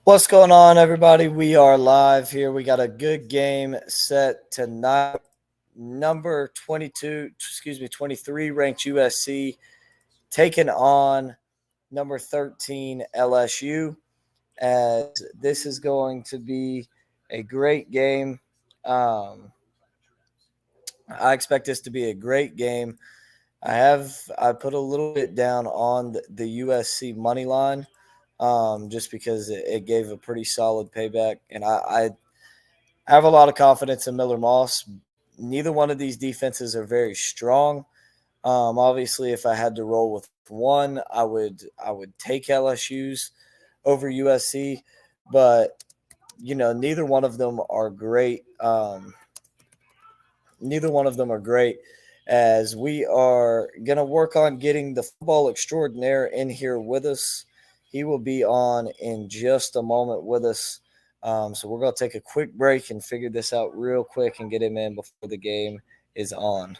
What's going on, everybody? We are live here. We got a good game set tonight. Number 23 ranked USC taking on number 13 LSU. As this is going to be a great game. I expect this to be a great game. I put a little bit down on the USC money line, just because it gave a pretty solid payback, and I have a lot of confidence in Miller Moss. Neither one of these defenses are very strong. Obviously, if I had to roll with one, I would take LSU's over USC, but neither one of them are great. Neither one of them are great. As we are gonna work on getting the football extraordinaire in here with us. He will be on in just a moment with us. So we're going to take a quick break and figure this out real quick and get him in before the game is on.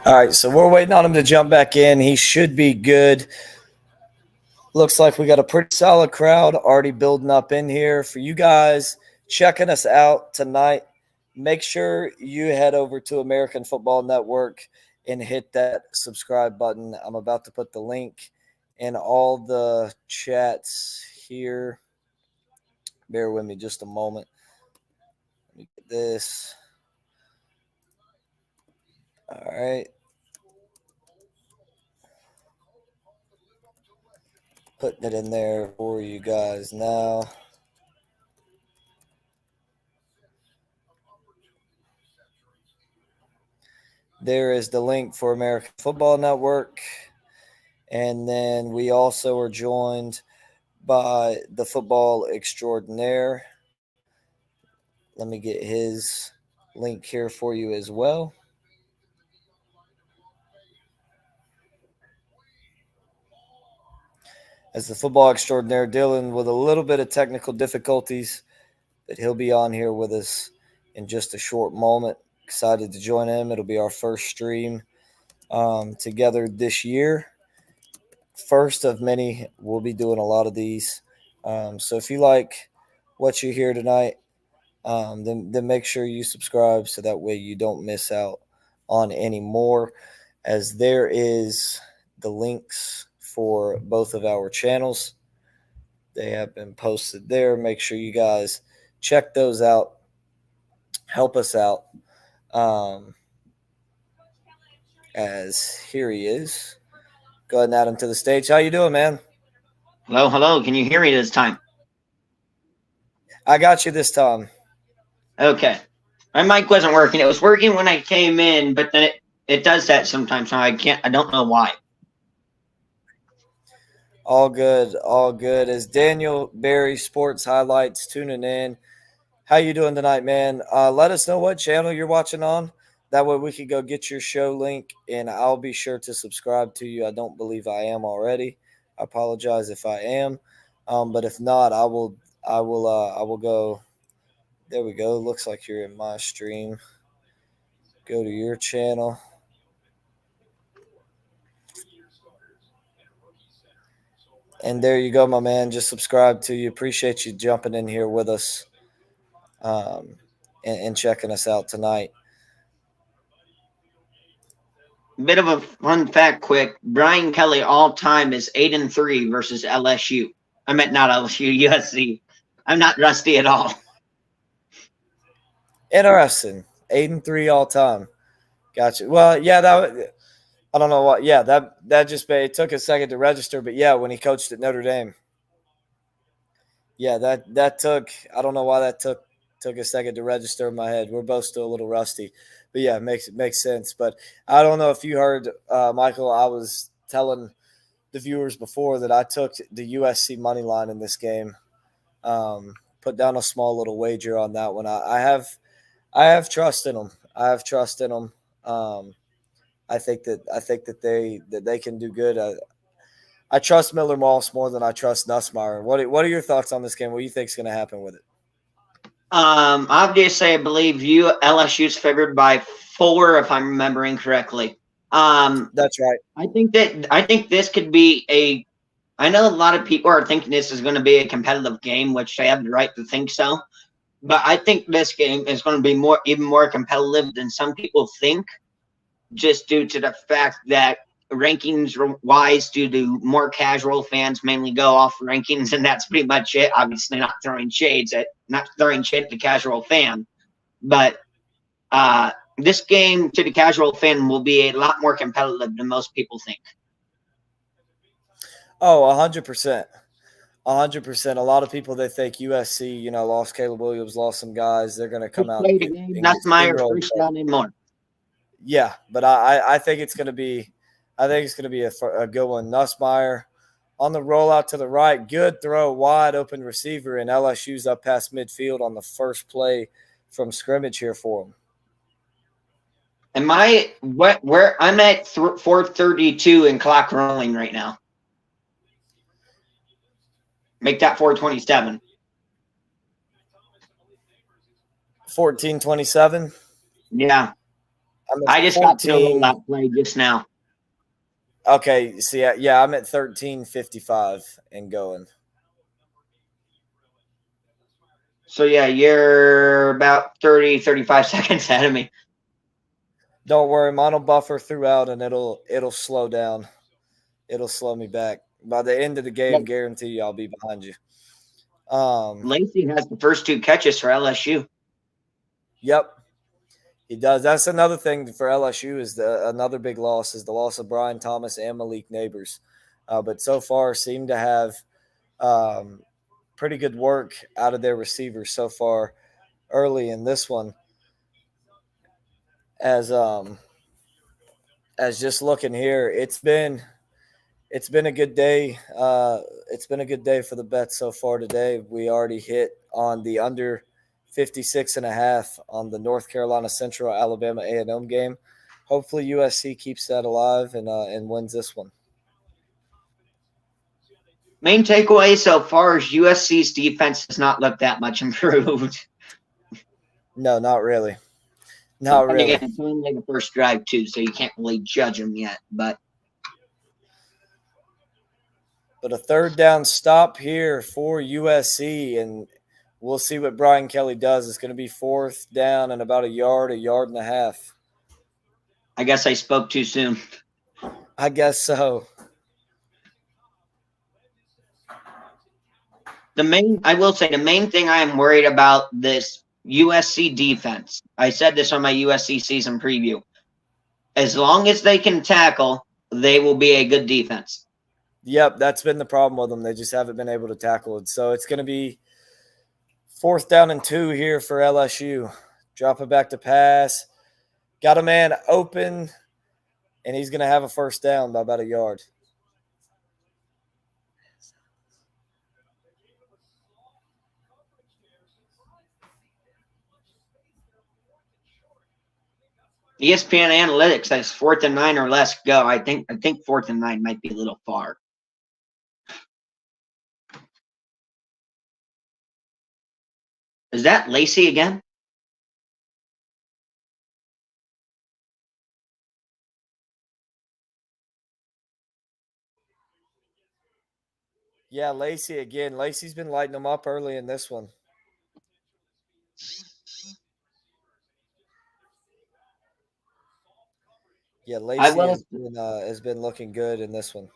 All right, so we're waiting on him to jump back in. He should be good. Looks like we got a pretty solid crowd already building up in here. For you guys checking us out tonight, make sure you head over to American Football Network and hit that subscribe button. I'm about to put the link in all the chats here. Bear with me just a moment. Let me get this. All right. Putting it in there for you guys now. There is the link for American Football Network. And then we also are joined by the football extraordinaire. Let me get his link here for you as well. As the football extraordinaire dealing with a little bit of technical difficulties, but he'll be on here with us in just a short moment. Excited to join him. It'll be our first stream together this year. First of many. We'll be doing a lot of these. So if you like what you hear tonight, then make sure you subscribe so that way you don't miss out on any more. As there is the links for both of our channels. They have been posted there. Make sure you guys check those out. Help us out. As here he is. Go ahead and add him to the stage. How you doing, man? Hello. Can you hear me this time? I got you this time. Okay. My mic wasn't working. It was working when I came in, but then it does that sometimes. So I don't know why. All good. As Daniel Berry Sports Highlights tuning in. How you doing tonight, man? Let us know what channel you're watching on. That way we can go get your show link, and I'll be sure to subscribe to you. I don't believe I am already. I apologize if I am, but if not, I will go. There we go. Looks like you're in my stream. Go to your channel. And there you go, my man. Just subscribe to you. Appreciate you jumping in here with us, and checking us out tonight. Bit of a fun fact quick. Brian Kelly all time is 8-3 versus LSU. I meant not LSU, USC. I'm not rusty at all. Interesting. 8-3 all time. Gotcha. Well, yeah, that I don't know what. Yeah, that just it took a second to register, but yeah, when he coached at Notre Dame, yeah, that took. I don't know why that took a second to register in my head. We're both still a little rusty, but yeah, it makes sense. But I don't know if you heard, Michael. I was telling the viewers before that I took the USC money line in this game. Put down a small little wager on that one. I have trust in them. I have trust in them. I think that they can do good. I trust Miller Moss more than I trust Nussmeier. What are your thoughts on this game? What do you think is going to happen with it? Obviously, I believe LSU's favored by 4, if I'm remembering correctly. That's right. I think this could be a. I know a lot of people are thinking this is going to be a competitive game, which they have the right to think so. But I think this game is going to be even more competitive than some people think, just due to the fact that rankings wise, due to more casual fans mainly go off rankings, and that's pretty much it. Obviously, not throwing shade at the casual fan, but this game to the casual fan will be a lot more competitive than most people think. Oh, 100%. 100%. A lot of people, they think USC, lost Caleb Williams, lost some guys. They're going to come out and get That's my steamrolled. first down anymore. Yeah, but I think it's going to be, a good one. Nussmeier on the rollout to the right, good throw, wide open receiver, and LSU's up past midfield on the first play from scrimmage here for him. Where I'm at 4:32 and clock rolling right now. Make that 4:27. 14:27. Yeah, I just got to the rollout play just now. Okay, see, yeah, I'm at 13:55 and going. So yeah, you're about 35 seconds ahead of me. Don't worry, mine will buffer throughout, and it'll slow down. It'll slow me back. By the end of the game, guarantee you I'll be behind you. Lacey has the first 2 catches for LSU. Yep, he does. That's another thing for LSU is another big loss is the loss of Brian Thomas and Malik Neighbors. But so far seem to have pretty good work out of their receivers so far early in this one. As just looking here, it's been a good day. It's been a good day for the bets so far today. We already hit on the under 56.5 on the North Carolina Central Alabama A&M game. Hopefully USC keeps that alive and wins this one. Main takeaway so far is USC's defense does not look that much improved. No, not really. Not really. Again, it's only the first drive too, so you can't really judge them yet. But a third down stop here for USC, and we'll see what Brian Kelly does. It's going to be 4th down and about a yard and a half. I guess I spoke too soon. I guess so. I will say the main thing I am worried about this USC defense. I said this on my USC season preview. As long as they can tackle, they will be a good defense. Yep, that's been the problem with them. They just haven't been able to tackle it. So it's going to be 4th down and 2 here for LSU. Drop it back to pass. Got a man open, and he's going to have a first down by about a yard. ESPN Analytics says 4th and 9 or less go. I think 4th and 9 might be a little far. Is that Lacey again? Yeah, Lacey again. Lacey's been lighting them up early in this one. Yeah, Lacey has been looking good in this one.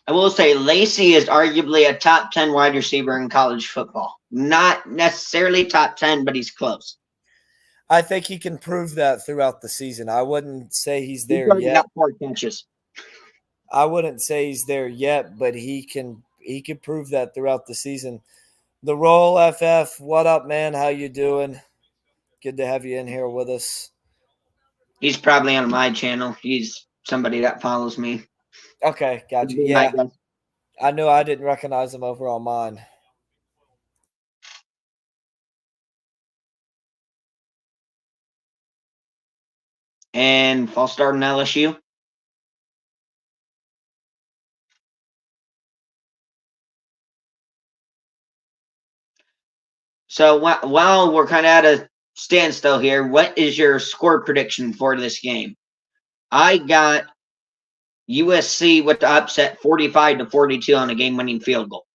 I will say Lacey is arguably a top 10 wide receiver in college football. Not necessarily top 10, but he's close. I think he can prove that throughout the season. I wouldn't say he's He's there already yet. got 4 catches. I wouldn't say he's there yet, but he can prove that throughout the season. The Roll FF, what up, man? How you doing? Good to have you in here with us. He's probably on my channel. He's somebody that follows me. Okay, gotcha. Be my Yeah, guest. I knew I didn't recognize him over on mine. And false start in LSU. So while we're kind of at a standstill here, what is your score prediction for this game? I got USC with the upset 45-42 on a game-winning field goal.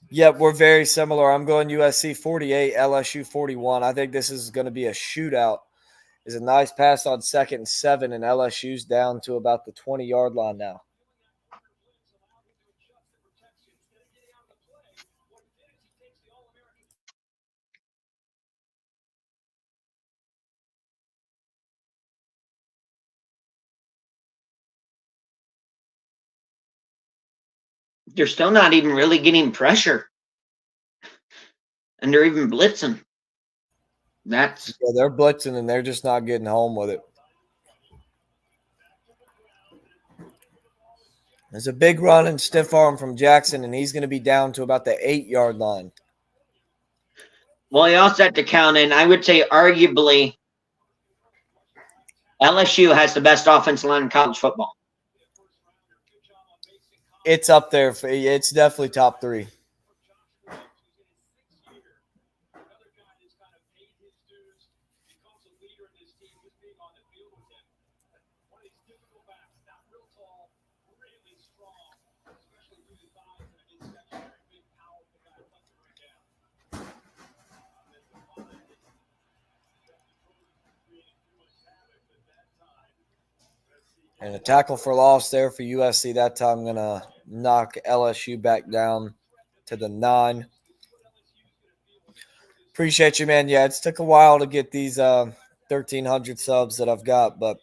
Yep, we're very similar. I'm going USC 48, LSU 41. I think this is going to be a shootout. It's a nice pass on 2nd and 7, and LSU's down to about the 20-yard line now. They're still not even really getting pressure, and they're even blitzing. That's Yeah, they're blitzing, and they're just not getting home with it. There's a big run and stiff arm from Jackson, and he's going to be down to about the 8-yard line. well, you also have to count in. I would say arguably LSU has the best offensive line in college football. It's up there. It's definitely top 3. And a tackle for loss there for USC. That time going to knock LSU back down to the 9. Appreciate you, man. Yeah, it's took a while to get these 1,300 subs that I've got, but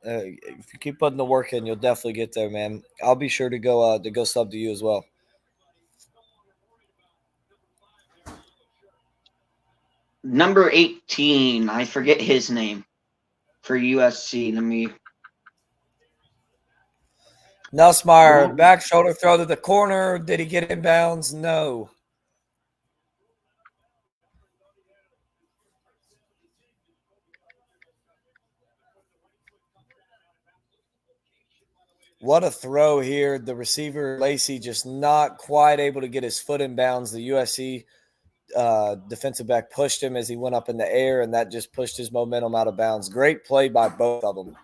if you keep putting the work in, you'll definitely get there, man. I'll be sure to go sub to you as well. Number 18, I forget his name for USC. Let me. Nussmeyer, back shoulder throw to the corner. Did he get inbounds? No. What a throw here. The receiver, Lacey, just not quite able to get his foot in bounds. The USC defensive back pushed him as he went up in the air, and that just pushed his momentum out of bounds. Great play by both of them.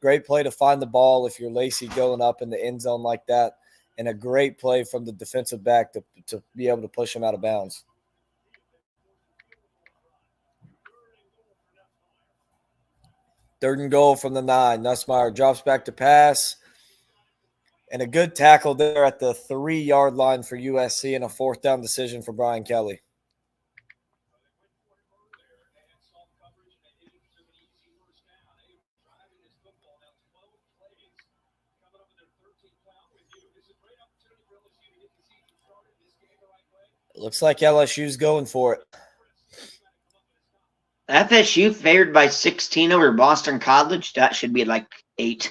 Great play to find the ball if you're Lacey going up in the end zone like that, and a great play from the defensive back to be able to push him out of bounds. Third and goal from the 9. Nussmeyer drops back to pass. And a good tackle there at the 3-yard line for USC and a 4th down decision for Brian Kelly. Looks like LSU's going for it. FSU favored by 16 over Boston College. That should be like 8.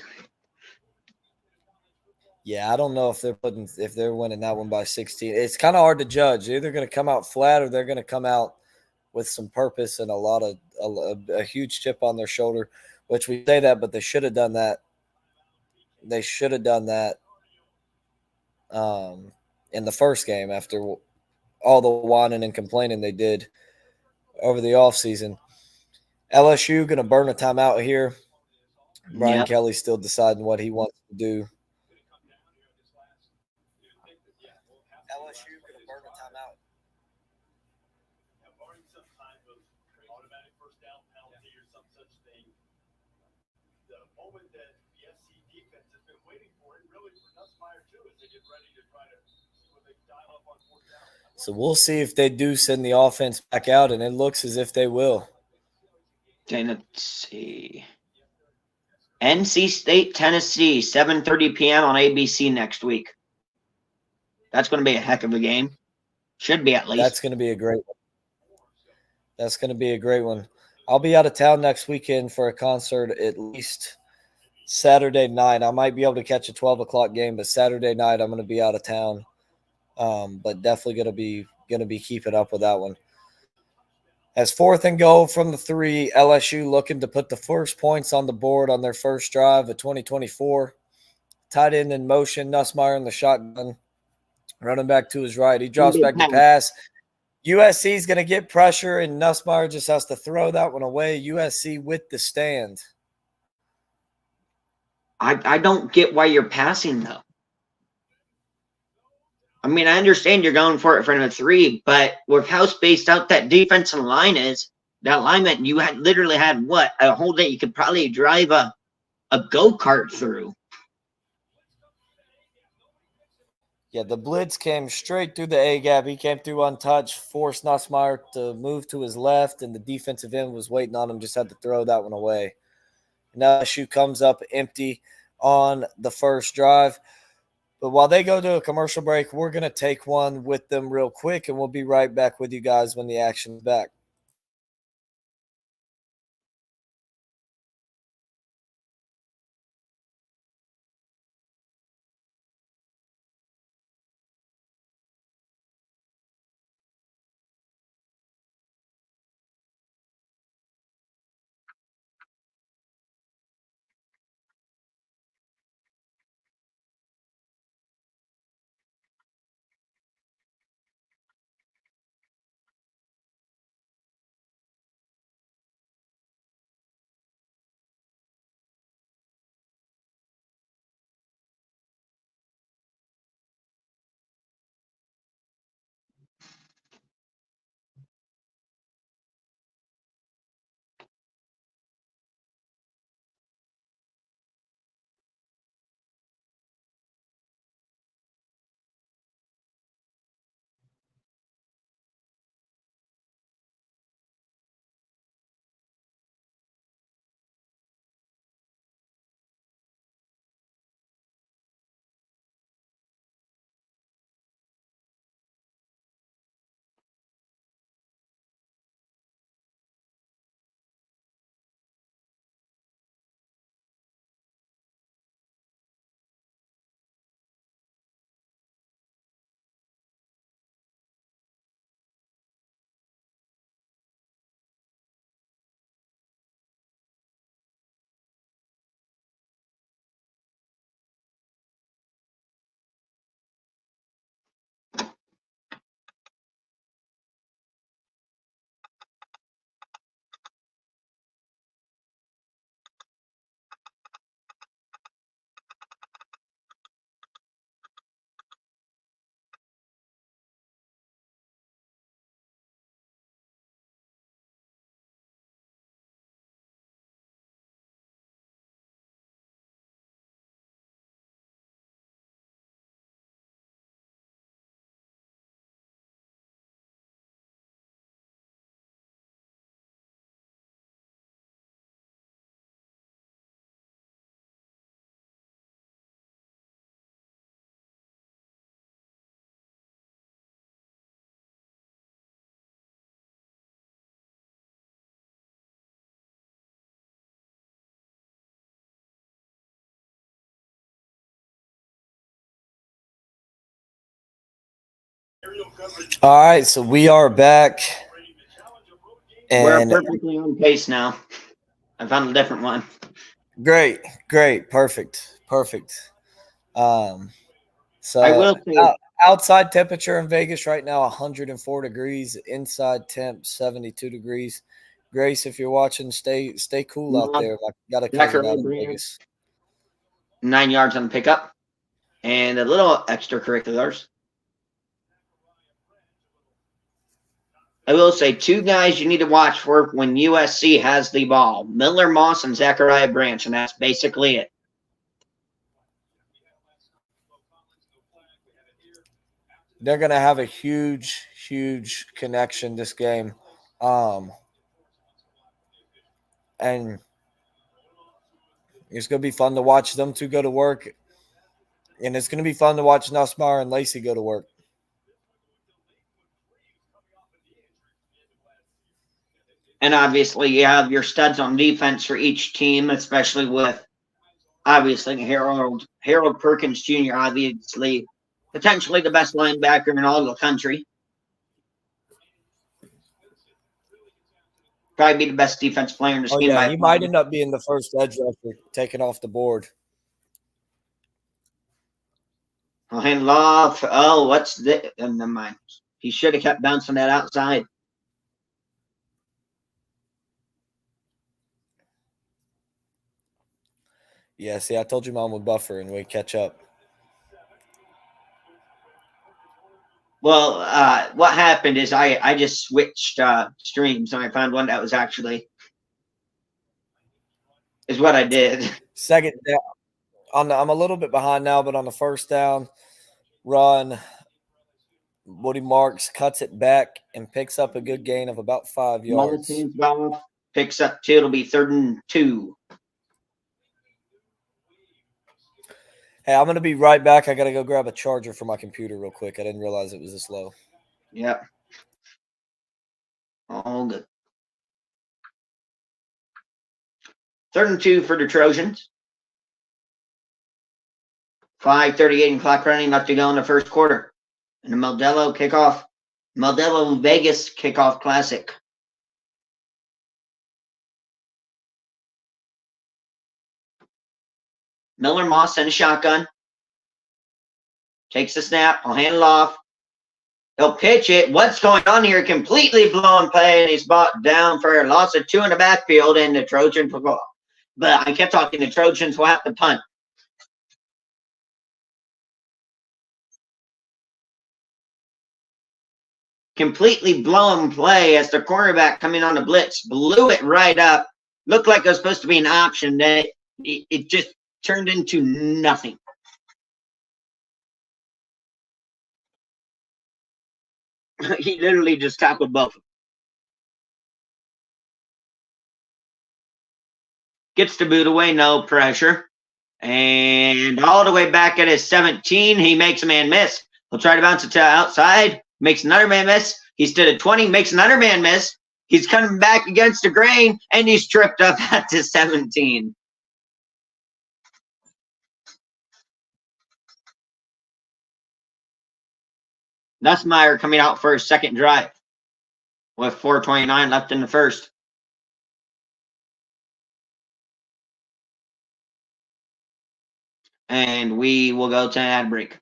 Yeah, I don't know if they're winning that one by 16. It's kind of hard to judge. They're either going to come out flat or they're going to come out with some purpose and a huge chip on their shoulder, which we say that, but they should have done that. They should have done that in the first game after all the whining and complaining they did over the offseason. LSU going to burn a timeout here. Brian Yep. Kelly's still deciding what he wants to do. LSU going to burn a timeout. So we'll see if they do send the offense back out, and it looks as if they will. Okay, let's see. NC State, Tennessee, 7:30 p.m. on ABC next week. That's going to be a heck of a game. Should be at least. That's going to be a great one. That's going to be a great one. I'll be out of town next weekend for a concert at least Saturday night. I might be able to catch a 12 o'clock game, but Saturday night I'm going to be out of town. But definitely going to be keeping up with that one. As 4th and goal from the 3, LSU looking to put the first points on the board on their first drive of 2024. Tight end in motion, Nussmeier in the shotgun, running back to his right. He drops back to pass. USC is going to get pressure, and Nussmeier just has to throw that one away. USC with the stand. I don't get why you're passing, though. I mean, I understand you're going for it for a 3, but with how spaced out that defensive line is, that lineman, you had literally had what? A whole day you could probably drive a go-kart through. Yeah, the blitz came straight through the A-gap. He came through untouched, forced Nussmeier to move to his left, and the defensive end was waiting on him, just had to throw that one away. Now LSU comes up empty on the first drive. But while they go to a commercial break, we're going to take one with them real quick, and we'll be right back with you guys when the action's back. All right, so we are back. And we're perfectly on pace now. I found a different one. Great, perfect. So I will say, outside temperature in Vegas right now 104 degrees, inside temp 72 degrees. Grace, if you're watching, stay cool out there. I got a cousin out in Vegas. 9 yards on the pickup and a little extracurriculars. I will say two guys you need to watch for when USC has the ball: Miller Moss and Zachariah Branch, and that's basically it. They're going to have a huge, huge connection this game. And it's going to be fun to watch them two go to work. And it's going to be fun to watch Nussmeier and Lacey go to work. And obviously, you have your studs on defense for each team, especially with obviously Harold Perkins Jr., obviously potentially the best linebacker in all the country. Probably be the best defense player in the scheme. He might end up being the first edge rusher taken off the board. I'll hand off. Oh, what's this? Never mind. He should have kept bouncing that outside. Yeah, see, I told you mom would buffer and we'd catch up. Well, what happened is I just switched streams and I found one that was actually is what I did. Second down. I'm a little bit behind now, but on the first down run, Woody Marks cuts it back and picks up a good gain of about 5 yards. Picks up 2. It'll be 3rd and 2. Hey, I'm going to be right back. I got to go grab a charger for my computer real quick. I didn't realize it was this low. Yep. All good. 3rd and 2 for the Trojans. 5:38 clock running left to go in the first quarter. And the Modelo Vegas kickoff classic. Miller Moss in a shotgun. Takes the snap. I'll hand it off. He'll pitch it. What's going on here? Completely blown play, and he's brought down for a loss of 2 in the backfield, and the Trojans will go. But I kept talking. The Trojans will have to punt. Completely blown play as the cornerback coming on the blitz blew it right up. Looked like it was supposed to be an option. It just turned into nothing. He literally just tackled both. Gets the boot away, no pressure. And all the way back at his 17, he makes a man miss. He'll try to bounce it to outside, makes another man miss. He stood at 20, makes another man miss. He's coming back against the grain, and he's tripped up at the 17. Nussmeier coming out for his second drive with 4:29 left in the first. And we will go to an ad break.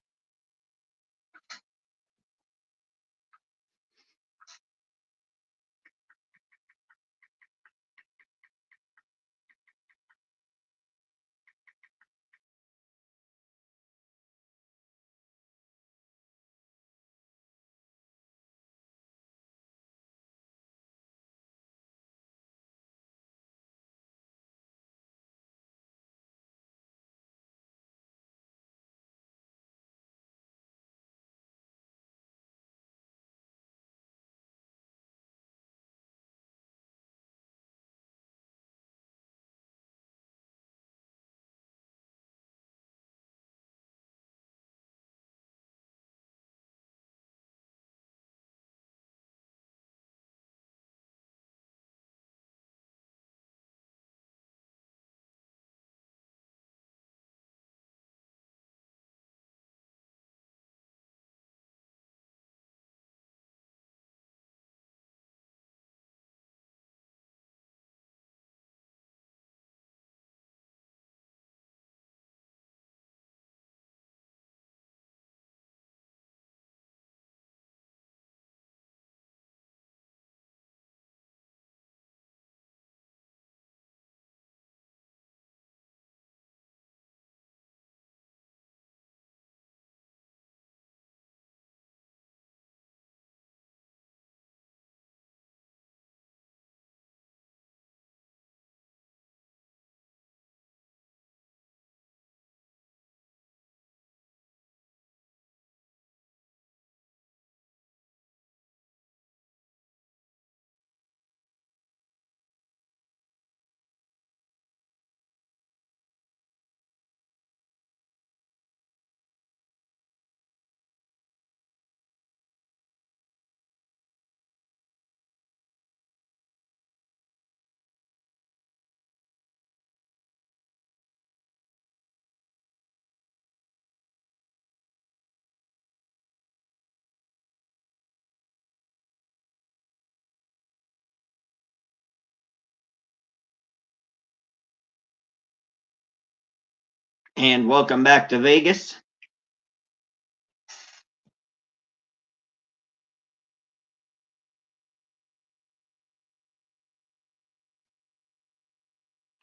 And welcome back to Vegas.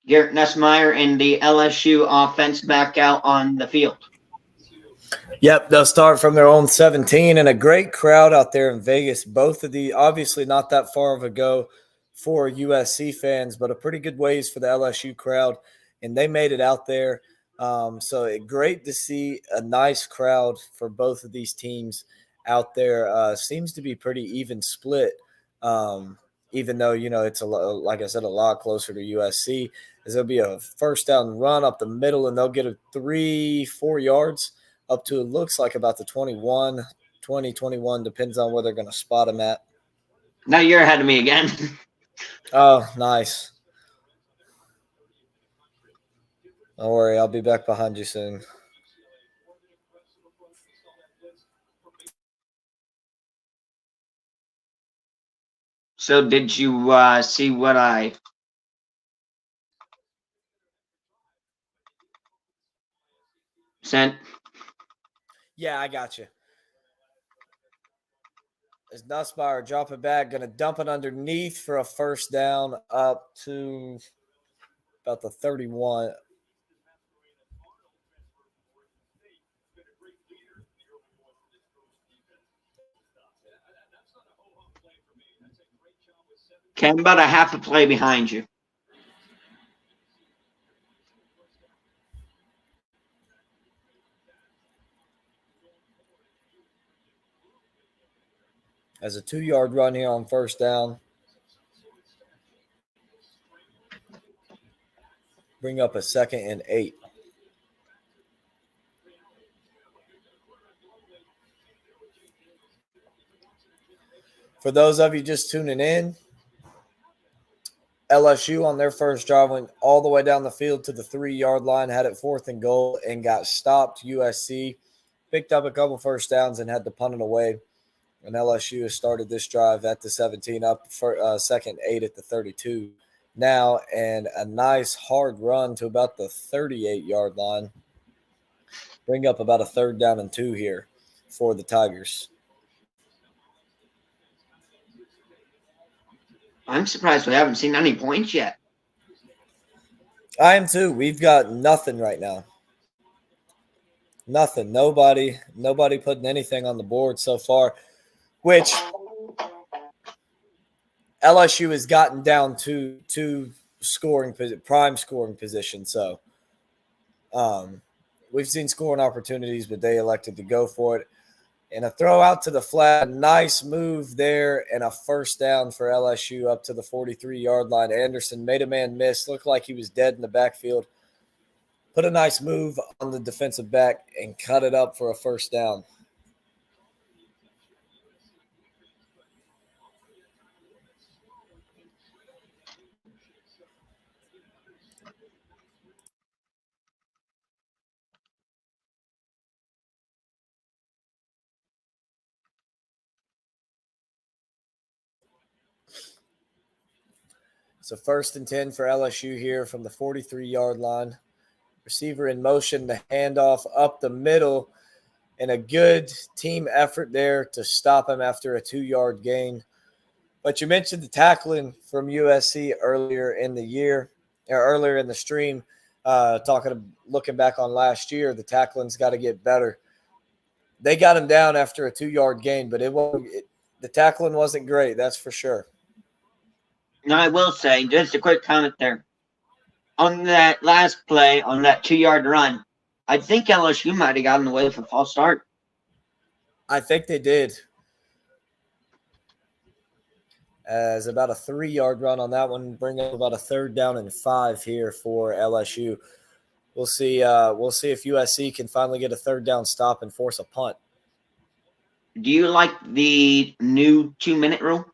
Garrett Nussmeier and the LSU offense back out on the field. Yep, they'll start from their own 17, and a great crowd out there in Vegas. Both of the obviously not that far of a go for USC fans, but a pretty good ways for the LSU crowd, and they made it out there. So great to see a nice crowd for both of these teams out there. Seems to be pretty even split, even though it's like I said, a lot closer to USC. As there'll be a first down run up the middle, and they'll get a 3-4 yards up to, it looks like, about the 21, 20, 21, depends on where they're going to spot him at. Now you're ahead of me again. Oh, nice. Don't worry, I'll be back behind you soon. So did you see what I sent? Yeah, I got you. As Nussbauer drop it back, going to dump it underneath for a first down up to about the 31. Okay, I'm about a half a play behind you. As a 2-yard run here on first down. Bring up a 2nd and 8. For those of you just tuning in, LSU on their first drive went all the way down the field to the 3-yard line, had it 4th and goal, and got stopped. USC picked up a couple first downs and had to punt it away. And LSU has started this drive at the 17, up for 2nd 8 at the 32 now, and a nice hard run to about the 38-yard line. Bring up about a 3rd down and 2 here for the Tigers. I'm surprised we haven't seen any points yet. I am too. We've got nothing right now. Nothing. Nobody putting anything on the board so far, which LSU has gotten down to prime scoring position. So we've seen scoring opportunities, but they elected to go for it. And a throw out to the flat, nice move there, and a first down for LSU up to the 43-yard line. Anderson made a man miss, looked like he was dead in the backfield. Put a nice move on the defensive back and cut it up for a first down. So 1st and 10 for LSU here from the 43-yard line. Receiver in motion, the handoff up the middle, and a good team effort there to stop him after a 2-yard gain. But you mentioned the tackling from USC earlier in the year, or earlier in the stream, looking back on last year, the tackling's got to get better. They got him down after a 2-yard gain, but the tackling wasn't great, that's for sure. Now, I will say, just a quick comment there. On that last play, on that 2-yard run, I think LSU might have gotten away with a false start. I think they did. As about a 3-yard run on that one, bring up about a 3rd down and 5 here for LSU. We'll see. We'll see if USC can finally get a 3rd down stop and force a punt. Do you like the new 2-minute rule?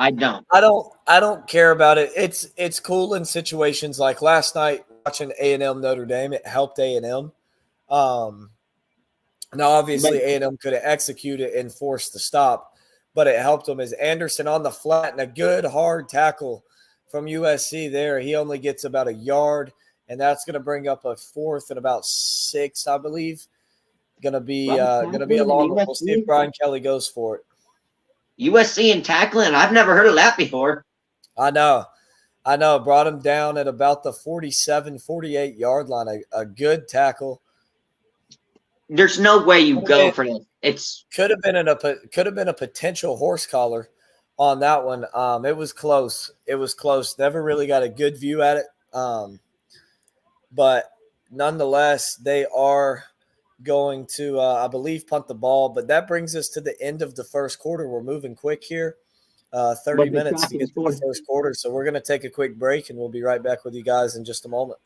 I don't. I don't care about it. It's cool in situations like last night watching A&M Notre Dame. It helped A&M. Now, obviously, A&M could have executed and forced the stop, but it helped them as Anderson on the flat and a good hard tackle from USC there. He only gets about a yard, and that's going to bring up a 4th and about 6, I believe. Going to be a long one. We'll see if Brian Kelly goes for it. USC and tackling. I've never heard of that before. I know. Brought him down at about the 47, 48 yard line. A good tackle. There's no way you go for this. It's could have been a potential horse collar on that one. It was close. Never really got a good view at it. But nonetheless, they are going to, I believe, punt the ball. But that brings us to the end of the first quarter. We're moving quick here. 30 minutes to get to the first quarter. So we're going to take a quick break, and we'll be right back with you guys in just a moment.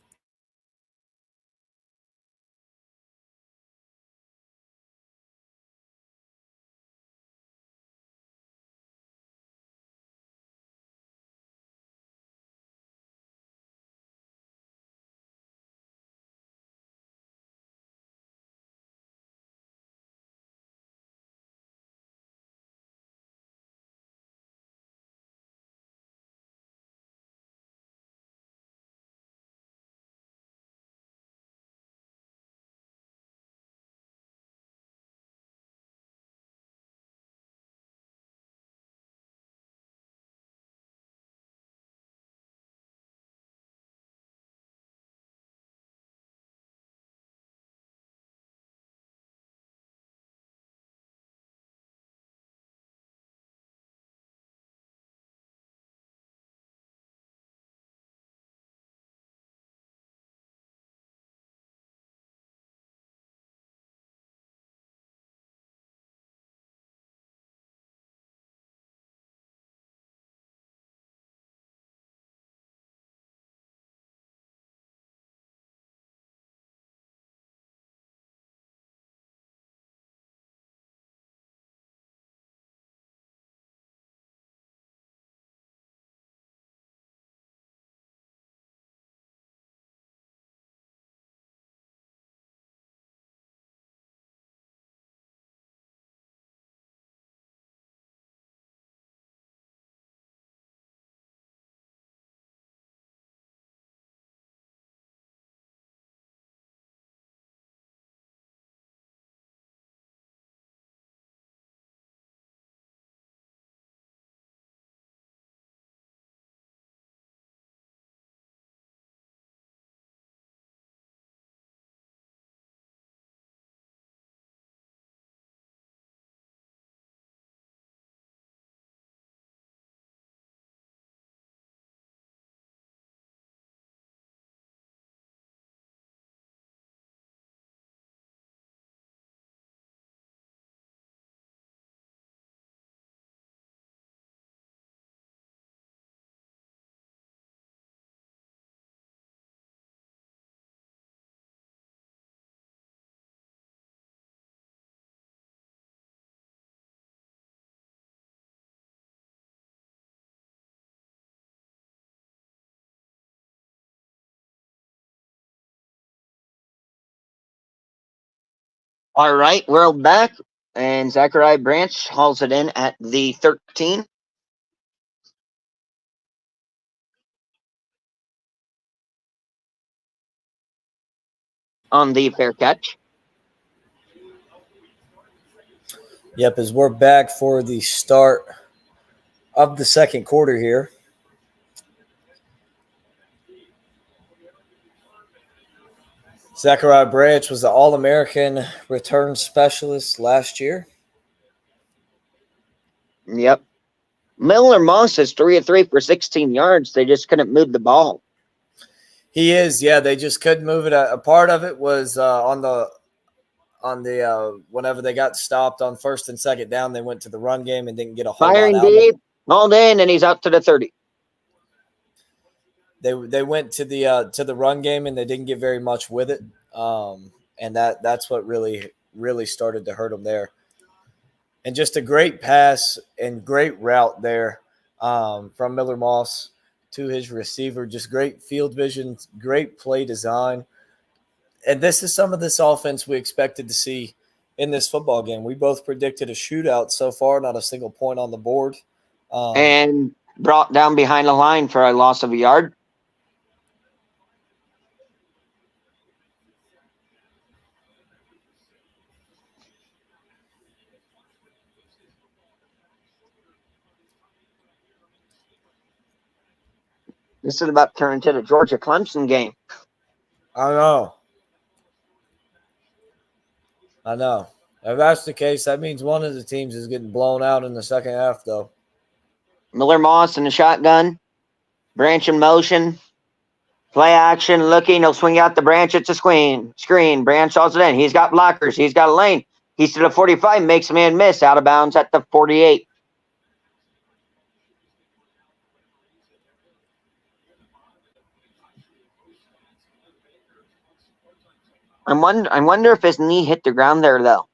all right. We're back, and Zachariah Branch hauls it in at the 13. On the fair catch. Yep, as we're back for the start of the second quarter here. Zachariah Branch was the All-American return specialist last year. Yep. Miller Moss is 3 of 3 for 16 yards. They just couldn't move the ball. He is, yeah. They just couldn't move it. A part of it was on the whenever they got stopped on 1st and 2nd down, they went to the run game and didn't get a whole Firing lot out deep, hauled in, and he's out to the 30. They went to the run game and they didn't get very much with it, and that's what really started to hurt them there. And just a great pass and great route there from Miller Moss to his receiver. Just great field vision, great play design. And this is some of this offense we expected to see in this football game. We both predicted a shootout so far, not a single point on the board. And brought down behind the line for a loss of a yard. This is about to turn into the Georgia Clemson game. I know. If that's the case, that means one of the teams is getting blown out in the second half, though. Miller Moss in the shotgun. Branch in motion. Play action, looking. He'll swing out the branch. It's a screen. Branch calls it in. He's got blockers. He's got a lane. He's to the 45. Makes a man miss. Out of bounds at the 48. I wonder if his knee hit the ground there, though.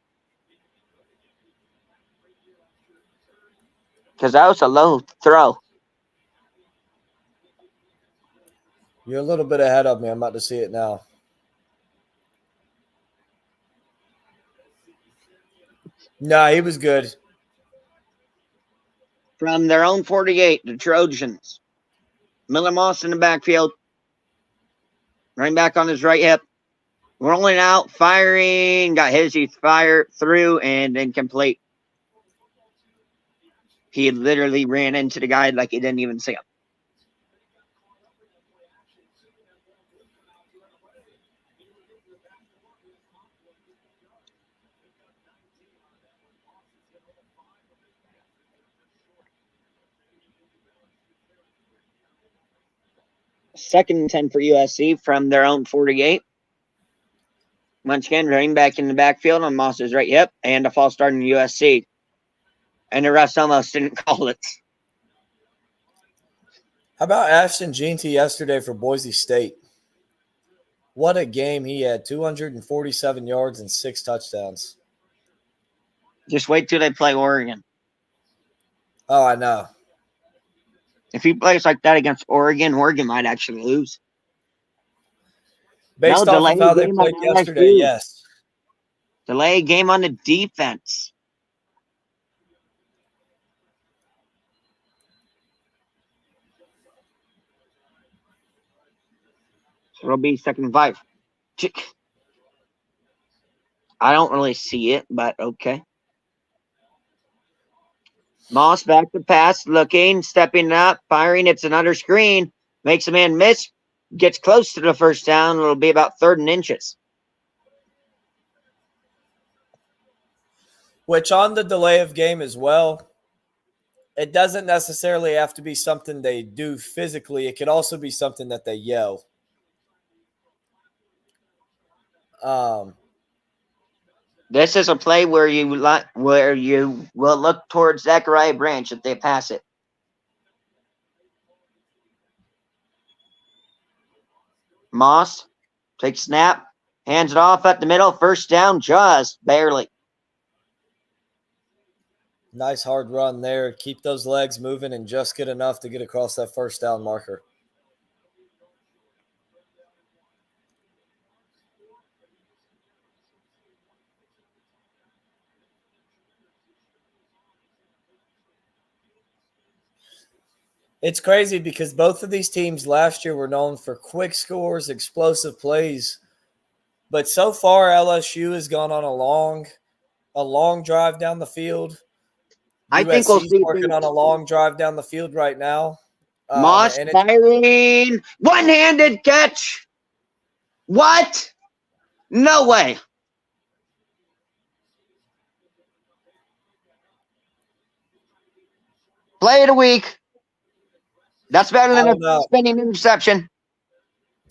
Because that was a low throw. You're a little bit ahead of me. I'm about to see it now. Nah, he was good. From their own 48, the Trojans. Miller Moss in the backfield. Running back on his right hip. Rolling out, firing. Got his, he fired through and incomplete. He literally ran into the guy like he didn't even see him. Second and 10 for USC from their own 48. Once again, running back in the backfield on Moss's right hip and a false start in USC. And the refs almost didn't call it. How about Ashton Jeanty yesterday for Boise State? What a game he had. 247 yards and 6 touchdowns. Just wait till they play Oregon. Oh, I know. If he plays like that against Oregon, Oregon might actually lose. Based off of how they played yesterday, yes. Delay game on the defense. So it'll be second and 5. I don't really see it, but okay. Moss back to pass, looking, stepping up, firing. It's another screen. Makes a man miss. Gets close to the first down. It'll be about 3rd and inches. Which on the delay of game as well, it doesn't necessarily have to be something they do physically. It could also be something that they yell. This is a play where you will look towards Zachariah Branch if they pass it. Moss takes snap, hands it off at the middle, first down, just barely. Nice hard run there. Keep those legs moving and just get enough to get across that first down marker. It's crazy because both of these teams last year were known for quick scores, explosive plays. But so far, LSU has gone on a long drive down the field. I think we'll see working on a long drive down the field right now. Moss firing, one-handed catch. What? No way. Play of the week. That's better than a spinning interception.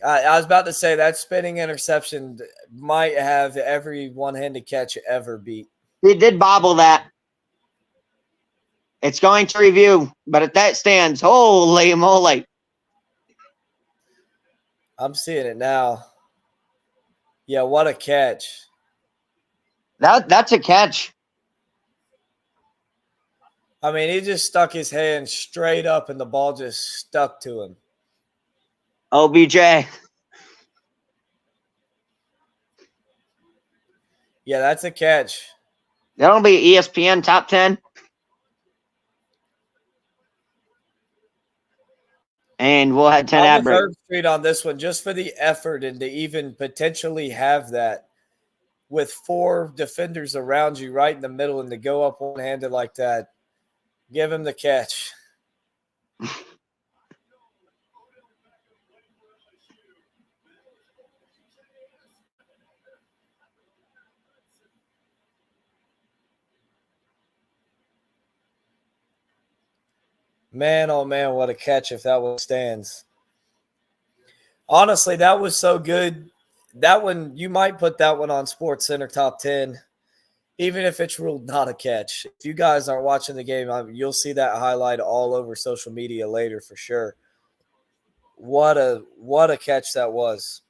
I was about to say that spinning interception might have every one-handed catch ever beat. He did bobble that. It's going to review, but if that stands, holy moly. I'm seeing it now. Yeah, what a catch. That's a catch. I mean, he just stuck his hand straight up and the ball just stuck to him. OBJ. Yeah, that's a catch. That'll be ESPN top 10. And we'll head to an I'm ad with break. Herb Street on this one just for the effort and to even potentially have that with 4 defenders around you right in the middle and to go up one-handed like that. Give him the catch. Man, oh man, what a catch if that one stands. Honestly, that was so good. That one, you might put that one on Sports Center top 10, even if it's ruled not a catch. If you guys aren't watching the game, you'll see that highlight all over social media later for sure. What a catch that was.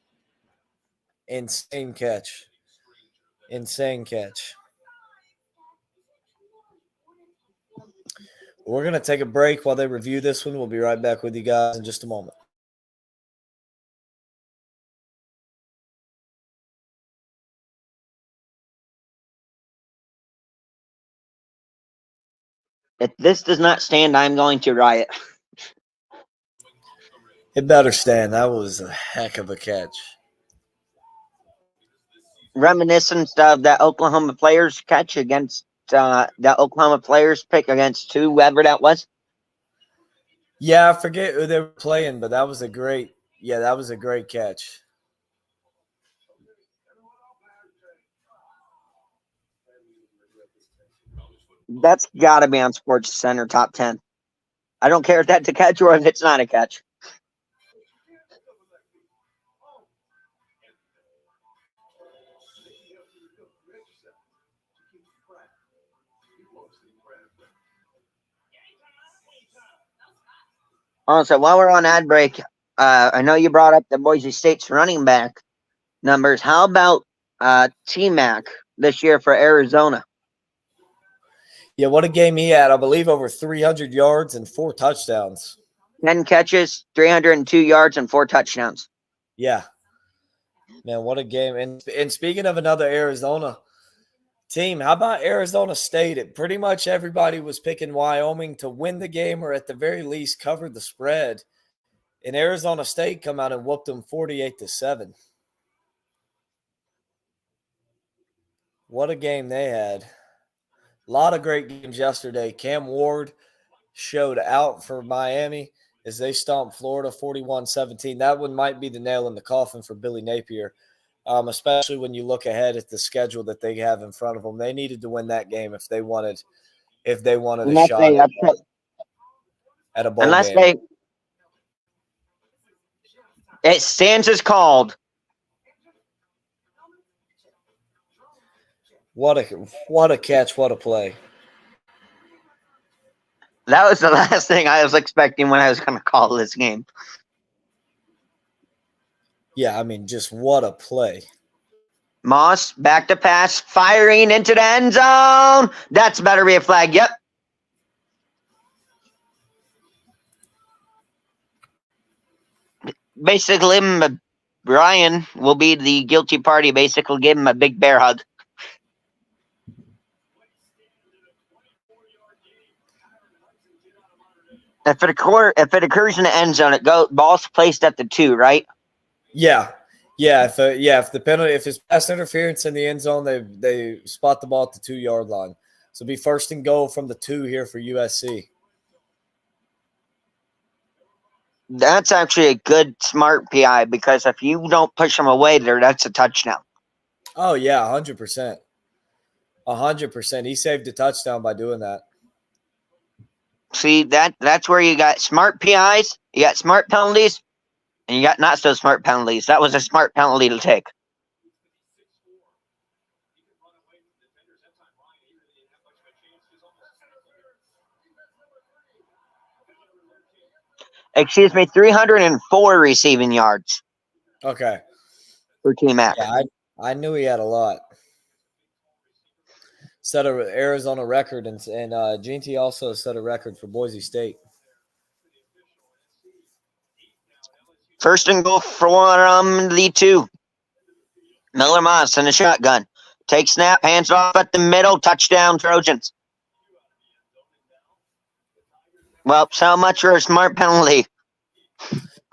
Insane catch. Insane catch. We're going to take a break while they review this one. We'll be right back with you guys in just a moment. If this does not stand, I'm going to riot. It better stand. That was a heck of a catch. Reminiscent of that Oklahoma players catch against the Oklahoma players pick against whoever that was. Yeah, I forget who they were playing, but that was a great catch. That's got to be on Sports Center top 10. I don't care if that's a catch or if it's not a catch. Also, while we're on ad break, I know you brought up the Boise State's running back numbers. How about T-Mac this year for Arizona? Yeah, what a game he had. I believe over 300 yards and 4 touchdowns. 10 catches, 302 yards, and 4 touchdowns. Yeah. Man, what a game. And speaking of another Arizona team, how about Arizona State? Pretty much everybody was picking Wyoming to win the game or at the very least cover the spread. And Arizona State come out and whooped them 48-7. What a game they had. A lot of great games yesterday. Cam Ward showed out for Miami as they stomped Florida 41-17. That one might be the nail in the coffin for Billy Napier, especially when you look ahead at the schedule that they have in front of them. They needed to win that game if they wanted a shot at a bowl game. It stands as called. What a catch, what a play. That was the last thing I was expecting when I was going to call this game. Yeah, I mean, just what a play. Moss, back to pass, firing into the end zone. That's better be a flag. Yep. Basically, Brian will be the guilty party. Basically, give him a big bear hug. If it occurs in the end zone, ball's placed at the 2, right? Yeah. If the penalty, if it's pass interference in the end zone, they spot the ball at the 2-yard line. So it'll be first and goal from the 2 here for USC. That's actually a good, smart PI because if you don't push them away there, that's a touchdown. Oh, yeah, 100%. 100%. He saved a touchdown by doing that. See, that's where you got smart PIs, you got smart penalties, and you got not so smart penalties. That was a smart penalty to take. Excuse me, 304 receiving yards. Okay. For T-Mac. Yeah, I knew he had a lot. Set an Arizona record, and GT also set a record for Boise State. First and goal from the 2. Miller Moss in a shotgun. Take snap, hands off at the middle, touchdown Trojans. Well, so much for a smart penalty.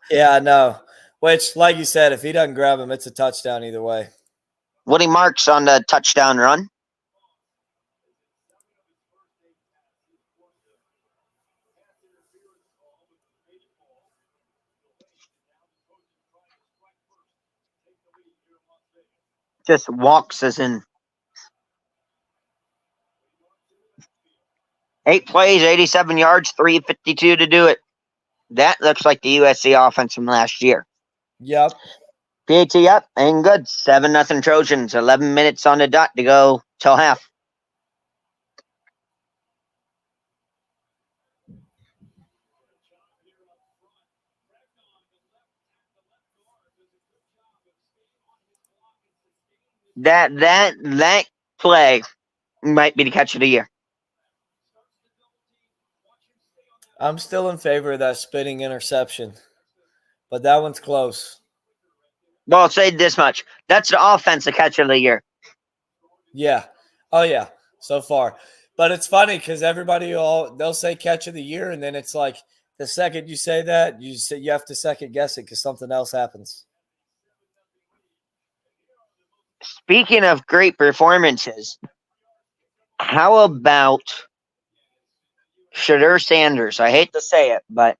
Yeah, I know. Which, like you said, if he doesn't grab him, it's a touchdown either way. Woody Marks on the touchdown run. Just walks us in. 8 plays, 87 yards, 352 to do it. That looks like the USC offense from last year. Yep. PAT up and good. 7-0 Trojans. 11 minutes on the dot to go till half. That play might be the catch of the year. I'm still in favor of that spinning interception, but that one's close. Well, I'll say this much. That's the offensive catch of the year. Yeah. Oh, yeah. So far. But it's funny because they'll say catch of the year, and then it's like the second you say that, you have to second guess it because something else happens. Speaking of great performances, how about Shadur Sanders? I hate to say it, but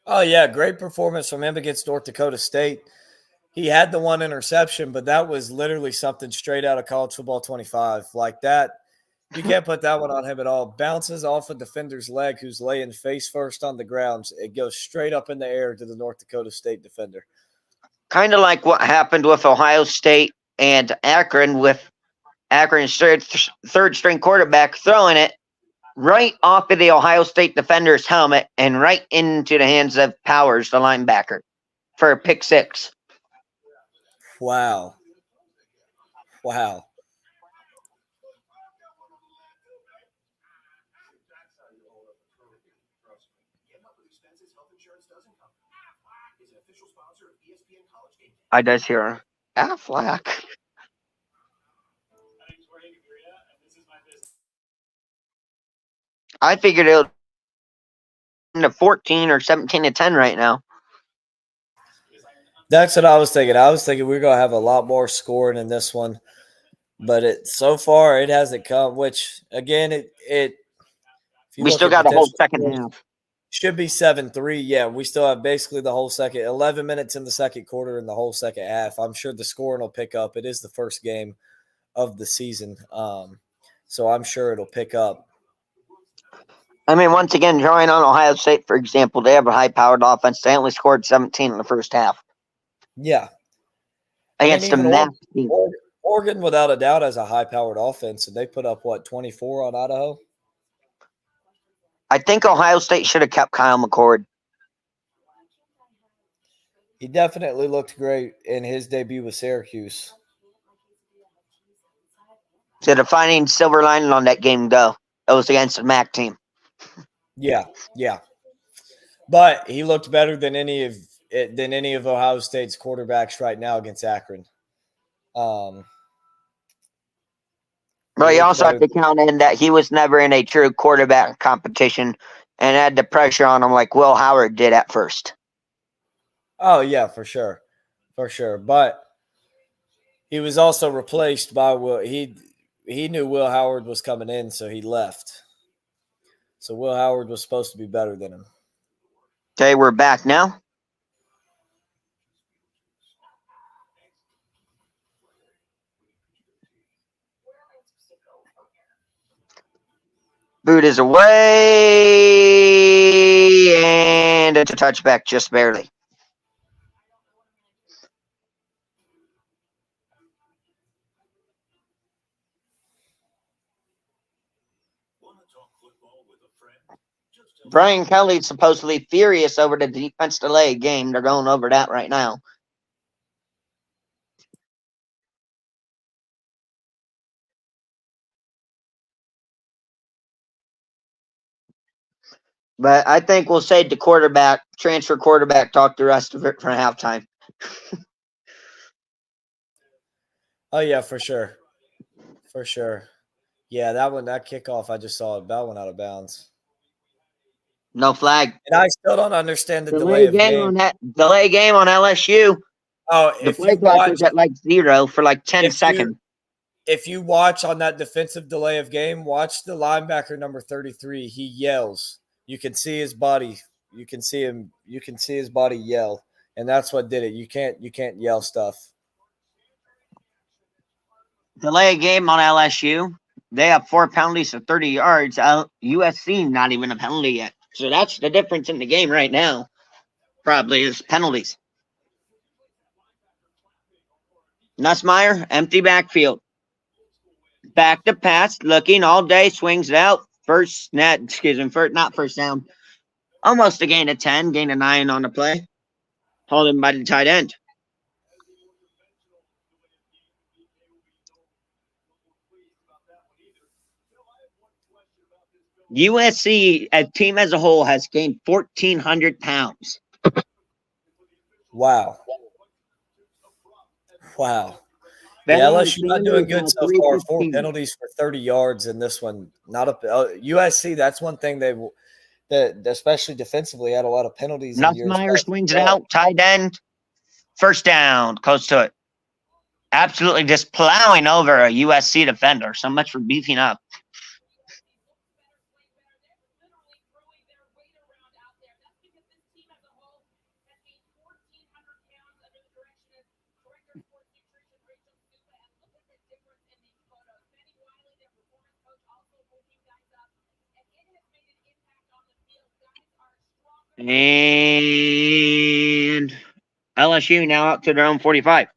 Oh, yeah. Great performance from him against North Dakota State. He had the one interception, but that was literally something straight out of College Football 25. Like that, you can't put that one on him at all. Bounces off a defender's leg who's laying face first on the ground. It goes straight up in the air to the North Dakota State defender. kind of like what happened with Ohio State and Akron, with Akron's third string quarterback throwing it right off of the Ohio State defender's helmet and right into the hands of Powers, the linebacker, for a pick six. Wow. Wow. I does hear Affleck. I figured it would be 14 or 17-10 right now. That's what I was thinking. I was thinking we're going to have a lot more scoring in this one. But so far it hasn't come, which, again, if you We look still at got a whole potential second scores, half. should be 7-3. Yeah, we still have basically the whole 11 minutes in the second quarter and the whole second half. I'm sure the scoring will pick up. It is the first game of the season. So I'm sure it'll pick up. I mean, once again, drawing on Ohio State, for example, they have a high-powered offense. They only scored 17 in the first half Yeah. I mean, against a even mass team. Oregon, without a doubt, has a high-powered offense, and they put up, 24 on Idaho? I think Ohio State should have kept Kyle McCord. He definitely looked great in his debut with Syracuse. The defining silver lining on that game, though, it was against the MAC team. Yeah, yeah. But he looked better than any of Ohio State's quarterbacks right now against Akron. He But you looked also have better. to count in that he was never in a true quarterback competition and had the pressure on him like Will Howard did at first. Oh yeah, for sure. But he was also replaced by Will. He knew Will Howard was coming in, so he left. So Will Howard was supposed to be better than him. Okay, we're back now. Boot is away, and it's a touchback just barely. Brian Kelly's supposedly furious over the defense delay game. They're going over that right now. But I think we'll save the transfer quarterback talk the rest of it for halftime. Oh yeah, for sure. For sure. Yeah, that kickoff I just saw, that one out of bounds. No flag. And I still don't understand the delay Delay of game game. on that. Delay game on LSU. Oh, The play clock was at like 0 for like 10 if you seconds. if you watch on that defensive delay of game, watch the linebacker number 33. He yells. You can see his body. You can see him. You can see his body yell, and that's what did it. You can't yell stuff. Delay game on LSU. They have 4 penalties for 30 yards. USC not even a penalty yet. So that's the difference in the game right now. Probably is penalties. Nussmeier, empty backfield. Back to pass, looking all day, swings it out. Not first down. Almost a gain of 10, gain of 9 on the play. Holding by the tight end. USC, a team as a whole, has gained 1,400 pounds. Wow. Yeah, Federal LSU not doing Sanders good at so far. 4 315. penalties for 30 yards in this one. Not a USC. That's one thing that especially defensively had a lot of penalties in years Nussmeier past. swings it out, tight end. First down, close to it. Absolutely just plowing over a USC defender. So much for beefing up. And LSU now out to their own 45.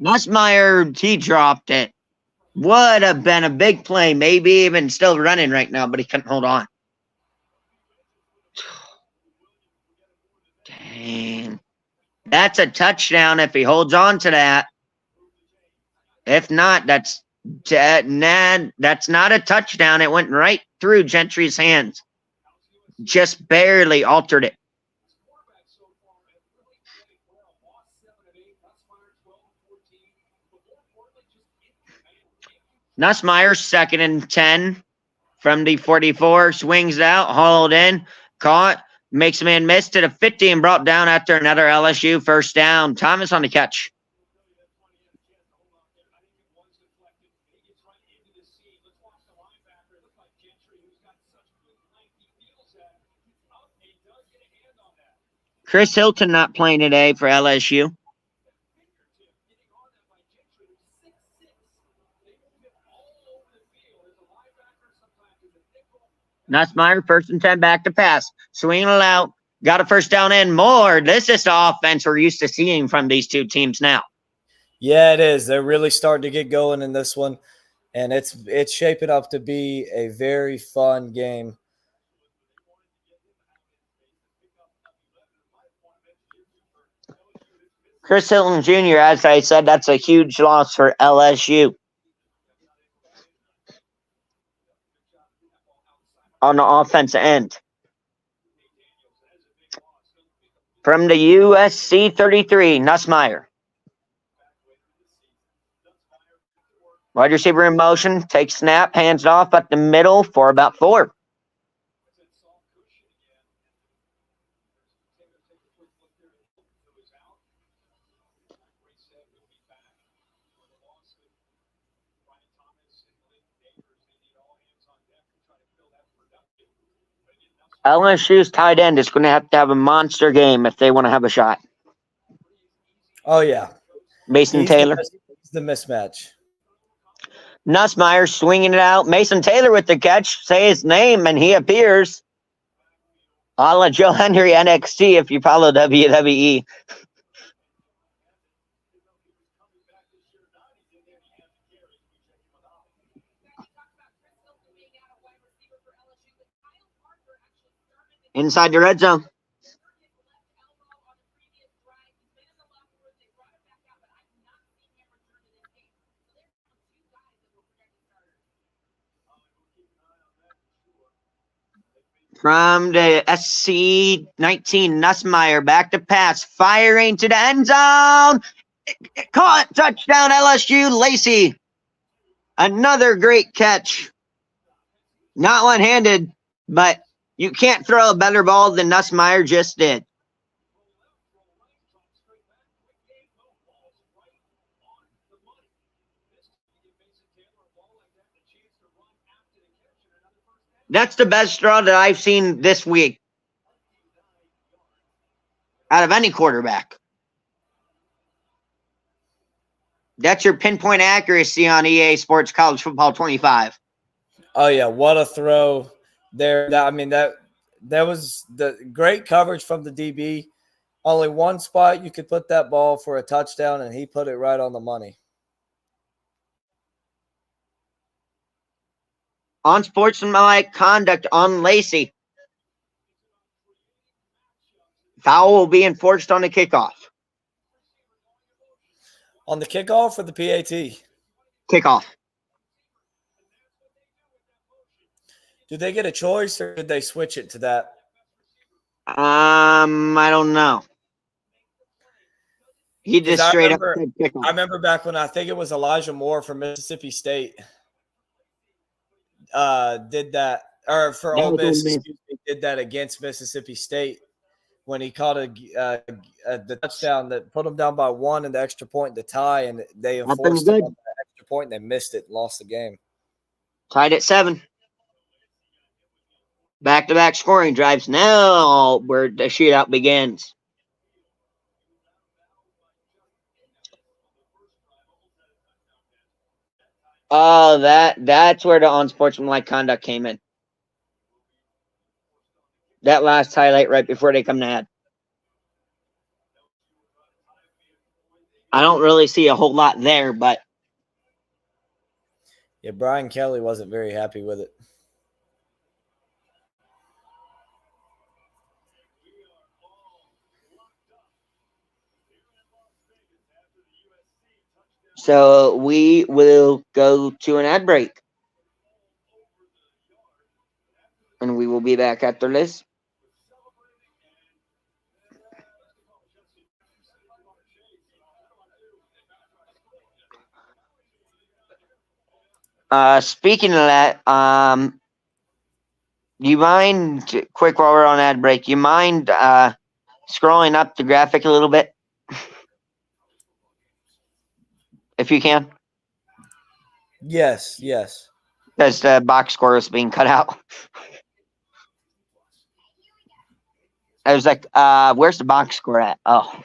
Nussmeier, he dropped it. Would have been a big play, maybe even still running right now, but he couldn't hold on. Dang. That's a touchdown if he holds on to that. If not, that's not a touchdown. It went right through Gentry's hands. Just barely altered it. Nussmeier, 2nd and 10 from the 44, swings out, hauled in, caught, makes a man miss to the 50 and brought down after another LSU first down. Thomas on the catch. Chris Hilton not playing today for LSU. Nussmeier, 1st and 10, back to pass. Swinging it out. Got a first down and more. This is the offense we're used to seeing from these two teams now. Yeah, it is. They're really starting to get going in this one, and it's shaping up to be a very fun game. Chris Hilton Jr., as I said, that's a huge loss for LSU. On the offensive end. From the USC 33, Nussmeier. Wide receiver in motion, takes snap, hands it off at the middle for about 4. LSU's tight end is going to have a monster game if they want to have a shot. Oh, yeah. Mason Taylor. He's the mismatch. Nussmeier swinging it out. Mason Taylor with the catch. Say his name, and he appears. A la Joe Henry NXT if you follow WWE. Inside the red zone. From the SC 19, Nussmeier back to pass, firing to the end zone. Caught, touchdown LSU. Lacey, another great catch. Not one-handed, but you can't throw a better ball than Nussmeier just did. That's the best throw that I've seen this week out of any quarterback. That's your pinpoint accuracy on EA Sports College Football 25. Oh yeah, what a throw there! That was the great coverage from the DB. Only one spot you could put that ball for a touchdown, and he put it right on the money. Unsportsmanlike conduct on Lacey. Foul will be enforced on the kickoff. On the kickoff or the PAT? Kickoff. Do they get a choice, or did they switch it to that? I don't know. He just straight up said kickoff. I remember back when I think it was Elijah Moore from Mississippi State did that, or for Ole Miss, did that against Mississippi State when he caught the touchdown that put them down by one and the extra point to tie, and they enforced it on the extra point, and they missed it and lost the game. Tied at 7. Back-to-back scoring drives now where the shootout begins. Oh, that's where the unsportsmanlike conduct came in. That last highlight right before they come to head. I don't really see a whole lot there, but yeah, Brian Kelly wasn't very happy with it. So we will go to an ad break. And we will be back after this. Speaking of that, you mind, quick while we're on ad break, you mind scrolling up the graphic a little bit? If you can. Yes. Because the box score is being cut out. I was like, where's the box score at? Oh.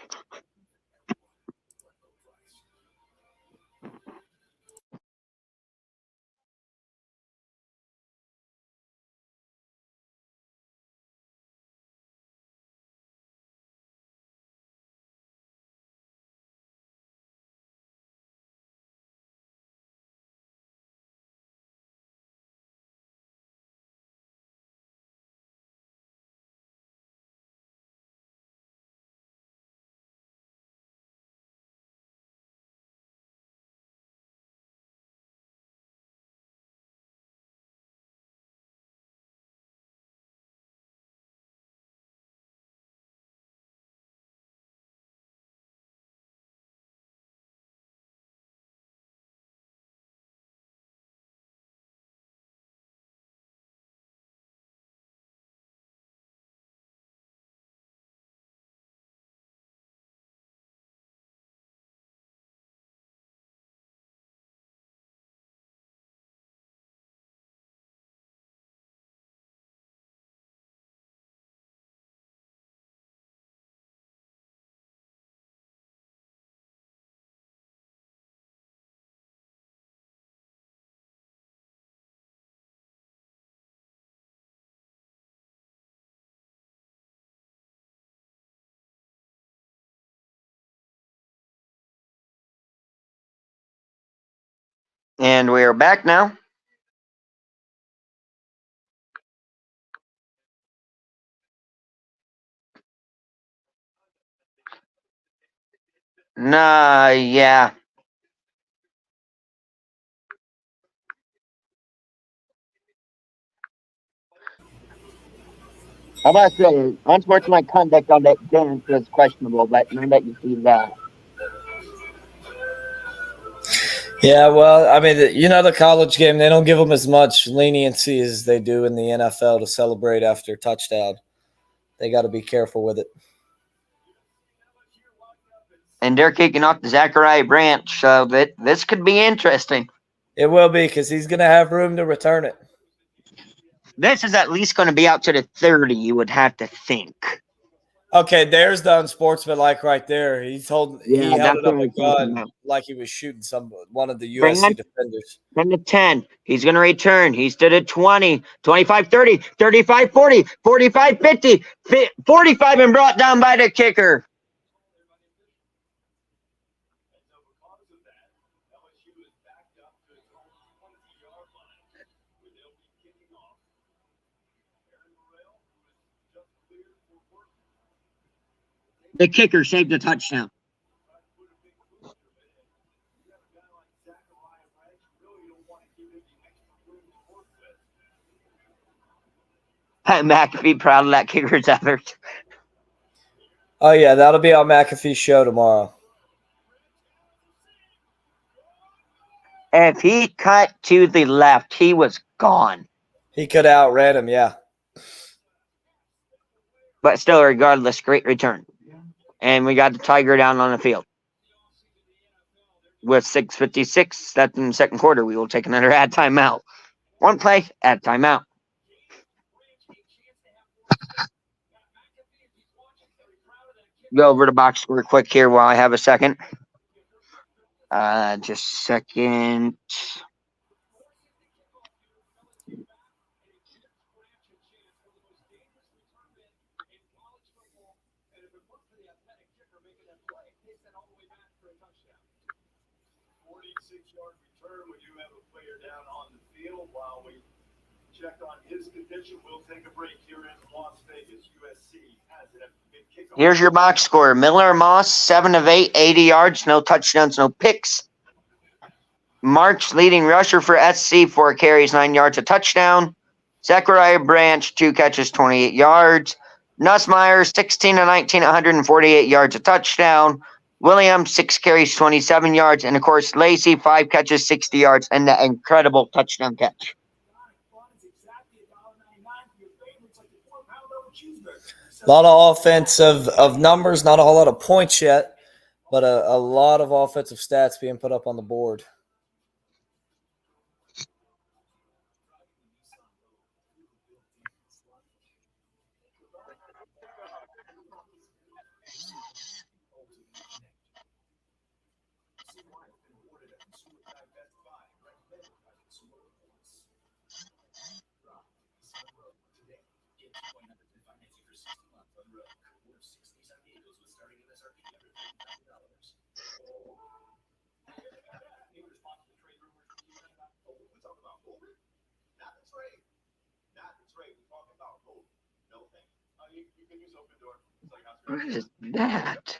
And we are back now. Nah, yeah. How about I say, unsportsmanlike conduct on that dance was questionable, but now that you see that. Yeah, well, I mean, the college game, they don't give them as much leniency as they do in the NFL to celebrate after a touchdown. They got to be careful with it. And they're kicking off the Zachariah Branch, so this could be interesting. It will be because he's going to have room to return it. This is at least going to be out to the 30, you would have to think. Okay, there's the unsportsmanlike right there. He held it up a gun like he was shooting one of the USC defenders. From the 10, he's going to return. He's to the 20, 25, 30, 35, 40, 45, 50, 45, and brought down by the kicker. The kicker saved a touchdown. Pat McAfee proud of that kicker's effort. Oh, yeah, that'll be on McAfee's show tomorrow. If he cut to the left, he was gone. He could have outran him, yeah. But still, regardless, great return. And we got the Tiger down on the field. With 6:56, that's in the second quarter, we will take another ad timeout. One play, ad timeout. Go over to box score quick here while I have a second. Just a second. Check on his condition. We'll take a break here in Las Vegas. USC has it at the big kickoff. Here's your box score. Miller Moss, 7 of 8, 80 yards, no touchdowns, no picks. March, leading rusher for SC, 4 carries, 9 yards, a touchdown. Zachariah Branch, 2 catches, 28 yards. Nussmeier, 16 of 19, 148 yards, a touchdown. Williams, 6 carries, 27 yards. And, of course, Lacey, 5 catches, 60 yards, and that incredible touchdown catch. A lot of offensive numbers, not a whole lot of points yet, but a lot of offensive stats being put up on the board. What is that?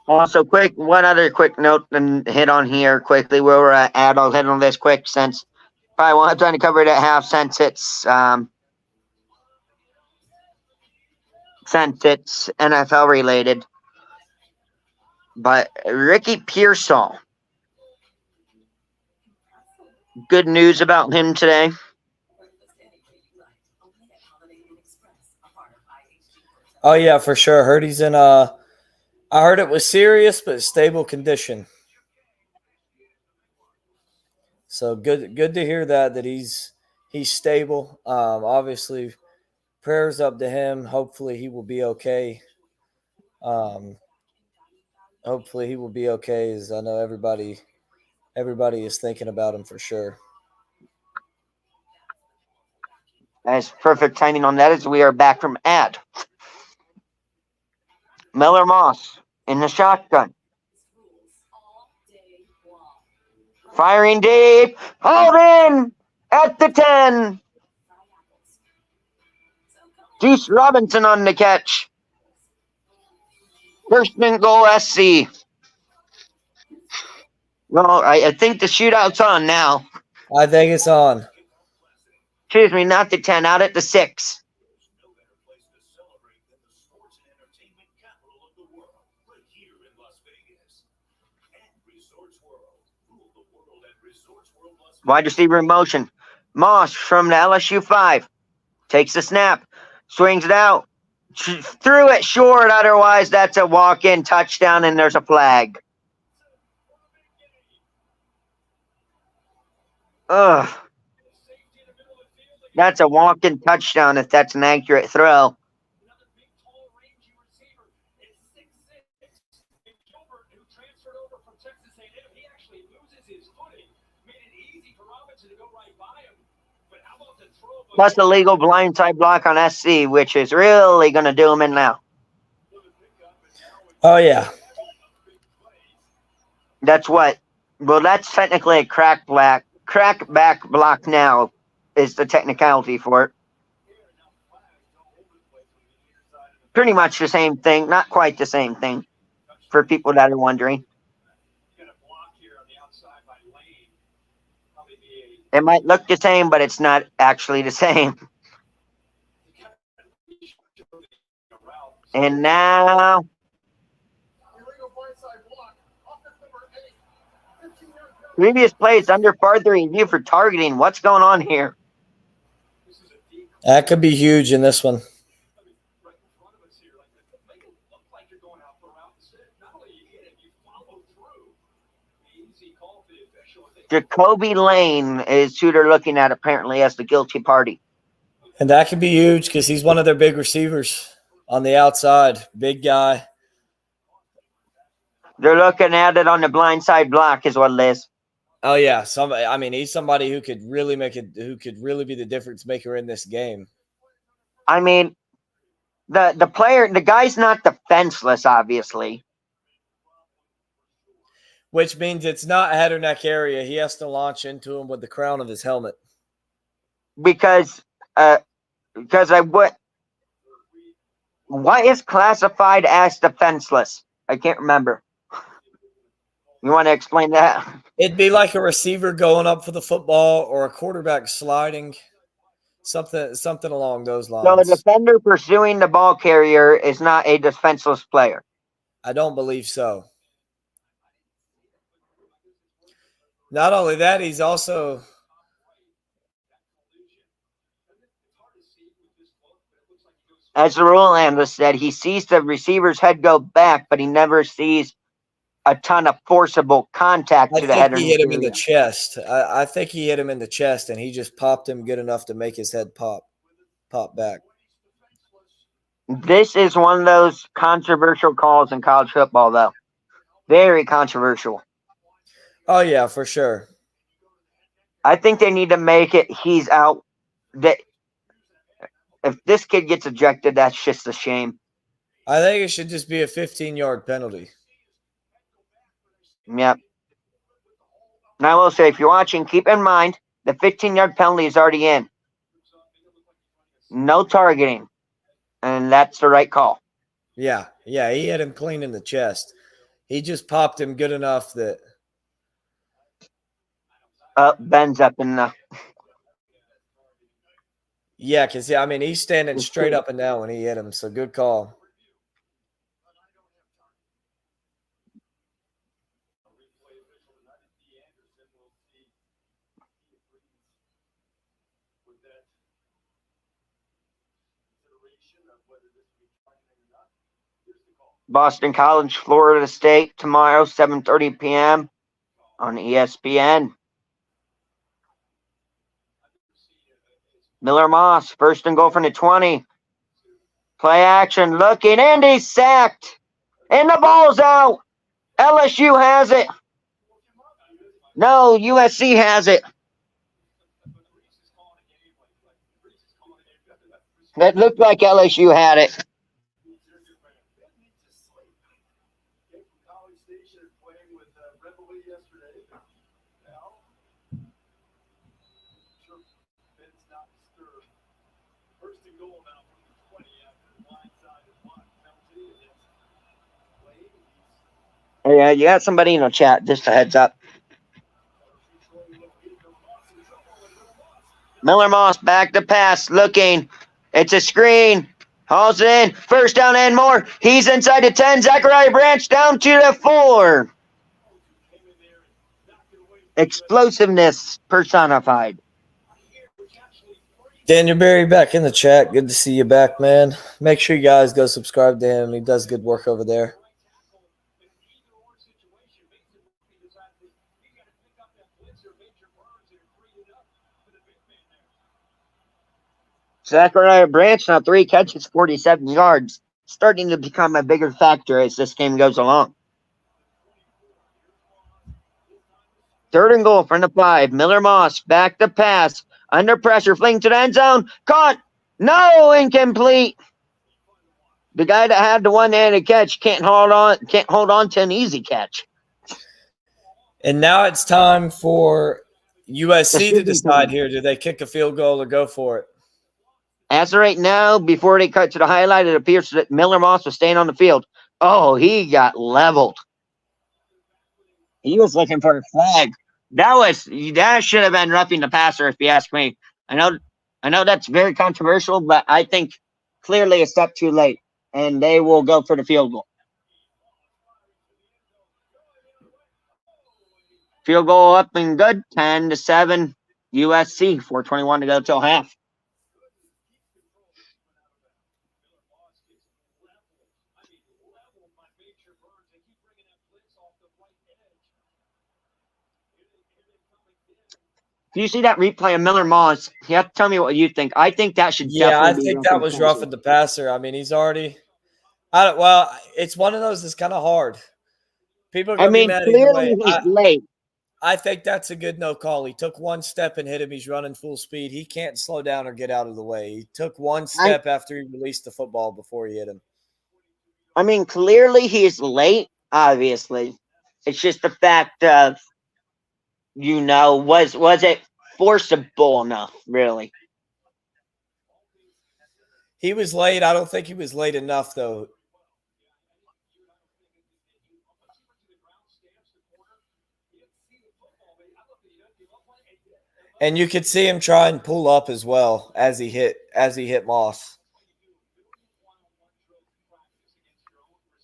Also, one other quick note and hit on here quickly where we're at. I'll hit on this quick since probably won't have time to cover it at half since it's NFL related. But Ricky Pearsall, good news about him today. Oh yeah, for sure. I heard he's in I heard it was serious but stable condition. So good to hear that he's stable. Obviously, prayers up to him. Hopefully he will be okay. Hopefully he will be okay, as I know everybody is thinking about him for sure. That's perfect timing on that as we are back from ad. Miller Moss in the shotgun. Firing deep. Hold in at the 10. Deuce Robinson on the catch. First and goal, SC. Well, I think the shootout's on now. I think it's on. Excuse me, not the 10, out at the 6. No better place to celebrate than the sports and entertainment capital of the world, right here in Las Vegas. And Resorts World. Rule the world at Resorts World Las Vegas. Wide receiver in motion. Moss from the LSU 5. Takes the snap. Swings it out. Threw it short. Otherwise, that's a walk-in touchdown, and there's a flag. Ugh. That's a walk-in touchdown if that's an accurate throw. Another big, tall, rangy receiver is 6'6". And Gilbert, who transferred over from Texas A&M, he actually loses his footing. Made it easy for Robinson to go right by him. But how about the throw? Plus the legal blindside block on SC, which is really going to do him in now. Oh, yeah. That's what. Well, that's technically a crackback block now is the technicality for it. Pretty much the same thing. Not quite the same thing for people that are wondering. It might look the same, but it's not actually the same. And now previous plays under further review for targeting. What's going on here? That could be huge in this one. Jacoby Lane is who they're looking at apparently as the guilty party. And that could be huge because he's one of their big receivers on the outside. Big guy. They're looking at it on the blindside block is what it is. Oh, yeah. He's somebody who could really who could really be the difference maker in this game. I mean, the guy's not defenseless, obviously. Which means it's not head or neck area. He has to launch into him with the crown of his helmet. Because what is classified as defenseless? I can't remember. You want to explain that? It'd be like a receiver going up for the football or a quarterback sliding, something along those lines. So a defender pursuing the ball carrier is not a defenseless player. I don't believe so. Not only that, he's also as the rule analyst said, he sees the receiver's head go back, but he never sees a ton of forcible contact to the head. I think he hit him in the chest. I think he hit him in the chest, and he just popped him good enough to make his head pop back. This is one of those controversial calls in college football, though. Very controversial. Oh, yeah, for sure. I think they need to make it he's out. That if this kid gets ejected, that's just a shame. I think it should just be a 15-yard penalty. Yep. And I will say, if you're watching, keep in mind the 15-yard penalty is already in. No targeting. And that's the right call. Yeah, he hit him clean in the chest. He just popped him good enough that bends up in the. Yeah, because he's standing straight up and down when he hit him. So good call. Boston College, Florida State tomorrow, 7:30 p.m. on ESPN. Miller Moss, first and goal from the 20. Play action, looking, and he's sacked. And the ball's out. LSU has it. No, USC has it. That looked like LSU had it. Yeah, you got somebody in the chat, just a heads up. Miller Moss back to pass, looking. It's a screen. Hauls it in. First down and more. He's inside the 10. Zachariah Branch down to the 4. Explosiveness personified. Daniel Berry back in the chat. Good to see you back, man. Make sure you guys go subscribe to him. He does good work over there. Zachariah Branch now 3 catches, 47 yards. Starting to become a bigger factor as this game goes along. 3rd and goal from the 5. Miller Moss back to pass. Under pressure, fling to the end zone. Caught. No, incomplete. The guy that had the one-handed catch can't hold on to an easy catch. And now it's time for USC to decide here. Do they kick a field goal or go for it? As of right now, before they cut to the highlight, it appears that Miller Moss was staying on the field. Oh, he got leveled. He was looking for a flag. That should have been roughing the passer, if you ask me. I know that's very controversial, but I think clearly a step too late, and they will go for the field goal. Field goal up and good. 10-7 USC. 4:21 to go till half. If you see that replay of Miller Moss, you have to tell me what you think. I think that should definitely be. I think that was roughing the passer. I mean, he's already. Well, it's one of those that's kind of hard. People are going to be mad either way. He's late. I think that's a good no call. He took one step and hit him. He's running full speed. He can't slow down or get out of the way. He took one step after he released the football before he hit him. I mean, clearly he's late, obviously. It's just the fact of, was it forcible enough, really? He was late. I don't think he was late enough, though. And you could see him try and pull up as well as he hit Moss.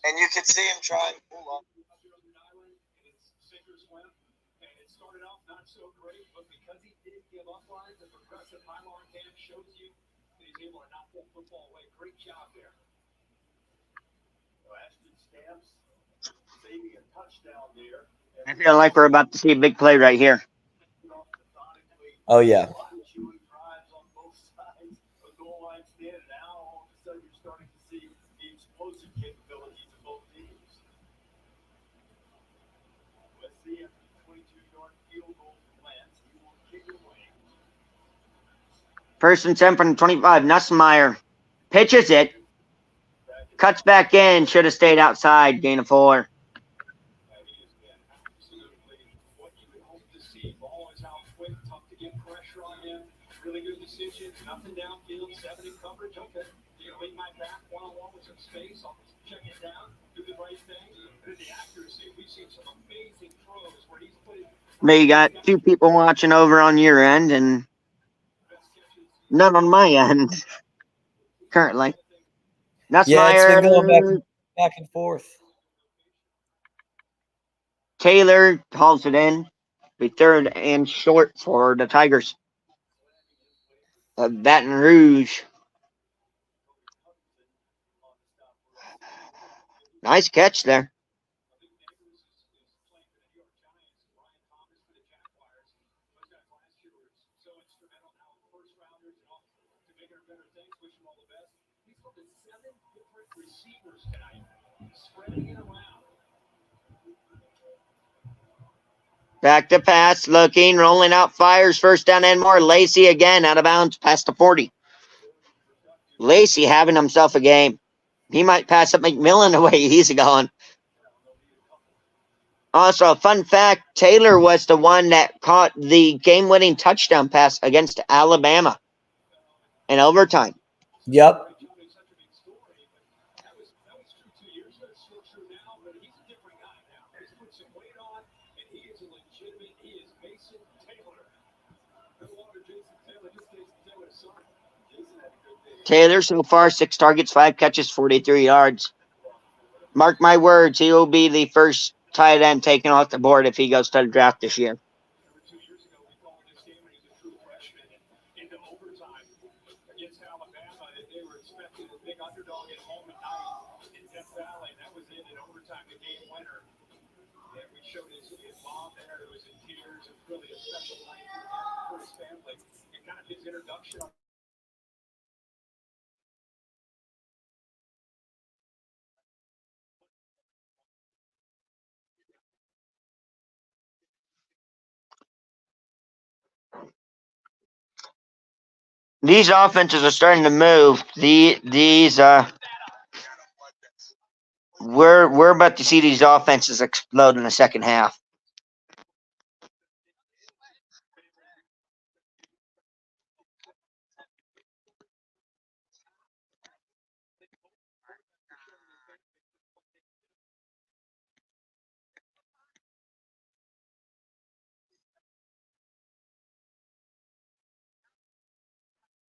And you could see him try and pull up. Great job there. Ashton Stamps saving a touchdown there. I feel like we're about to see a big play right here. Oh, yeah. First and 10 from 25. Nussmeier pitches it. Cuts back in. Should have stayed outside. Gain of 4. Really good decision. Nothing downfield. 7 in coverage. Okay. Lead my back one-on-one with some space. I'll check it down. Do the right thing. And the accuracy. We've seen some amazing throws where he's put it. You got 2 people watching over on your end and none on my end currently. Nussmeier. Yeah, it's been going back and forth. Taylor hauls it in. Be 3rd and short for the Tigers of Baton Rouge. Nice catch there. Back to pass, looking, rolling out, fires, first down and more. Lacey again, out of bounds, past the 40. Lacey having himself a game. He might pass up McMillan the way he's going. Also, a fun fact, Taylor was the one that caught the game-winning touchdown pass against Alabama in overtime. Yep. Taylor so far 6 targets, 5 catches, 43 yards. Mark my words, he will be the first tight end taken off the board if he goes to the draft this year. 2 years ago, we followed this game when he was a true freshman and into overtime against Alabama. They were expecting a big underdog at home at night in Death Valley. That was it in overtime, the game winner. And we showed his mom there who was in tears. It was really a special night for his family. And kind of his introduction. These offenses are starting to move. We're about to see these offenses explode in the second half.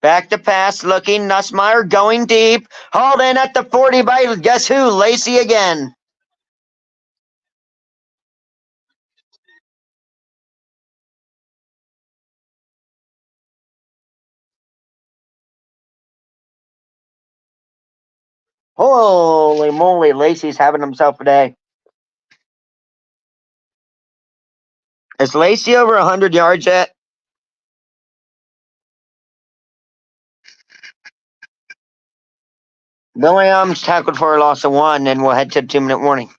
Back to pass, looking. Nussmeier going deep. Hauled in at the 40 by guess who? Lacey again. Holy moly, Lacey's having himself a day. Is Lacey over 100 yards yet? Williams tackled for a loss of 1, and we'll head to the 2-minute warning.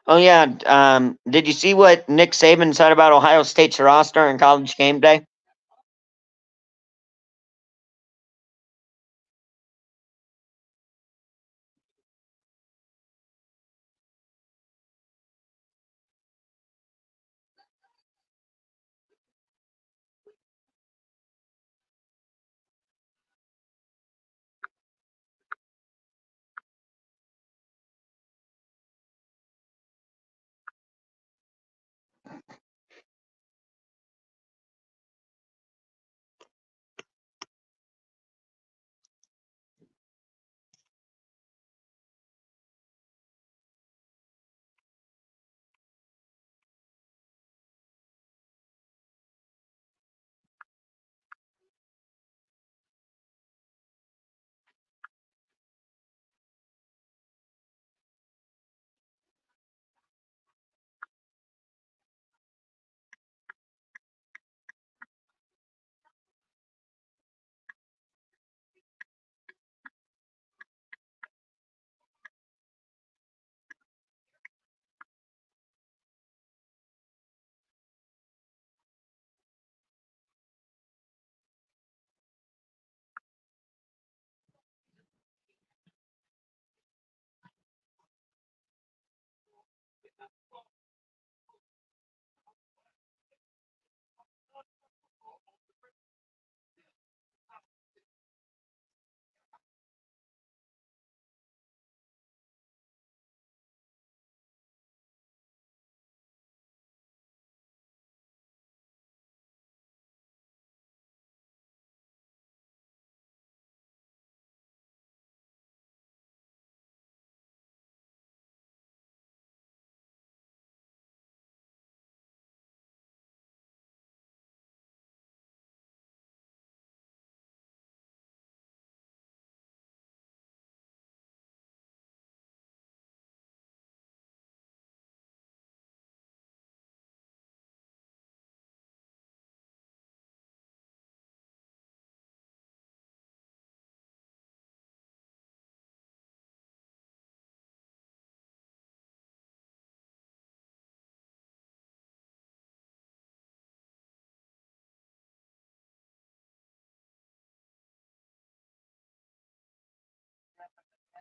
Oh yeah. Did you see what Nick Saban said about Ohio State's roster in College Game Day?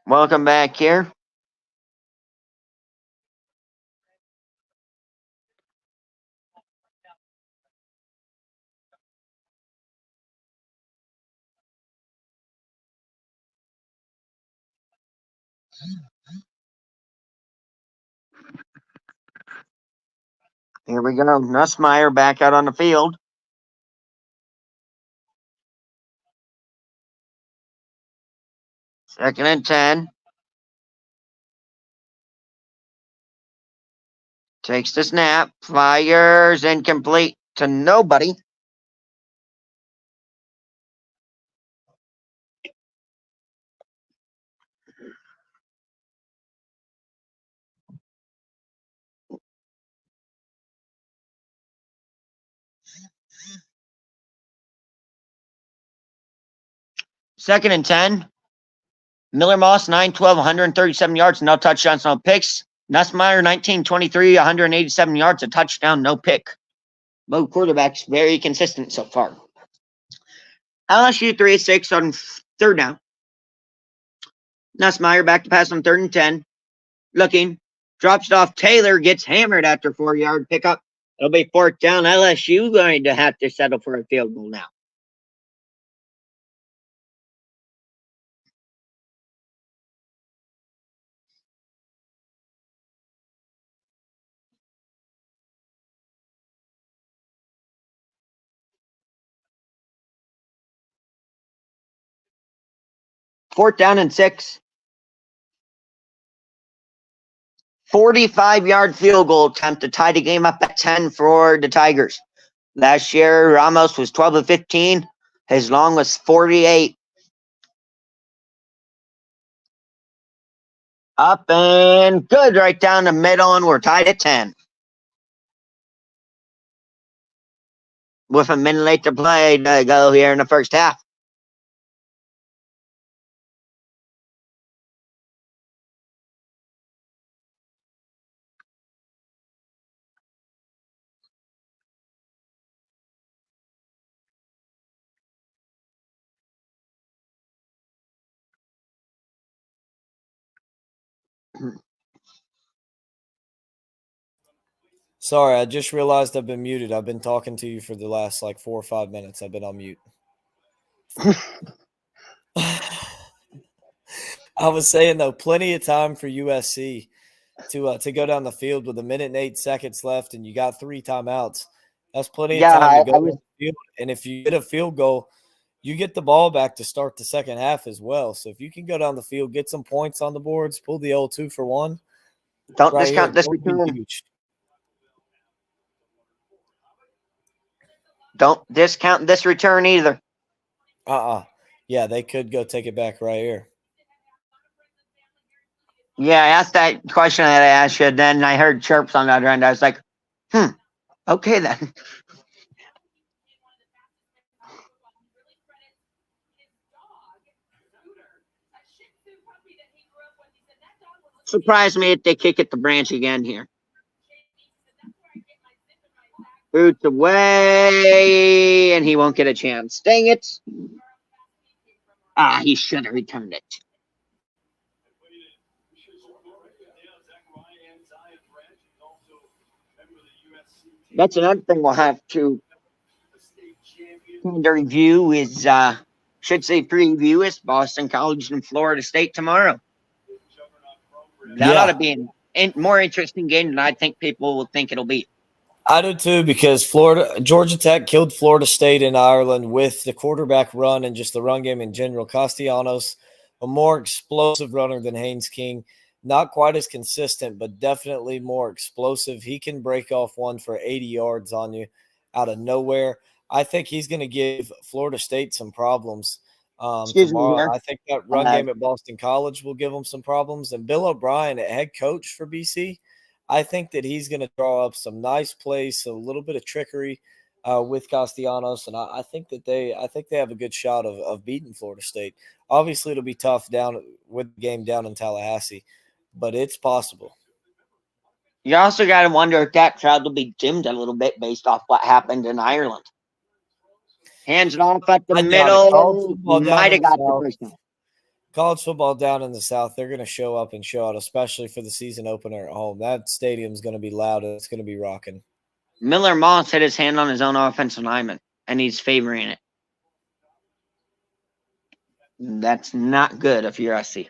Welcome back here. Here we go. Nussmeier back out on the field. Second and 10. Takes the snap. Fires incomplete to nobody. Second and 10. Miller Moss, 9-12, 137 yards, no touchdowns, no picks. Nussmeier, 19-23, 187 yards, a touchdown, no pick. Both quarterbacks very consistent so far. LSU 3-6 on third down. Nussmeier back to pass on 3rd and 10. Looking. Drops it off. Taylor gets hammered after 4-yard pickup. It'll be 4th down. LSU going to have to settle for a field goal now. Fourth down and 6. 45-yard field goal attempt to tie the game up at 10 for the Tigers. Last year, Ramos was 12 of 15. His long was 48. Up and good right down the middle, and we're tied at 10. With a minute late to play to go here in the first half. Sorry, I just realized I've been muted. I've been talking to you for the last 4 or 5 minutes. I've been on mute. I was saying, though, plenty of time for USC to go down the field with 1 minute and 8 seconds left, and you got 3 timeouts. That's plenty of time to go down the field. And if you get a field goal, you get the ball back to start the second half as well. So if you can go down the field, get some points on the boards, pull the old 2 for 1. Don't discount this return. Huge. Don't discount this return either. Yeah, they could go take it back right here. Yeah, I asked that question that I asked you, and then I heard chirps on the other end. I was like, okay then. Surprise me if they kick at the branch again here. Boots away, and he won't get a chance. Dang it. He should have returned it. That's another thing we'll have to review is, preview is Boston College and Florida State tomorrow. That ought to be a more interesting game than I think people will think it'll be. I do too, because Georgia Tech killed Florida State in Ireland with the quarterback run and just the run game in general. Castellanos, a more explosive runner than Haynes King. Not quite as consistent, but definitely more explosive. He can break off one for 80 yards on you out of nowhere. I think he's going to give Florida State some problems tomorrow. I think that run game at Boston College will give them some problems. And Bill O'Brien, head coach for BC, I think that he's going to draw up some nice plays, a little bit of trickery with Castellanos, and I think they have a good shot of beating Florida State. Obviously, it'll be tough down with the game down in Tallahassee, but it's possible. You also got to wonder if that crowd will be dimmed a little bit based off what happened in Ireland. Hands it off at the middle. Might have got the first one. College football down in the South, they're going to show up and show out, especially for the season opener at home. That stadium's going to be loud and it's going to be rocking. Miller Moss had his hand on his own offensive lineman, and he's favoring it. That's not good if you're USC.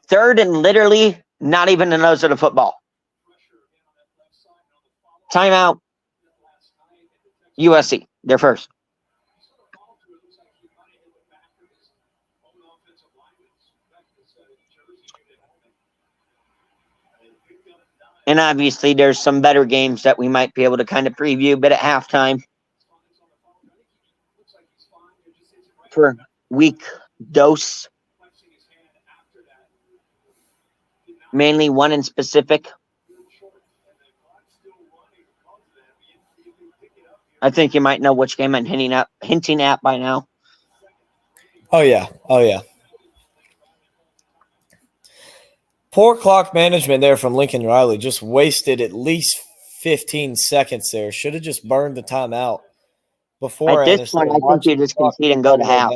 Third and literally not even the nose of the football. Timeout. USC. They're first. And obviously, there's some better games that we might be able to kind of preview, but at halftime for week dose, mainly one in specific. I think you might know which game I'm hinting at by now. Oh, yeah. Poor clock management there from Lincoln Riley. Just wasted at least 15 seconds there. Should have just burned the timeout before. At this point, I think you just concede and go to half.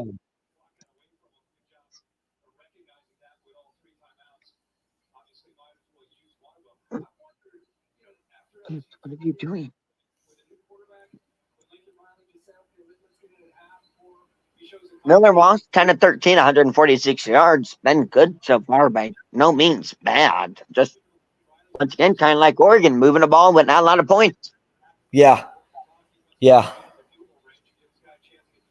What are you doing? Miller Moss, 10 of 13, 146 yards. Been good so far, by no means bad. Just, once again, kind of like Oregon, moving the ball with not a lot of points. Yeah.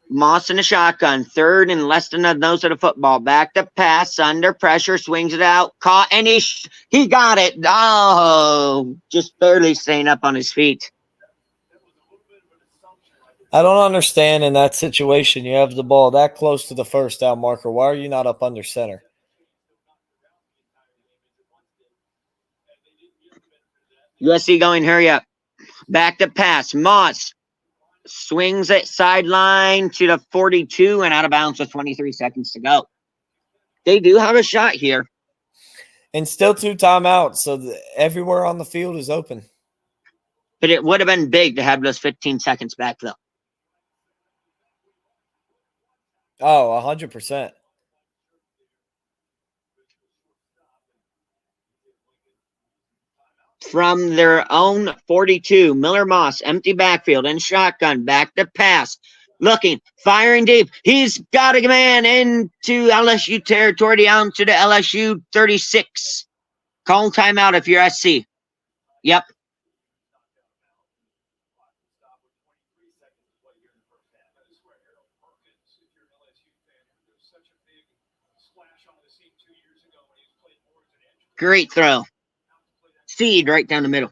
Moss in a shotgun, third and less than the nose of the football. Back to pass, under pressure, swings it out, caught, and he got it. Oh, just barely staying up on his feet. I don't understand in that situation. You have the ball that close to the first down marker. Why are you not up under center? USC going, hurry up. Back to pass. Moss swings it sideline to the 42 and out of bounds with 23 seconds to go. They do have a shot here. And still 2 timeouts, so everywhere on the field is open. But it would have been big to have those 15 seconds back, though. Oh, 100%. From their own 42, Miller Moss, empty backfield and shotgun, back to pass. Looking, firing deep. He's got a man into LSU territory, down to the LSU 36. Call timeout if you're SC. Yep. Great throw. Feed right down the middle.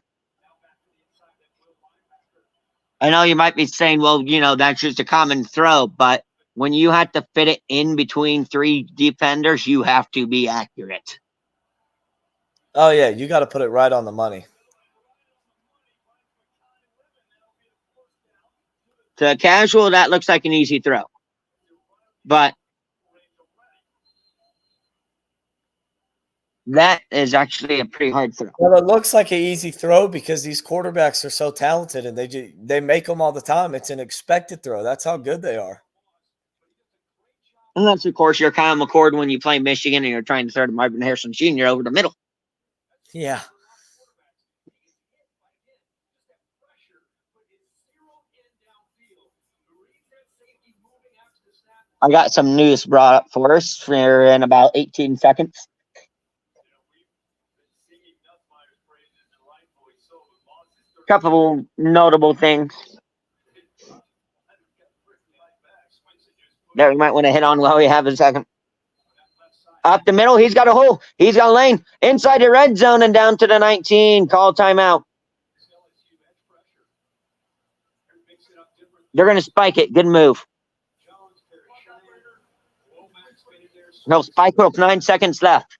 I know you might be saying, well, that's just a common throw, but when you have to fit it in between 3 defenders, you have to be accurate. Oh, yeah, you got to put it right on the money. To a casual, that looks like an easy throw. But that is actually a pretty hard throw. Well, it looks like an easy throw because these quarterbacks are so talented and they make them all the time. It's an expected throw. That's how good they are. Unless, of course, you're Kyle McCord when you play Michigan and you're trying to throw to Marvin Harrison Jr. over the middle. Yeah. I got some news brought up for us for in about 18 seconds. Couple notable things that we might want to hit on while we have a second. Up the middle, he's got a hole. He's got a lane inside the red zone and down to the 19. Call timeout. They're going to spike it. Good move. No, spike with 9 seconds left.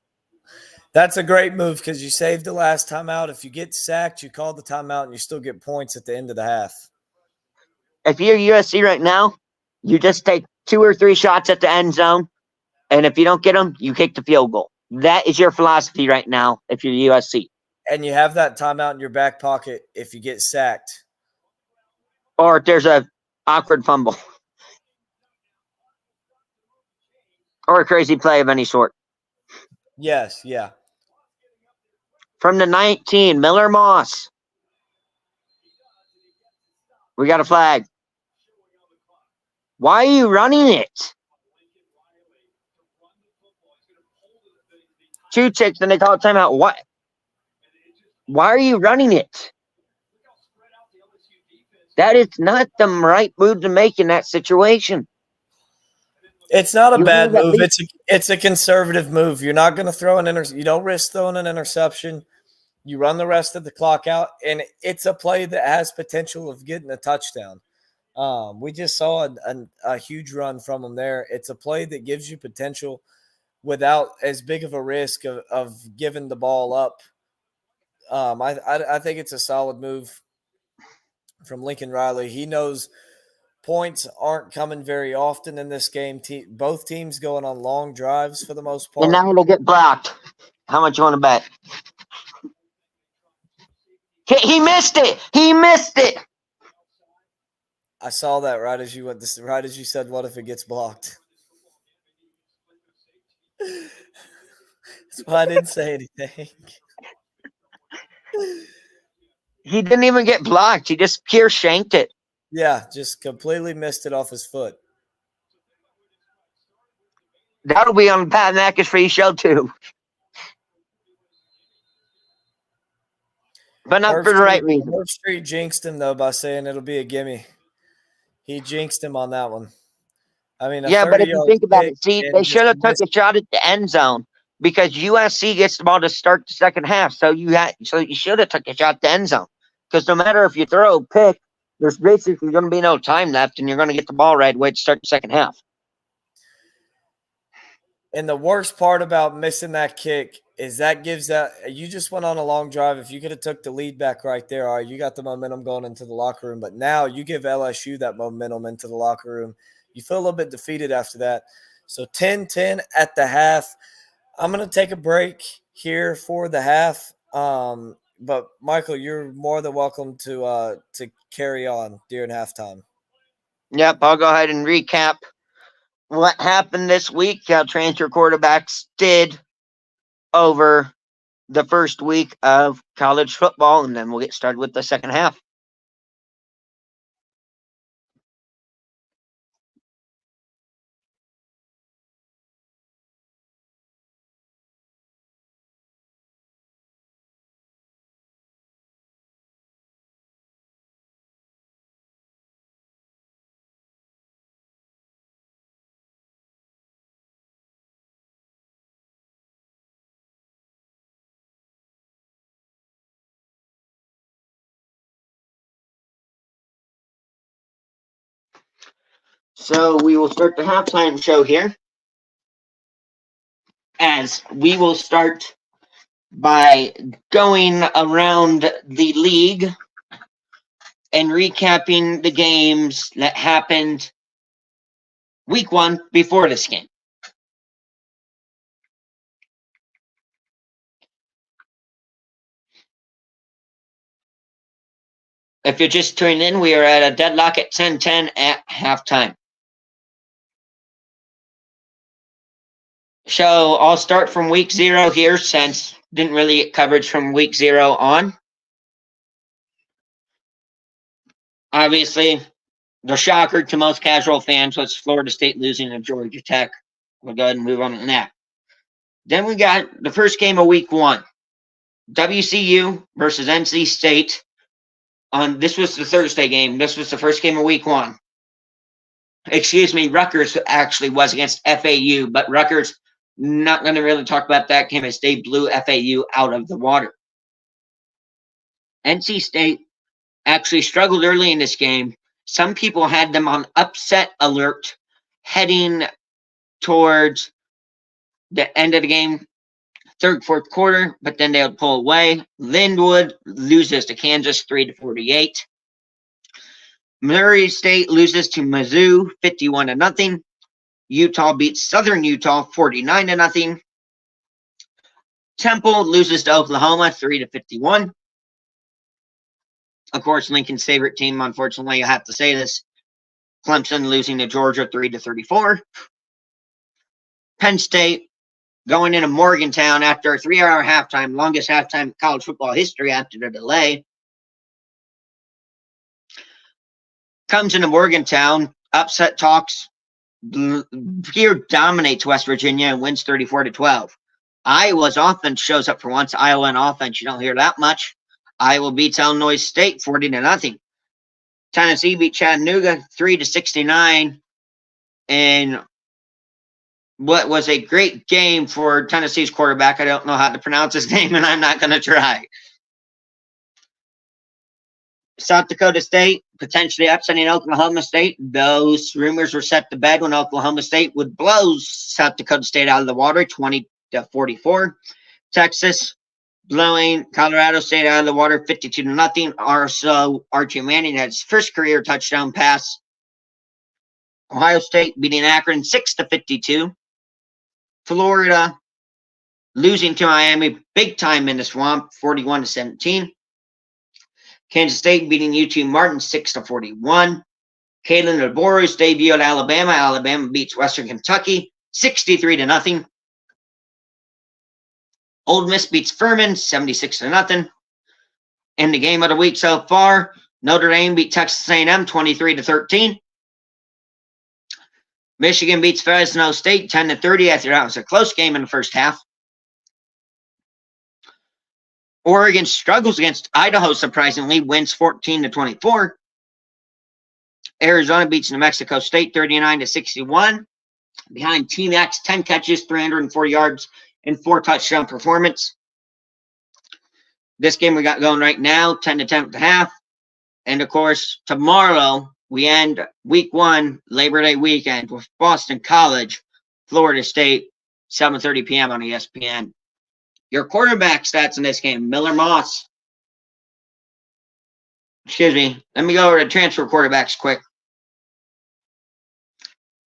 That's a great move because you saved the last timeout. If you get sacked, you call the timeout and you still get points at the end of the half. If you're USC right now, you just take 2 or 3 shots at the end zone, and if you don't get them, you kick the field goal. That is your philosophy right now if you're USC. And you have that timeout in your back pocket if you get sacked. Or if there's a awkward fumble. or a crazy play of any sort. Yes, yeah. From the 19, Miller Moss. We got a flag. Why are you running it? 2 ticks, and they call a timeout. What? Why are you running it? That is not the right move to make in that situation. It's not a bad move. It's a conservative move. You're not going to throw you don't risk throwing an interception. You run the rest of the clock out, and it's a play that has potential of getting a touchdown. We just saw a huge run from him there. It's a play that gives you potential without as big of a risk of giving the ball up. I think it's a solid move from Lincoln Riley. He knows points aren't coming very often in this game. Both teams going on long drives for the most part. And now it'll get blocked. How much you want to bet? He missed it. He missed it. I saw that right as you said, what if it gets blocked? That's why I didn't say anything. He didn't even get blocked. He just pure shanked it. Yeah, just completely missed it off his foot. That'll be on Pat McAfee show too. But not for the right reason. Murph Street jinxed him, though, by saying it'll be a gimme. He jinxed him on that one. I mean, yeah, but if you think about it, see, they should have took a shot at the end zone because USC gets the ball to start the second half. So you should have took a shot at the end zone because no matter if you throw a pick, there's basically going to be no time left, and you're going to get the ball right away to start the second half. And the worst part about missing that kick is that gives that – you just went on a long drive. If you could have took the lead back right there, all right, you got the momentum going into the locker room. But now you give LSU that momentum into the locker room. You feel a little bit defeated after that. So 10-10 at the half. I'm going to take a break here for the half. But, Michael, you're more than welcome to carry on during halftime. Yep, I'll go ahead and recap what happened this week, how transfer quarterbacks did over the first week of college football, and then we'll get started with the second half. So we will start the halftime show here, as we will start by going around the league and recapping the games that happened week 1 before this game. If you're just tuning in, we are at a deadlock at 10-10 at halftime. So I'll start from week 0 here, since didn't really get coverage from week 0 on. Obviously, the shocker to most casual fans was Florida State losing to Georgia Tech. We'll go ahead and move on to that. Then we got the first game of week 1. WCU versus NC State. This was the Thursday game. This was the first game of week 1. Excuse me, Rutgers actually was against FAU, but Rutgers, not going to really talk about that game as they blew FAU out of the water. NC State actually struggled early in this game. Some people had them on upset alert heading towards the end of the game, third, fourth quarter, but then they would pull away. Linwood loses to Kansas 3-48. Missouri State loses to Mizzou 51-0. Utah beats Southern Utah 49-0. Temple loses to Oklahoma 3-51. Of course, Lincoln's favorite team, unfortunately, I have to say this, Clemson losing to Georgia 3-34. Penn State going into Morgantown after a 3-hour halftime, longest halftime in college football history after the delay. Comes into Morgantown, upset talks. Here dominates West Virginia and wins 34-12. Iowa's offense shows up for once. Iowa on offense, you don't hear that much. Iowa beats Illinois State 40-0. Tennessee beat Chattanooga 3-69, and what was a great game for Tennessee's quarterback. I don't know how to pronounce his name, and I'm not going to try. South Dakota State potentially upsetting Oklahoma State. Those rumors were set to bed when Oklahoma State would blow South Dakota State out of the water 20-44. Texas blowing Colorado State out of the water 52-0. Also, Archie Manning had his first career touchdown pass. Ohio State beating Akron 6-52. Florida losing to Miami big time in the swamp 41-17. Kansas State beating UT Martin 6-41. Kalen DeBoer's debut at Alabama. Alabama beats Western Kentucky 63-0. Ole Miss beats Furman 76-0. In the game of the week so far, Notre Dame beat Texas A&M 23-13. Michigan beats Fresno State 10-30 after that was a close game in the first half. Oregon struggles against Idaho, surprisingly, wins 14-24. Arizona beats New Mexico State 39-61. Behind Team X, 10 catches, 304 yards, and 4 touchdown performance. This game we got going right now, 10-10 at the half. And, of course, tomorrow we end week 1, Labor Day weekend, with Boston College, Florida State, 7:30 p.m. on ESPN. Your quarterback stats in this game, Miller Moss. Excuse me. Let me go over to transfer quarterbacks quick.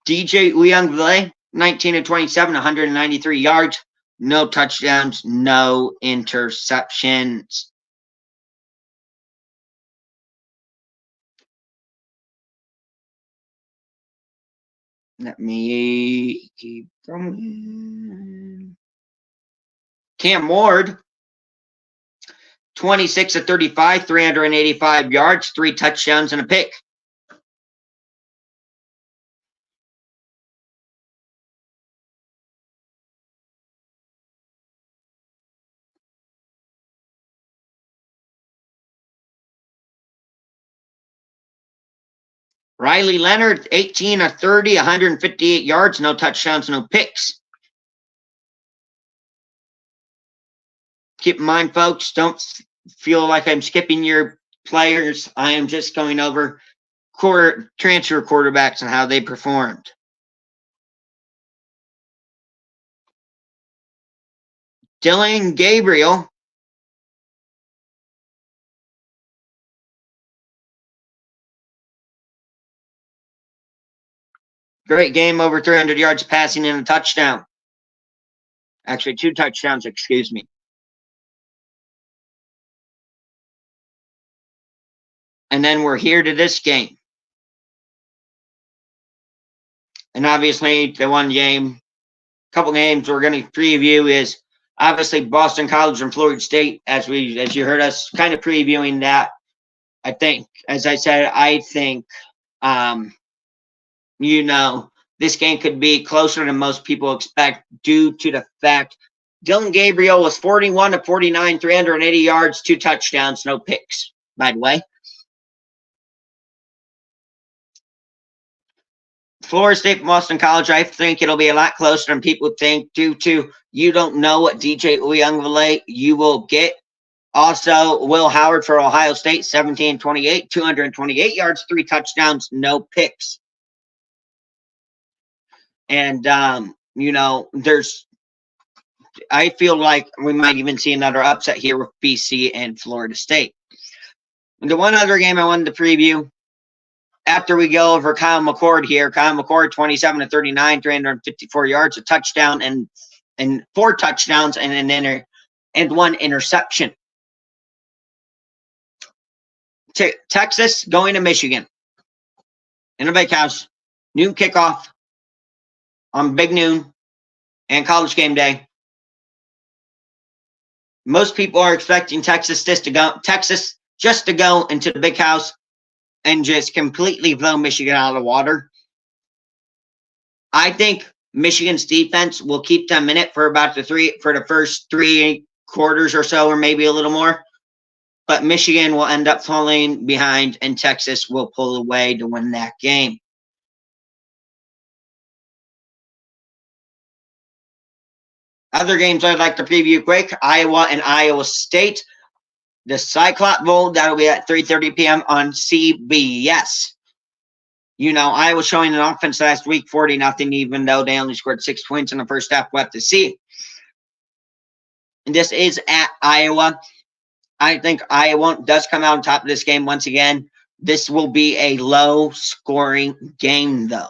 DJ Uyunglele, 19-27, 193 yards. No touchdowns, no interceptions. Let me keep going. Cam Ward, 26-35, 385 yards, 3 touchdowns, and a pick. Riley Leonard, 18-30, 158 yards, no touchdowns, no picks. Keep in mind, folks, don't feel like I'm skipping your players. I am just going over transfer quarterbacks and how they performed. Dylan Gabriel, great game, over 300 yards passing and a touchdown. Actually, 2 touchdowns, excuse me. And then we're here to this game. And obviously, the one game, couple games we're going to preview is obviously Boston College and Florida State, as you heard us kind of previewing that. I think, as I said, this game could be closer than most people expect due to the fact Dylan Gabriel was 41-49, 380 yards, 2 touchdowns, no picks, by the way. Florida State, Boston College, I think it'll be a lot closer than people think due to you don't know what DJ Uyunglele you will get. Also, Will Howard for Ohio State, 17-28, 228 yards, 3 touchdowns, no picks. And, I feel like we might even see another upset here with BC and Florida State. The one other game I wanted to preview, after we go over Kyle McCord here, Kyle McCord, 27-39, 354 yards, a touchdown, and 4 touchdowns, and 1 interception. Texas going to Michigan in a big house. Noon kickoff on Big Noon. and College Game Day. Most people are expecting Texas just to go into the big house and just completely blow Michigan out of the water. I think Michigan's defense will keep them in it for the first 3 quarters or so, or maybe a little more. But Michigan will end up falling behind, and Texas will pull away to win that game. Other games I'd like to preview quick: Iowa and Iowa State. The Cyclop Bowl, that'll be at 3:30 p.m. on CBS. You know, Iowa showing an offense last week, 40-0, even though they only scored 6 points in the first half. We'll have to see. And this is at Iowa. I think Iowa does come out on top of this game once again. This will be a low-scoring game, though.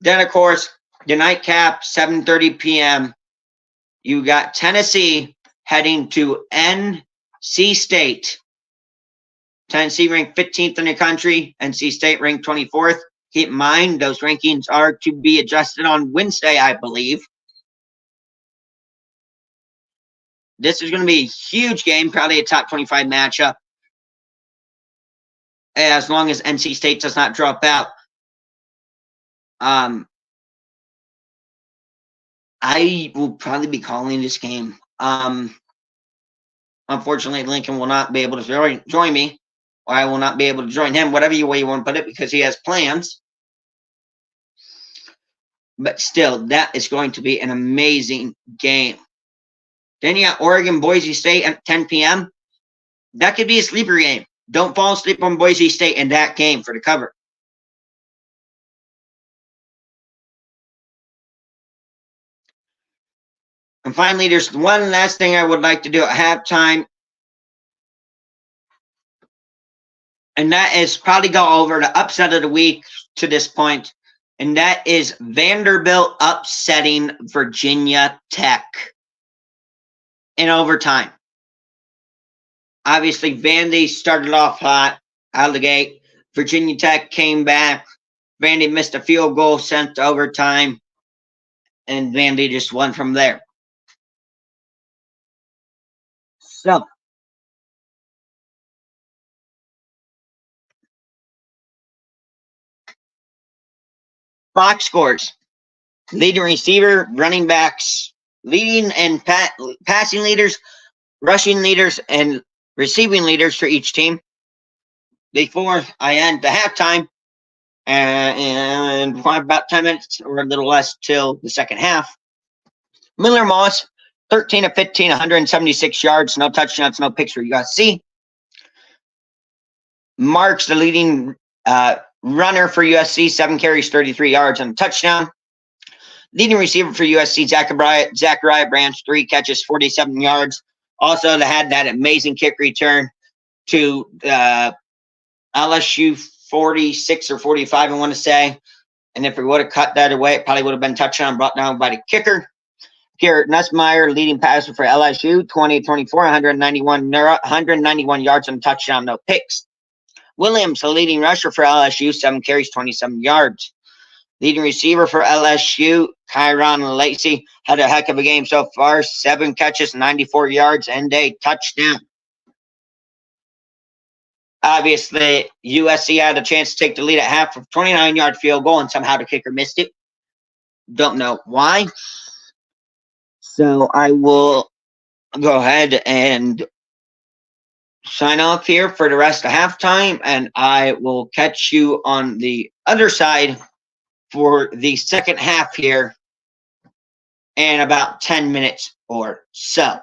Then, of course, the nightcap, 7:30 p.m. You got Tennessee heading to NC State. Tennessee ranked 15th in the country. NC State ranked 24th. Keep in mind, those rankings are to be adjusted on Wednesday, I believe. This is going to be a huge game, probably a top 25 matchup, as long as NC State does not drop out. I will probably be calling this game. Unfortunately, Lincoln will not be able to join me, or I will not be able to join him, whatever way you want to put it, because he has plans. But still, that is going to be an amazing game. Then you got Oregon, Boise State at 10 p.m. That could be a sleeper game. Don't fall asleep on Boise State in that game for the cover. And finally, there's one last thing I would like to do at halftime. And that is probably go over the upset of the week to this point. And that is Vanderbilt upsetting Virginia Tech in overtime. Obviously, Vandy started off hot out of the gate. Virginia Tech came back. Vandy missed a field goal, sent to overtime. And Vandy just won from there. So, box scores. Leading receiver, running backs, leading and passing leaders, rushing leaders, and receiving leaders for each team. Before I end the halftime, and about 10 minutes or a little less till the second half. Miller Moss, 13 of 15, 176 yards, no touchdowns, no picks for USC. Marks, the leading runner for USC, 7 carries, 33 yards, and a touchdown. Leading receiver for USC, Zachariah Branch, 3 catches, 47 yards. Also, they had that amazing kick return to LSU 46 or 45, I want to say. And if we would have cut that away, it probably would have been touchdown brought down by the kicker. Garrett Nussmeier, leading passer for LSU, 20-24, 191 yards and a touchdown, no picks. Williams, the leading rusher for LSU, 7 carries, 27 yards. Leading receiver for LSU, Kyron Lacey, had a heck of a game so far. 7 catches, 94 yards, and a touchdown. Obviously, USC had a chance to take the lead at half of 29-yard field goal, and somehow the kicker missed it. Don't know why. So I will go ahead and sign off here for the rest of halftime, and I will catch you on the other side for the second half here in about 10 minutes or so.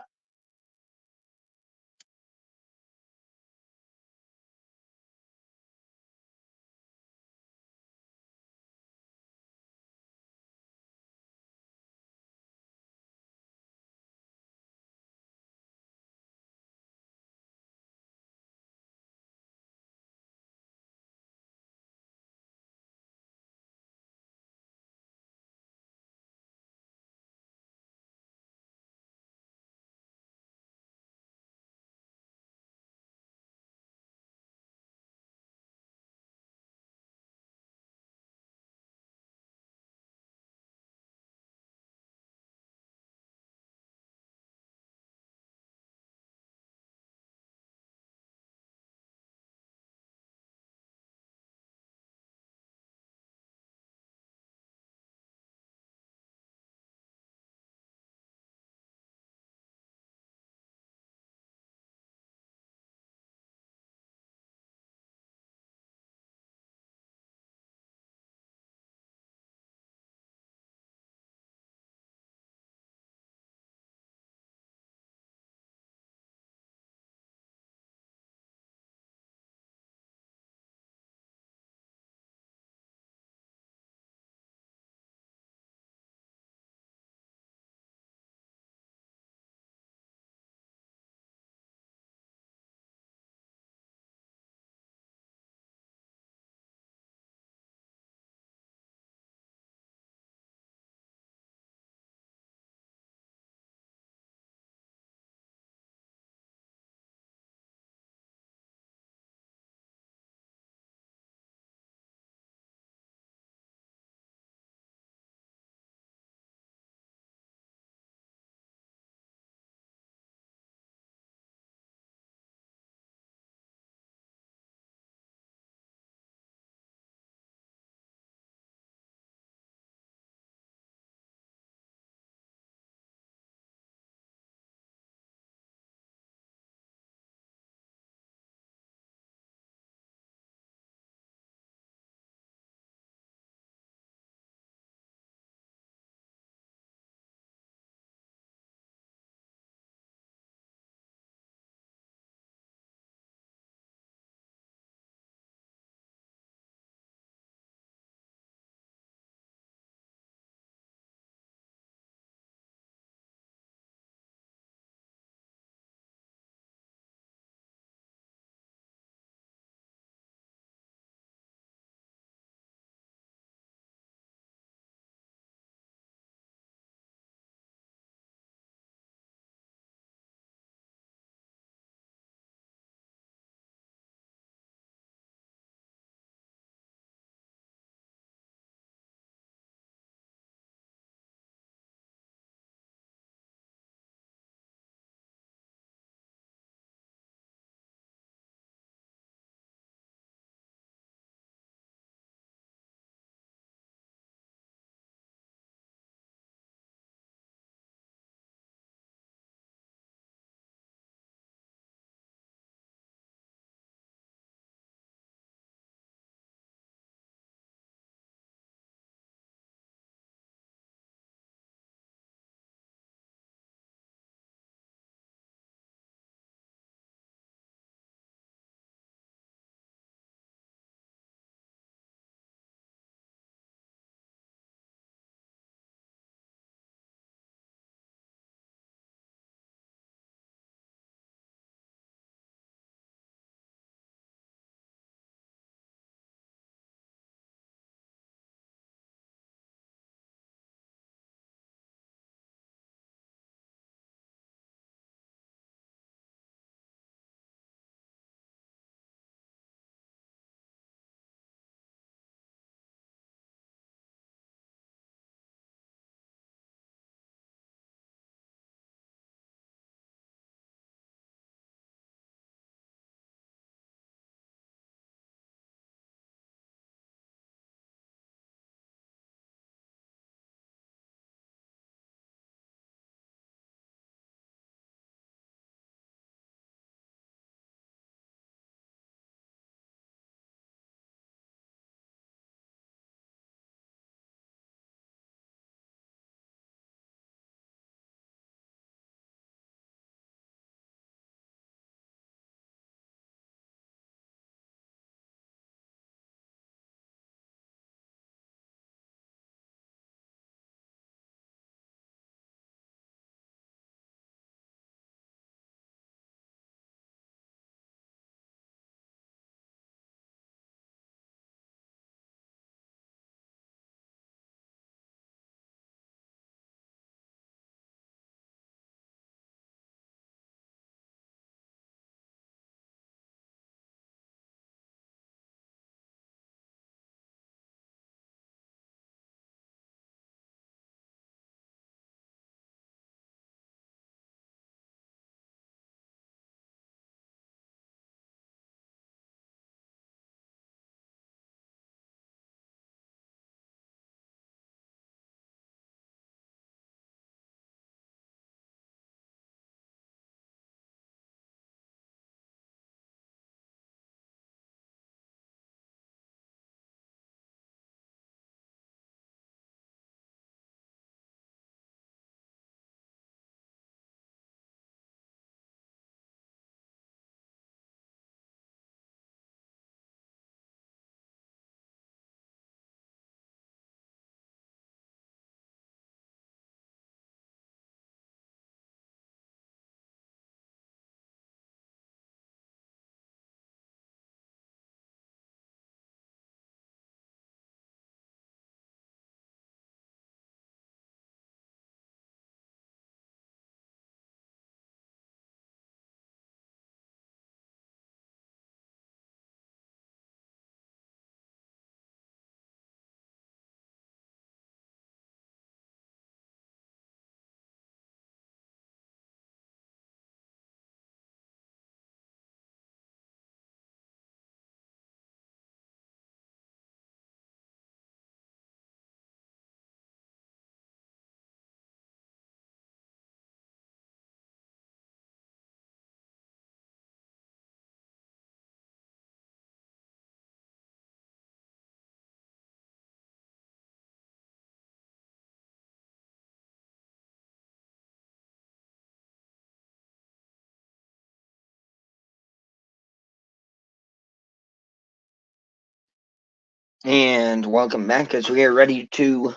And welcome back as we are ready to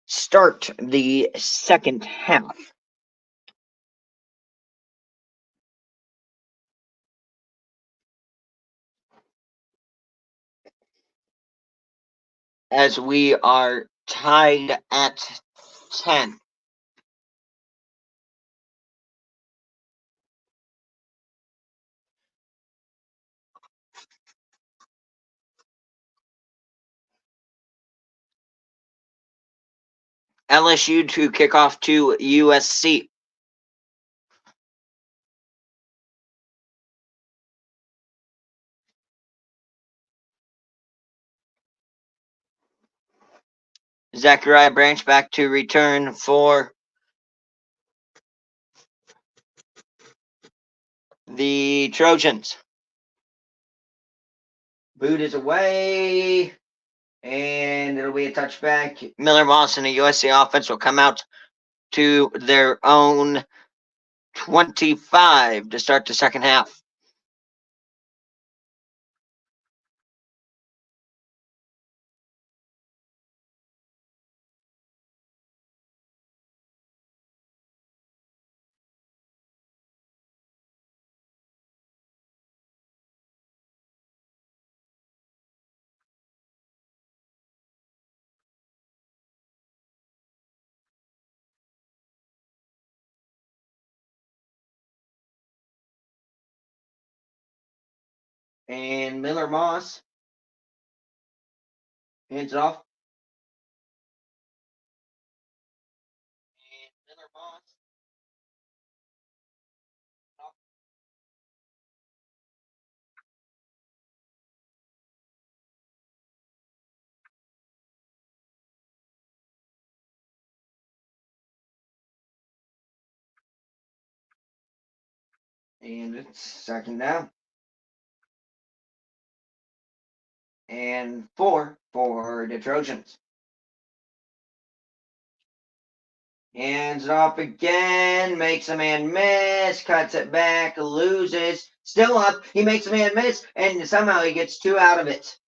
start the second half. As we are tied at 10. LSU to kick off to USC. Zachariah Branch back to return for the Trojans. Boot is away, and it'll be a touchback. Miller Moss and the USC offense will come out to their own 25 to start the second half. And Miller Moss hands it off. And Miller Moss. And it's second down. And 4 for the Trojans. Hands it off again, makes a man miss, cuts it back, loses, still up. He makes a man miss, and somehow he gets 2 out of it.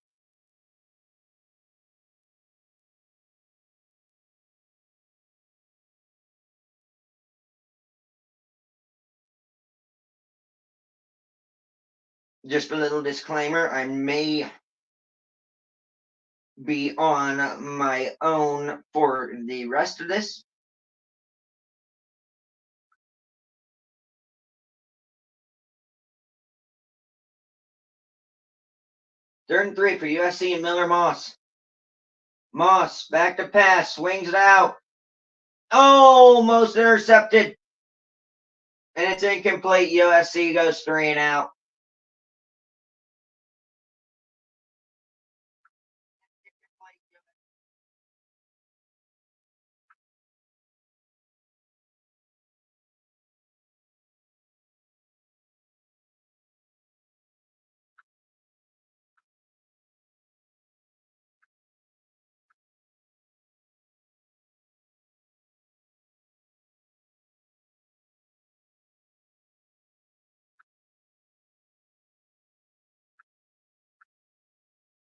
Just a little disclaimer, I may be on my own for the rest of this. Third and 3 for USC and Miller Moss. Moss back to pass, swings it out. Almost intercepted. And it's incomplete. USC goes 3 and out.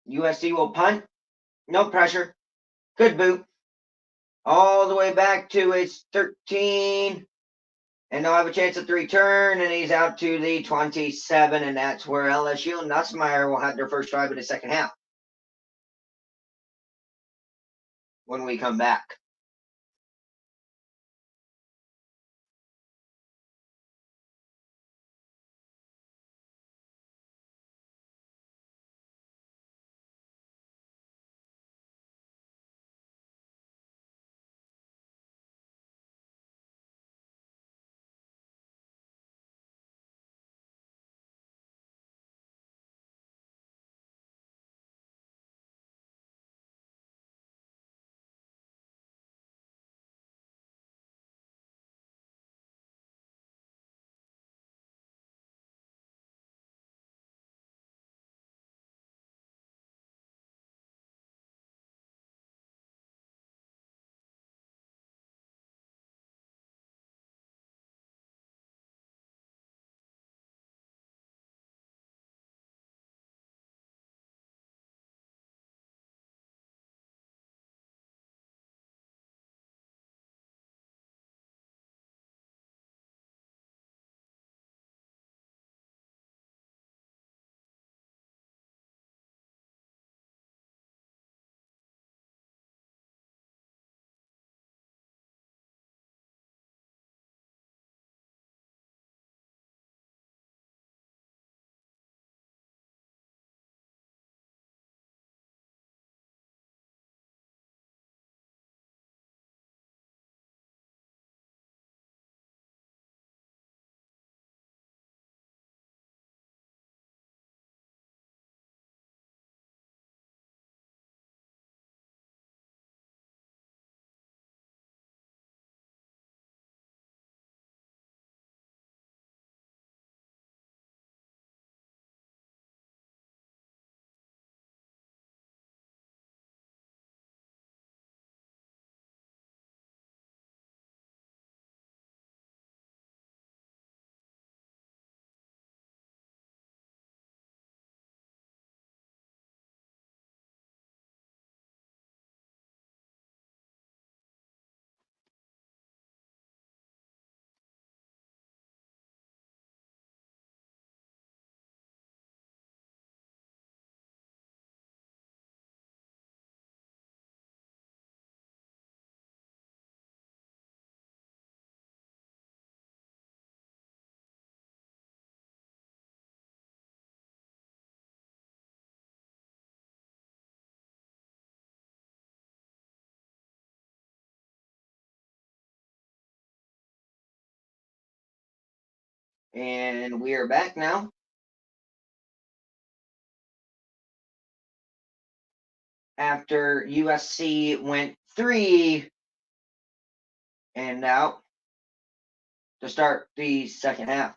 USC will punt. No pressure. Good boot. All the way back to his 13. And they'll have a chance at the return, and he's out to the 27, and that's where LSU and Nussmeier will have their first drive of the second half when we come back. And we are back now. After USC went 3 and out to start the second half.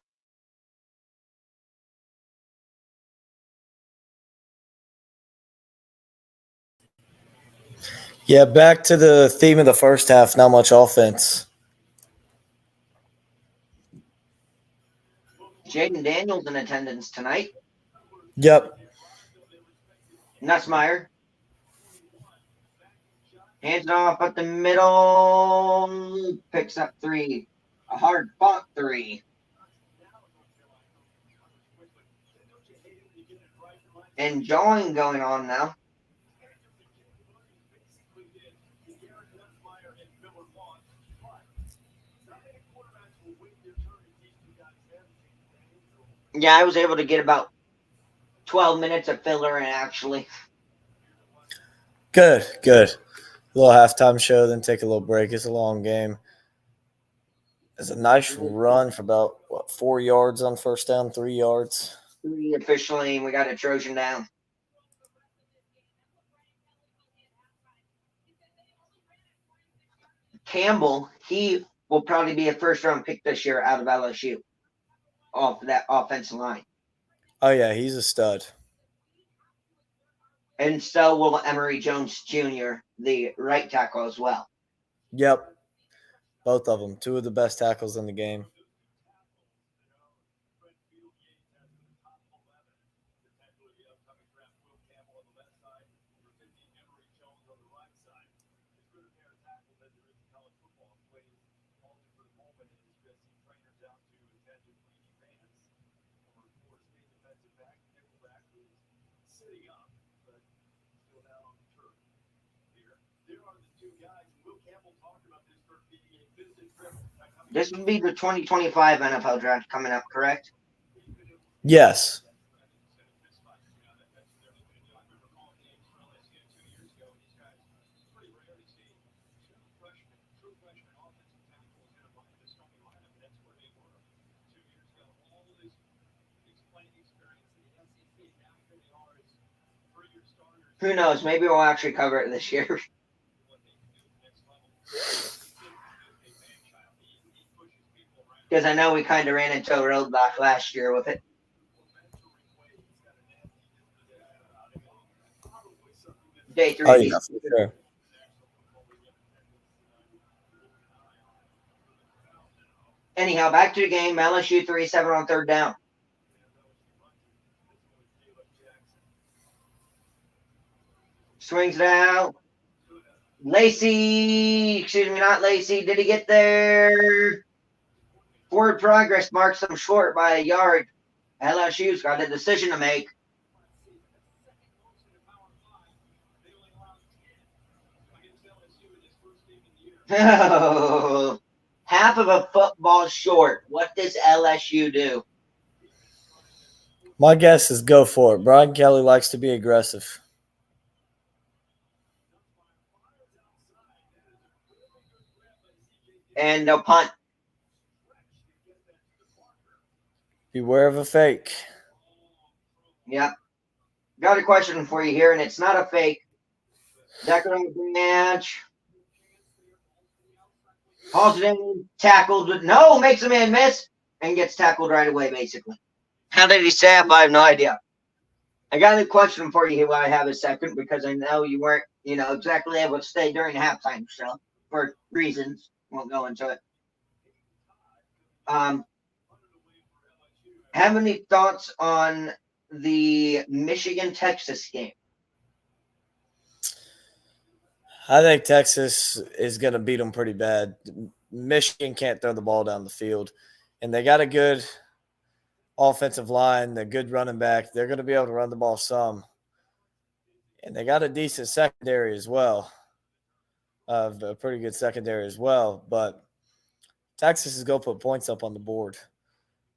Yeah, back to the theme of the first half, not much offense. Jaden Daniels in attendance tonight. Yep. Nussmeyer. Hands it off at the middle. Picks up 3. A hard fought 3. Enjoying going on now. Yeah, I was able to get about 12 minutes of filler in, actually. Good. A little halftime show, then take a little break. It's a long game. It's a nice run for about, 4 yards on first down, 3 yards. 3 officially, and we got a Trojan down. Campbell, he will probably be a first-round pick this year out of LSU off that offensive line. Oh, yeah, he's a stud. And so will Emory Jones Jr., the right tackle, as well. Yep. Both of them. 2 of the best tackles in the game. This would be the 2025 NFL draft coming up, correct? Yes. Who knows? Maybe we'll actually cover it this year. Because I know we kind of ran into a roadblock last year with it. Day 3. Oh, yeah, for sure. Anyhow, back to the game. LSU 3-7 on third down. Swings it out. Lacey, not Lacey. Did he get there? Forward progress marks him short by a yard. LSU's got a decision to make. Oh, half of a football short. What does LSU do? My guess is go for it. Brian Kelly likes to be aggressive. And they'll punt. Beware of a fake. Yep. Got a question for you here, and it's not a fake. Decker on the match. Hauls it in, tackled, but no, makes a man miss, and gets tackled right away, basically. How did he snap? I have no idea. I got a question for you here while I have a second, because I know you weren't, exactly able to stay during the halftime show for reasons. Won't go into it. Have any thoughts on the Michigan-Texas game? I think Texas is going to beat them pretty bad. Michigan can't throw the ball down the field, and they got a good offensive line, a good running back. They're going to be able to run the ball some, and they got a decent secondary as well, a pretty good secondary as well. But Texas is going to put points up on the board,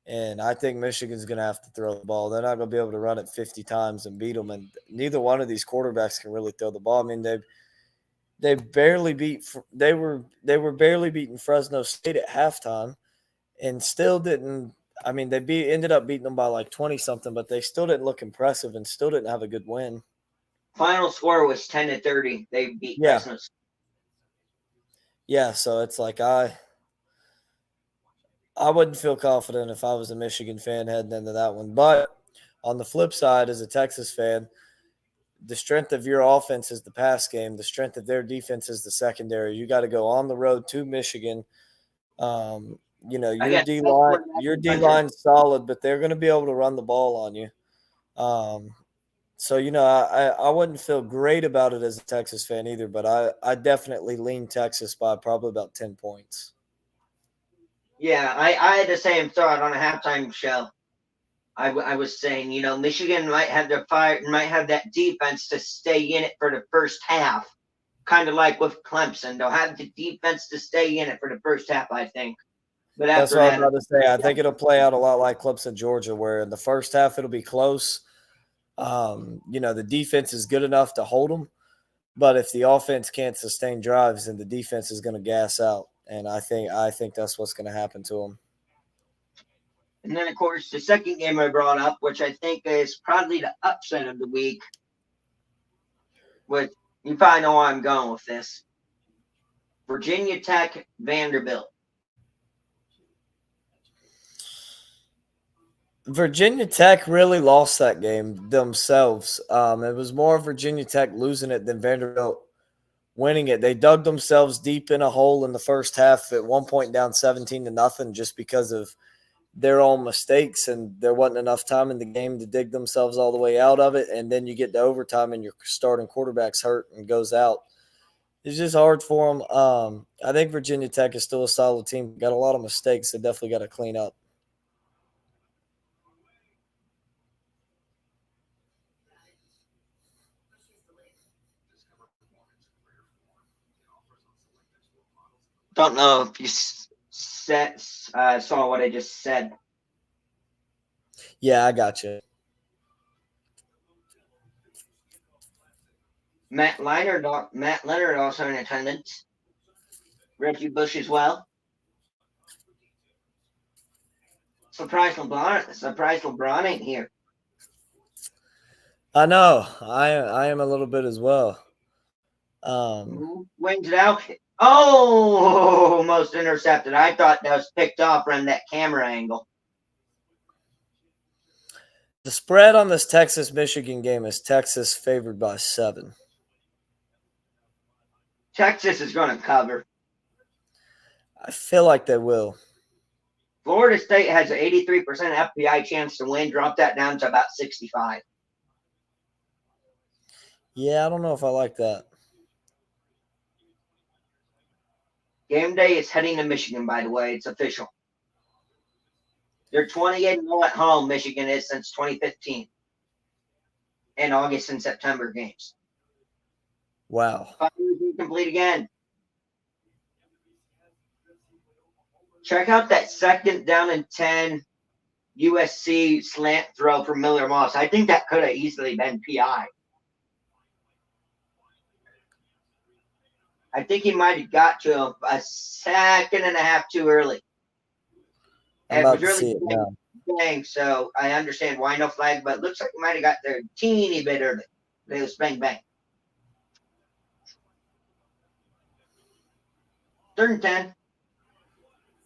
and I think Michigan's going to have to throw the ball. They're not going to be able to run it 50 times and beat them, and neither one of these quarterbacks can really throw the ball. I mean, they barely beat. They were barely beating Fresno State at halftime, and still didn't. I mean, they ended up beating them by like 20-something, but they still didn't look impressive and still didn't have a good win. Final score was 10-30. They beat Yeah. Fresno. Yeah, so it's like I wouldn't feel confident if I was a Michigan fan heading into that one. But on the flip side, as a Texas fan, the strength of your offense is the pass game. The strength of their defense is the secondary. You got to go on the road to Michigan. Your D-line's solid, but they're going to be able to run the ball on you. So, I wouldn't feel great about it as a Texas fan either, but I definitely lean Texas by probably about 10 points. Yeah, I had the same thought on a halftime show. I was saying, Michigan might have that defense to stay in it for the first half, kind of like with Clemson. They'll have the defense to stay in it for the first half, I think. But That's after what that, I'm about to say. I think it'll play out a lot like Clemson, Georgia, where in the first half it'll be close. The defense is good enough to hold them, but if the offense can't sustain drives, then the defense is going to gas out, and I think that's what's going to happen to them. And then, of course, the second game I brought up, which I think is probably the upset of the week, with you probably know where I'm going with this. Virginia Tech, Vanderbilt. Virginia Tech really lost that game themselves. It was more Virginia Tech losing it than Vanderbilt winning it. They dug themselves deep in a hole in the first half, at one point down 17-0, just because of their own mistakes, and there wasn't enough time in the game to dig themselves all the way out of it. And then you get to overtime and your starting quarterback's hurt and goes out. It's just hard for them. I think Virginia Tech is still a solid team. Got a lot of mistakes they definitely got to clean up. Don't know if you saw what I just said. Yeah, I got you. Matt Leonard also in attendance. Reggie Bush as well. Surprise LeBron ain't here. I know. I am a little bit as well. Wings it out. Oh, almost intercepted. I thought that was picked off from that camera angle. The spread on this Texas-Michigan game is Texas favored by 7. Texas is going to cover. I feel like they will. Florida State has an 83% FBI chance to win. Drop that down to about 65. Yeah, I don't know if I like that. Game day is heading to Michigan, by the way. It's official. They're 28-0 at home, Michigan is, since 2015. In August and September games. Wow. 5 years incomplete again. Check out that second down and 10 USC slant throw for Miller Moss. I think that could have easily been PI. I think he might have got to him a second and a half too early. I'm about to see it now. Bang, so I understand why no flag, but it looks like he might have got there a teeny bit early. It was bang, bang. 3rd and 10.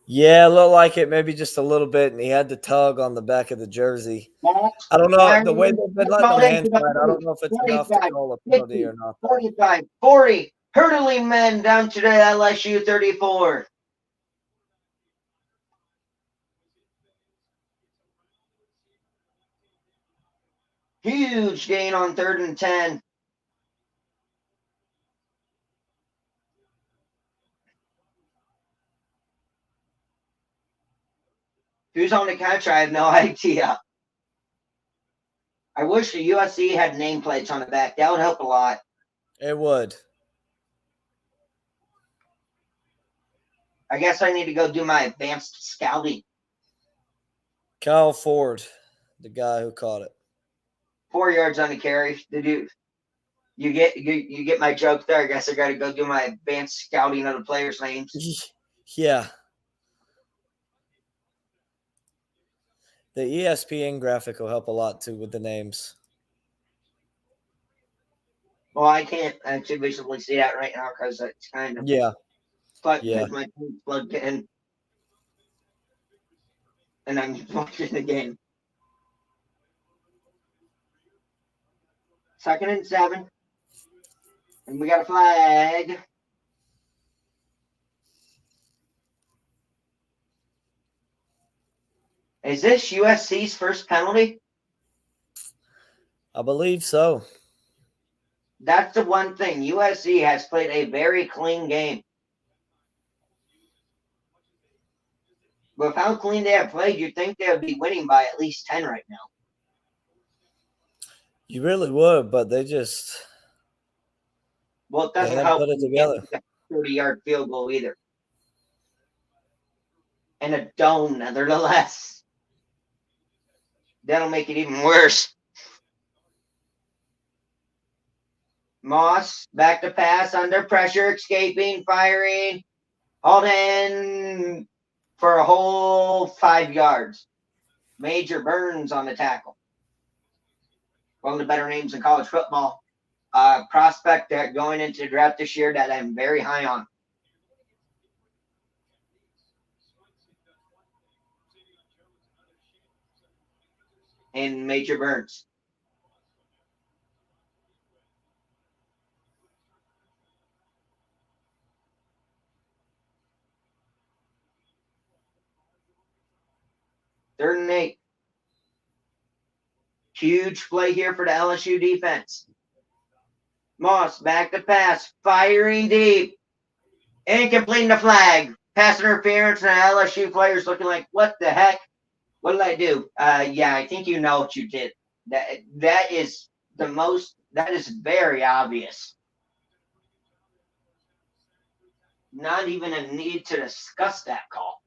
Yeah, it looked like it, maybe just a little bit, and he had the tug on the back of the jersey. I don't know. The way they've been letting them hand fight, I don't know if it's enough to call a penalty or not. 45, 40. Hurdling men down to the LSU 34. Huge gain on 3rd and 10. Who's on the catch? I have no idea. I wish the USC had nameplates on the back. That would help a lot. It would. I guess I need to go do my advanced scouting. Kyle Ford, the guy who caught it. 4 yards on the carry. You get my joke there. I guess I got to go do my advanced scouting of the players' names. Yeah. The ESPN graphic will help a lot too with the names. Well, I can't actually visually see that right now because it's kind of Yeah. but Yeah. because my phone's plugged in and I'm watching the game. 2nd and 7. And we got a flag. Is this USC's first penalty? I believe so. That's the one thing. USC has played a very clean game. With how clean they have played, you'd think they would be winning by at least 10 right now. You really would, but they just Well, it they doesn't haven't help put it when you can't together. get a 30-yard field goal either. And a dome, nevertheless. That'll make it even worse. Moss, back to pass, under pressure, escaping, firing, hauled in for a whole 5 yards. Major Burns on the tackle. One of the better names in college football. Prospect that going into the draft this year that I'm very high on. And Major Burns. Third and 8. Huge play here for the LSU defense. Moss back to pass, firing deep, and completing the flag. Pass interference, and the LSU players looking like, what the heck? What did I do? Yeah, I think you know what you did. That is very obvious. Not even a need to discuss that call.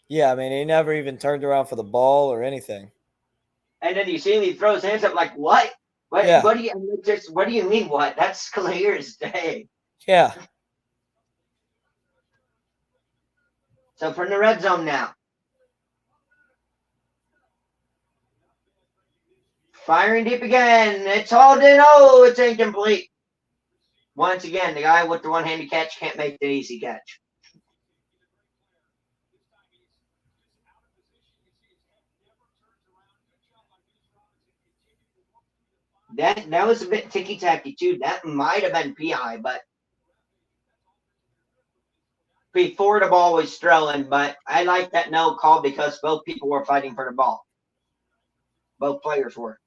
Yeah, I mean, he never even turned around for the ball or anything. And then you see him, he throws hands up like, what? Yeah. What do you mean what? That's clear as day. Yeah. So from the red zone now. Firing deep again. It's hauled in. Oh, it's incomplete. Once again, the guy with the one-handed catch can't make the easy catch. That was a bit ticky-tacky, too. That might have been PI, but before the ball was thrown. But I like that no call because both people were fighting for the ball. Both players were.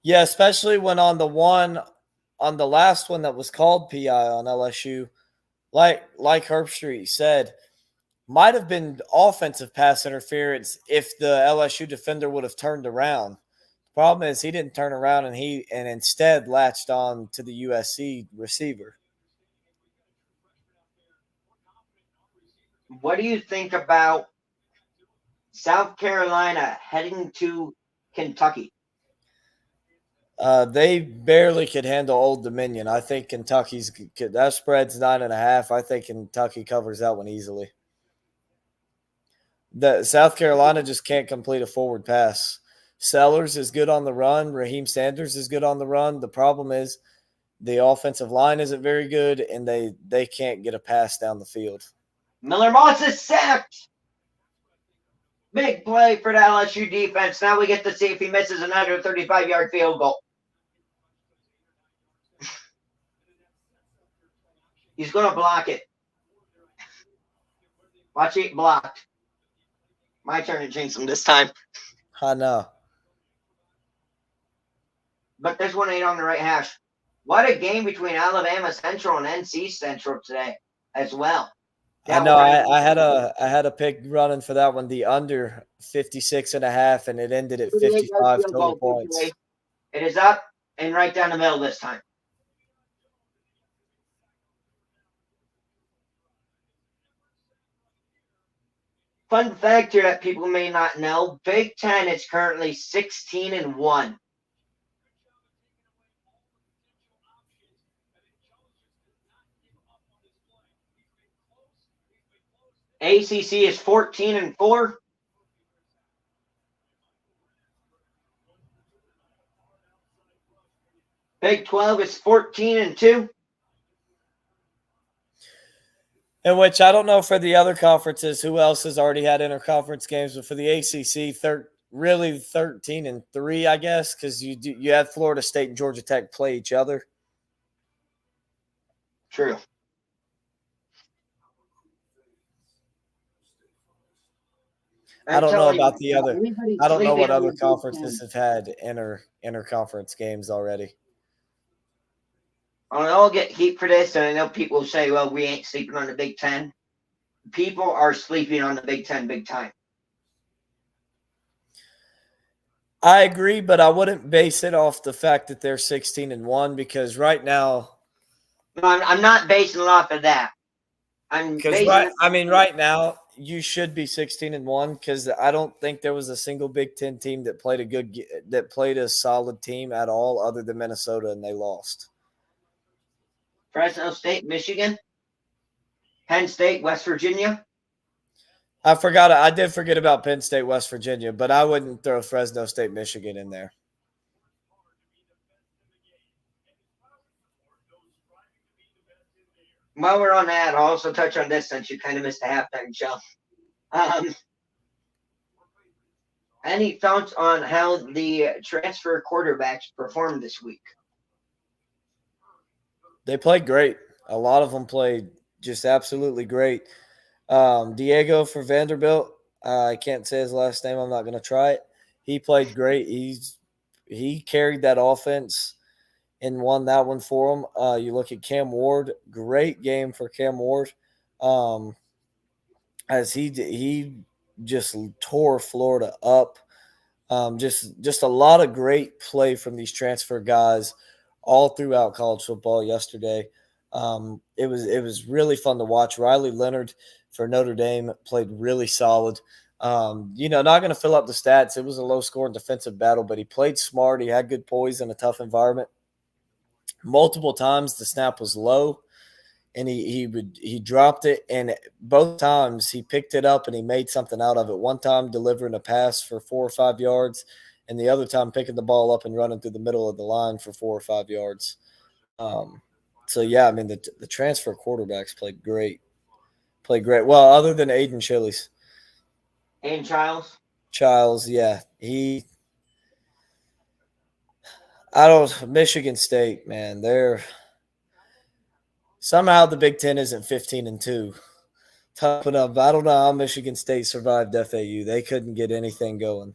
Yeah, especially when on the last one that was called PI on LSU, like Herbstreit said, might have been offensive pass interference if the LSU defender would have turned around. The problem is he didn't turn around and instead latched on to the USC receiver. What do you think about South Carolina heading to Kentucky? They barely could handle Old Dominion. I think that spread's 9.5. I think Kentucky covers that one easily. The South Carolina just can't complete a forward pass. Sellers is good on the run. Raheem Sanders is good on the run. The problem is the offensive line isn't very good, and they can't get a pass down the field. Miller Moss is sacked. Big play for the LSU defense. Now we get to see if he misses another 35-yard field goal. He's going to block it. Watch it blocked. My turn to jinx him this time. I know. But this one ain't on the right hash. What a game between Alabama Central and NC Central today as well. I know. I had a pick running for that one, the under 56.5, and it ended at 55 total points. It is up and right down the middle this time. Fun fact here that people may not know: Big Ten is currently 16-1. ACC is 14-4. Big 12 is 14-2. In which I don't know for the other conferences who else has already had interconference games, but for the ACC, really 13-3, I guess, because you had Florida State and Georgia Tech play each other. True. I don't know about the other. Everybody's I don't know what sleeping on other the Big conferences Ten. have had interconference games already. I'll get heat for this, and I know people will say, well, we ain't sleeping on the Big Ten. People are sleeping on the Big Ten big time. I agree, but I wouldn't base it off the fact that they're 16-1 because right now. No, I'm not basing it off of that. Right now you should be 16-1 because I don't think there was a single Big Ten team that played a solid team at all other than Minnesota, and they lost. Fresno State, Michigan, Penn State, West Virginia. I did forget about Penn State, West Virginia, but I wouldn't throw Fresno State, Michigan in there. While we're on that, I'll also touch on this since you kind of missed a halftime show. Any thoughts on how the transfer quarterbacks performed this week? They played great. A lot of them played just absolutely great. Diego for Vanderbilt, I can't say his last name. I'm not going to try it. He played great. He carried that offense and won that one for him. You look at Cam Ward, great game for Cam Ward, as he just tore Florida up. Just a lot of great play from these transfer guys all throughout college football yesterday. It was really fun to watch. Riley Leonard for Notre Dame played really solid. Not going to fill up the stats. It was a low-scoring defensive battle, but he played smart. He had good poise in a tough environment. Multiple times the snap was low, and he dropped it, and both times he picked it up and he made something out of it. One time delivering a pass for 4 or 5 yards, and the other time picking the ball up and running through the middle of the line for 4 or 5 yards. The transfer quarterbacks played great. Well, other than Aiden Chili's. Aiden Childs? Childs, yeah. Michigan State, man, somehow the Big Ten isn't 15-2. Tough enough. I don't know how Michigan State survived FAU. They couldn't get anything going.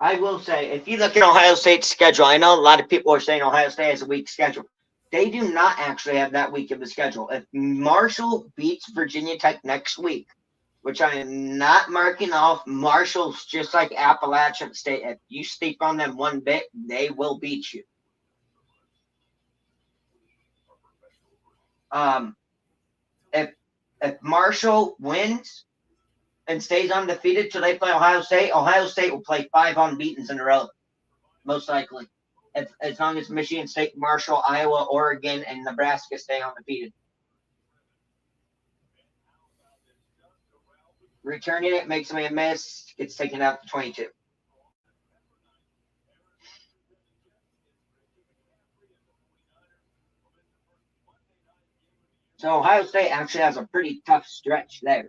I will say, if you look at Ohio State's schedule, I know a lot of people are saying Ohio State has a weak schedule. They do not actually have that weak of a schedule. If Marshall beats Virginia Tech next week, which I am not marking off, Marshall's just like Appalachian State. If you sleep on them one bit, they will beat you. If Marshall wins and stays undefeated till they play Ohio State will play 5 unbeatens in a row, most likely. As long as Michigan State, Marshall, Iowa, Oregon, and Nebraska stay undefeated. Returning it makes me a miss. Gets taken out to 22. So Ohio State actually has a pretty tough stretch there.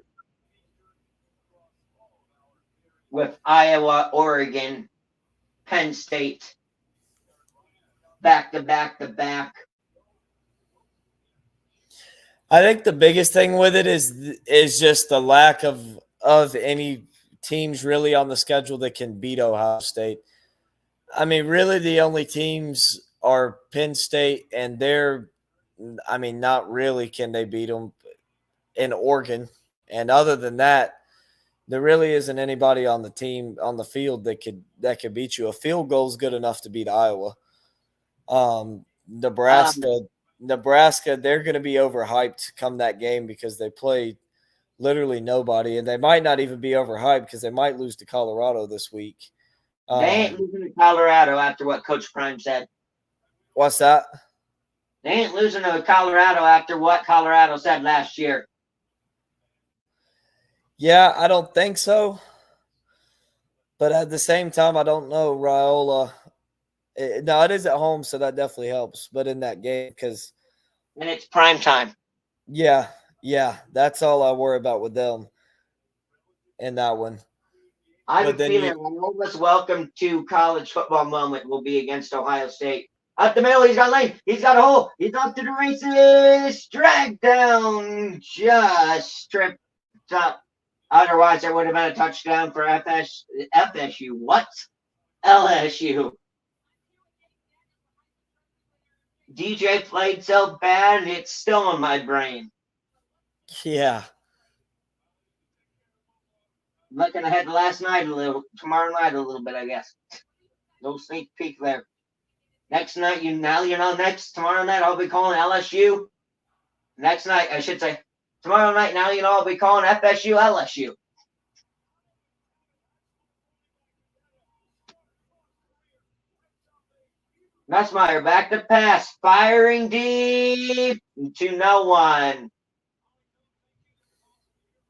With Iowa, Oregon, Penn State, back to back to back. I think the biggest thing with it is just the lack of any teams really on the schedule that can beat Ohio State. I mean, really the only teams are Penn State, and not really can they beat them, in Oregon. And other than that, there really isn't anybody on the field that could beat you. A field goal is good enough to beat Iowa. Nebraska, they're going to be overhyped come that game because they play literally nobody, and they might not even be overhyped because they might lose to Colorado this week. They ain't losing to Colorado after what Coach Prime said. What's that? They ain't losing to Colorado after what Colorado said last year. Yeah, I don't think so. But at the same time, I don't know, Raiola. No, it is at home, so that definitely helps. But in that game, because And it's prime time. yeah, that's all I worry about with them in that one. I have a feeling Raiola's welcome to college football moment will be against Ohio State. Up the middle, he's got lane. He's got a hole. He's off to the races. Drag down. Just tripped up. Otherwise, there would have been a touchdown for FSU. What? LSU. DJ played so bad, it's still in my brain. Yeah. Looking ahead to tomorrow night a little bit, I guess. No sneak peek there. Next night, tomorrow night I'll be calling LSU. Next night, I should say, tomorrow night, I'll be calling FSU LSU. Nussmeier back to pass, firing deep to no one.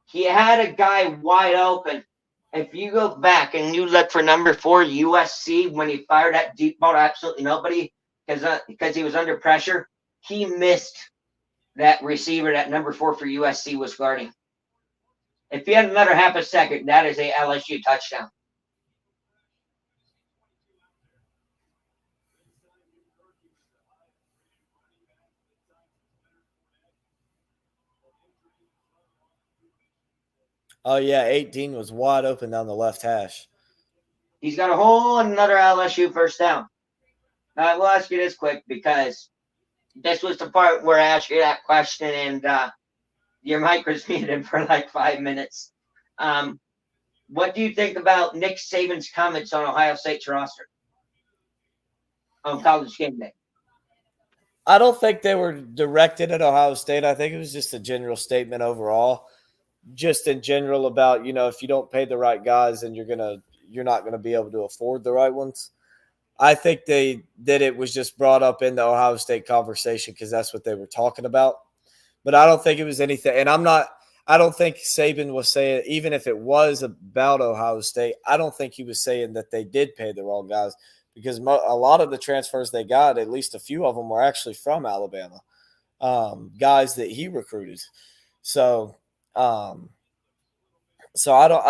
He had a guy wide open. If you go back and you look for number 4 USC when he fired that deep ball to absolutely nobody because he was under pressure, he missed that receiver that number 4 for USC was guarding. If he had another half a second, that is a LSU touchdown. Oh, yeah, 18 was wide open down the left hash. He's got a hole and another LSU first down. Now, I will ask you this quick because this was the part where I asked you that question and your mic was muted for like 5 minutes. What do you think about Nick Saban's comments on Ohio State's roster on College Game Day? I don't think they were directed at Ohio State. I think it was just a general statement overall. Just in general about, if you don't pay the right guys, then you're not gonna be able to afford the right ones. I think that it was just brought up in the Ohio State conversation because that's what they were talking about. But I don't think it was anything. And I don't think Saban was saying, even if it was about Ohio State, I don't think he was saying that they did pay the wrong guys because a lot of the transfers they got, at least a few of them, were actually from Alabama, guys that he recruited. So I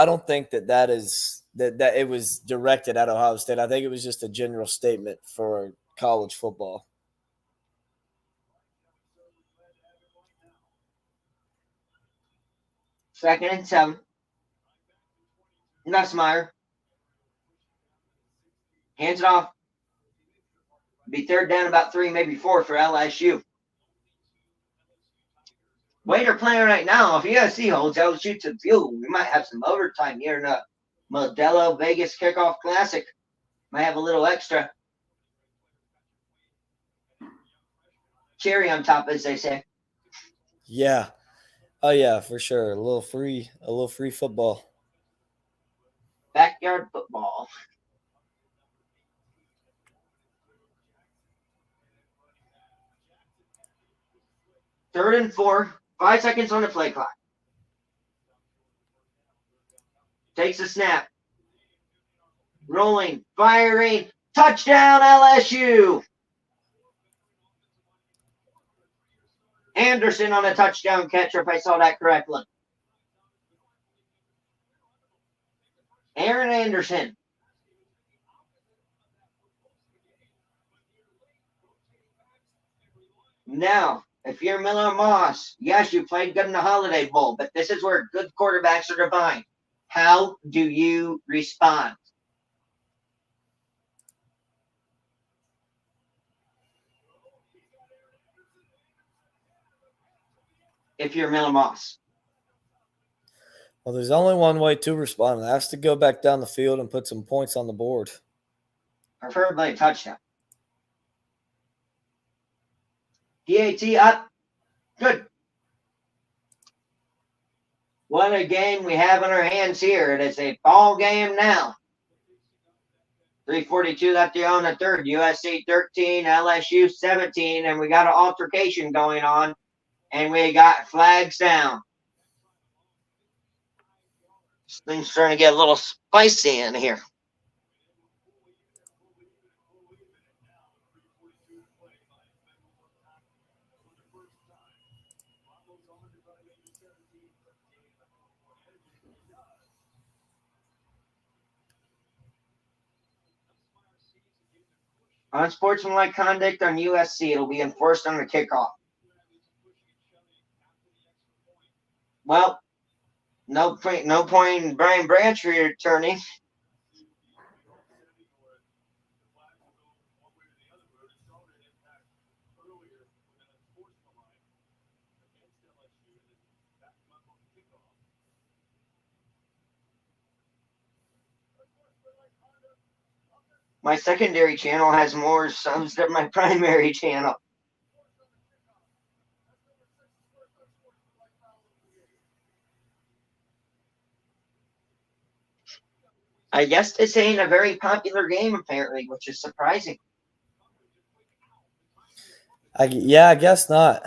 don't think that it was directed at Ohio State. I think it was just a general statement for college football. Second and 7. Nussmeier. Hands it off. Be third down about 3, maybe 4 for LSU. Way they're playing right now, if USC holds LSU to the field, we might have some overtime here in the Modelo Vegas Kickoff Classic. Might have a little extra cherry on top, as they say. Yeah. Oh yeah, for sure. A little free football. Backyard football. Third and 4. 5 seconds on the play clock. Takes a snap. Rolling. Firing. Touchdown LSU. Anderson on a touchdown catcher, if I saw that correctly. Aaron Anderson. Now, if you're Miller Moss, yes, you played good in the Holiday Bowl, but this is where good quarterbacks are defined. How do you respond? If you're Miller Moss. Well, there's only one way to respond, and that's to go back down the field and put some points on the board. Preferably a touchdown. DAT up. Good. What a game we have on our hands here. It is a ball game now. 3:42 left to go in the third. USC 13, LSU 17, and we got an altercation going on, and we got flags down. This thing's starting to get a little spicy in here. Unsportsmanlike conduct on USC. It'll be enforced on the kickoff. Well, no point in Brian Branch returning. My secondary channel has more subs than my primary channel. I guess this ain't a very popular game, apparently, which is surprising. I guess not.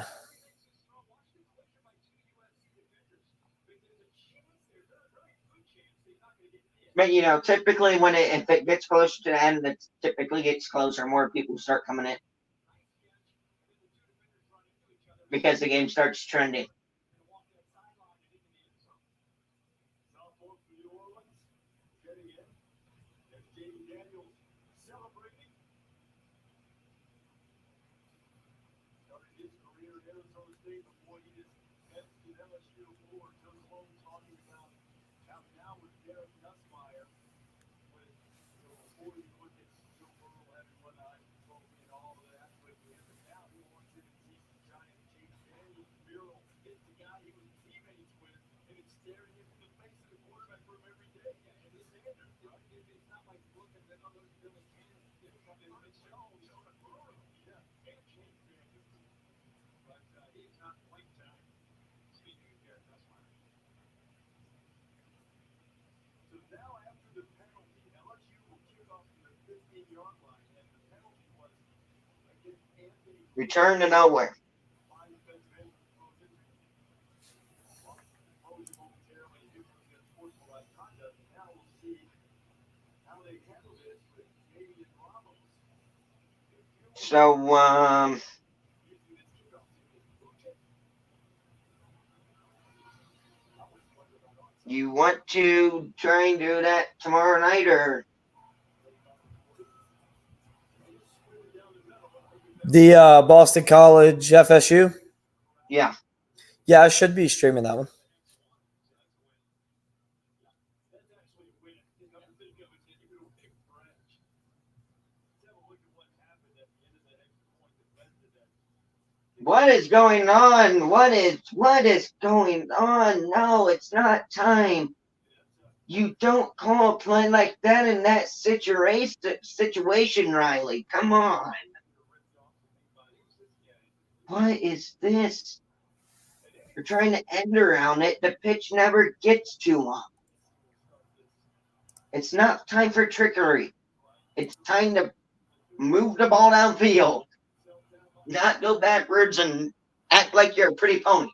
But, you know, typically when if it gets closer to the end, it typically gets closer. More people start coming in because the game starts trending. Return to nowhere. So, you want to try and do that tomorrow night, or? The Boston College FSU? Yeah. Yeah, I should be streaming that one. What is going on? What is going on? No, it's not time. You don't call a play like that in that situation, Riley. Come on. What is this? You're trying to end around it. The pitch never gets to him. It's not time for trickery. It's time to move the ball downfield. Not go backwards and act like you're a pretty pony.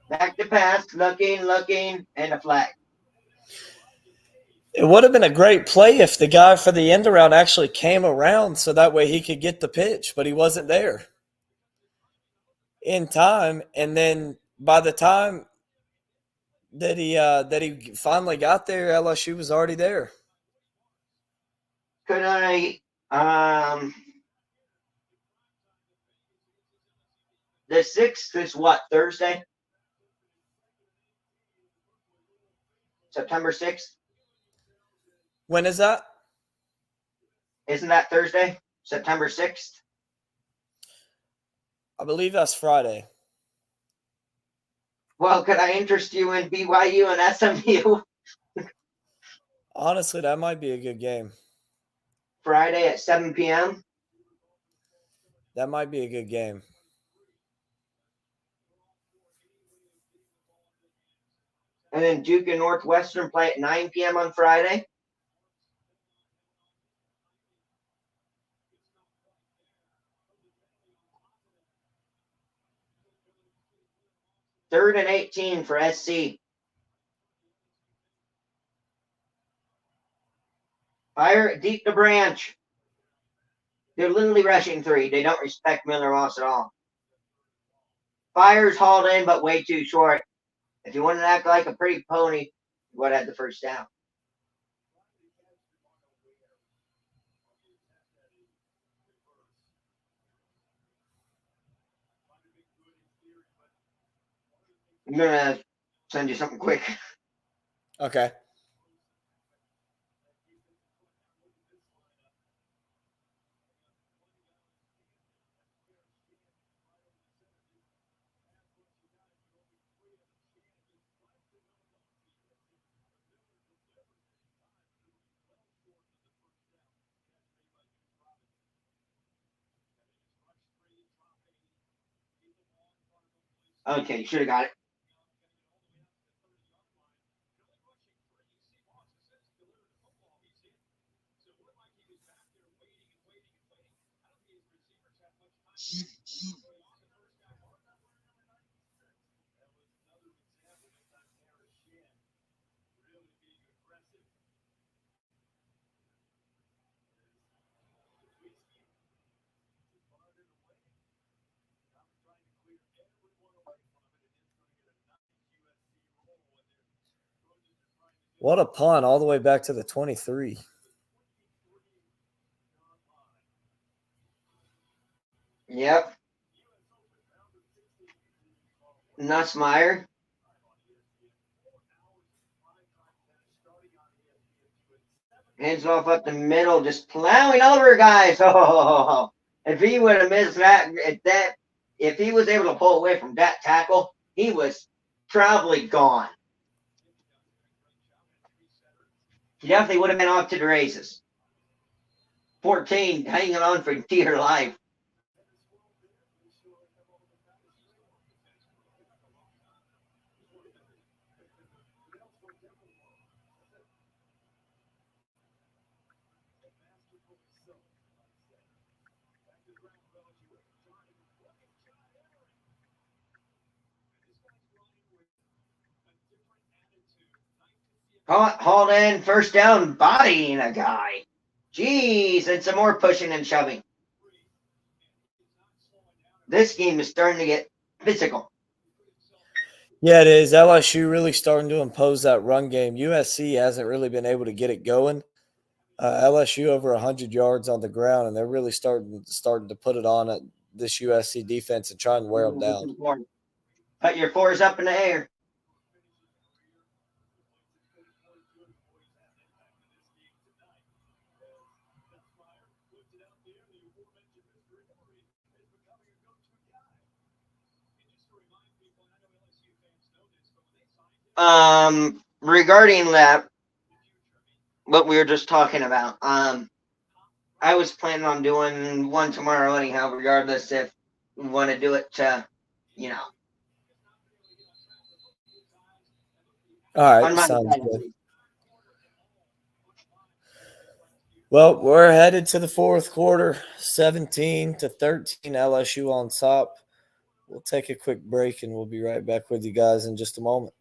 Back to pass, looking, and a flag. It would have been a great play if the guy for the end around actually came around so that way he could get the pitch, but he wasn't there in time. And then by the time that he finally got there, LSU was already there. Could I the 6th is what, Thursday? September 6th? When is that? Isn't that Thursday? September 6th? I believe that's Friday. Well, could I interest you in BYU and SMU? Honestly, that might be a good game. Friday at 7 p.m.? That might be a good game. And then Duke and Northwestern play at 9 p.m. on Friday. Third and 18 for SC. Fire deep to Branch. They're literally rushing 3. They don't respect Miller Moss at all. Fire's hauled in, but way too short. If you want to act like a pretty pony, you would have had the first down. I'm going to send you something quick. Okay. Okay, should have got it. What a punt all the way back to the 23. Yep. Nussmeyer. Hands off up the middle, just plowing over guys. Oh, if he would have missed if he was able to pull away from that tackle, he was probably gone. He definitely would have been off to the races. 14, hanging on for dear life. Hauled in, first down, bodying a guy. Jeez, and some more pushing and shoving. This game is starting to get physical. Yeah, it is. LSU really starting to impose that run game. USC hasn't really been able to get it going. LSU over 100 yards on the ground, and they're really starting to put it on at this USC defense and try and wear them down. Put your 4s up in the air. Regarding that, what we were just talking about, I was planning on doing one tomorrow anyhow, regardless if we want to do it to, All on right, my sounds side. good. Well, we're headed to the fourth quarter, 17-13, LSU on top. We'll take a quick break, and we'll be right back with you guys in just a moment.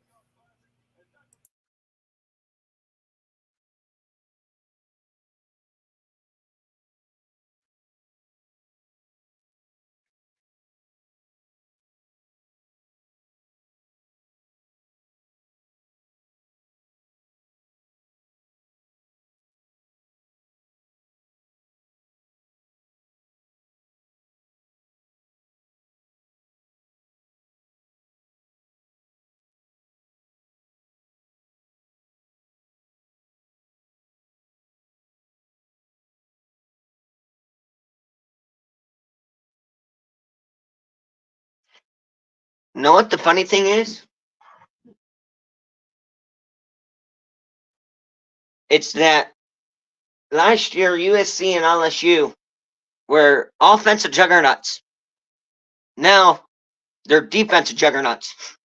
Know what the funny thing is? It's that last year USC and LSU were offensive juggernauts. Now they're defensive juggernauts.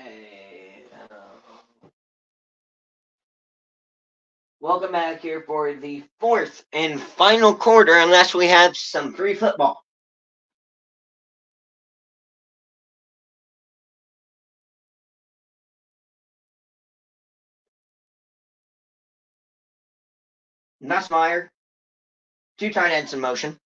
Okay. Welcome back here for the fourth and final quarter, unless we have some free football. Nussmeier, two tight ends in motion.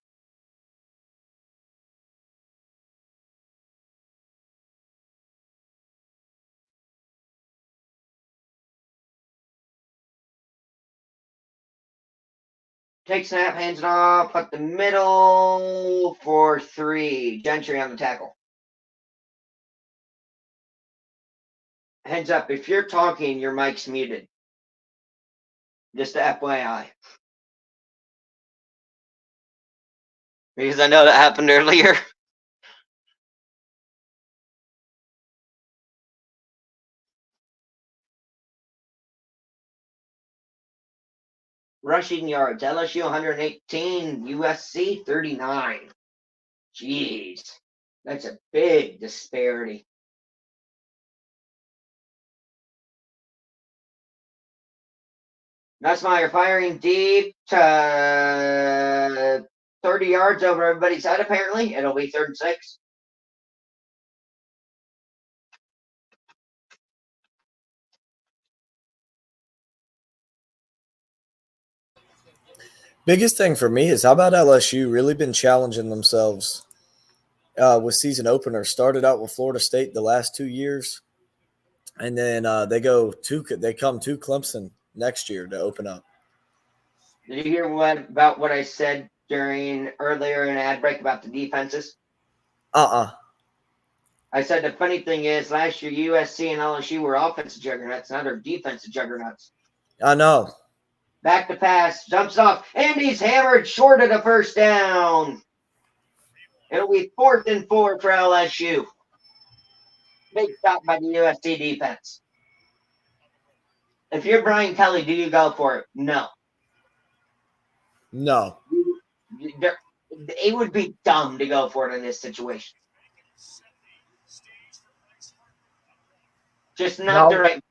Take snap, hands it off, up the middle for 3. Gentry on the tackle. Heads up, if you're talking, your mic's muted. Just a FYI. Because I know that happened earlier. Rushing yards, LSU 118, USC 39. Jeez, that's a big disparity. Nussmeier firing deep to 30 yards over everybody's head, apparently. It'll be 3rd and 6. Biggest thing for me is how about LSU really been challenging themselves with season openers. Started out with Florida State the last 2 years, and then they come to Clemson next year to open up. Did you hear about what I said during earlier in ad break about the defenses? I said the funny thing is last year USC and LSU were offensive juggernauts, now they're defensive juggernauts. I know. Back to pass, jumps off, and he's hammered short of the first down. It'll be 4th and 4 for LSU. Big stop by the USC defense. If you're Brian Kelly, do you go for it? No. No. It would be dumb to go for it in this situation. Just not the right.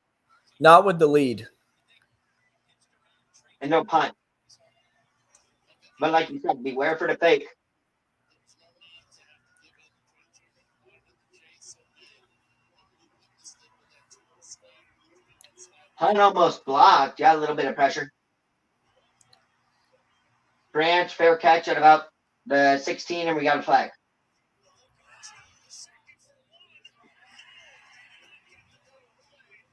Not with the lead. And no punt. But like you said, beware for the fake. Punt almost blocked. Got a little bit of pressure. Branch, fair catch at about the 16, and we got a flag.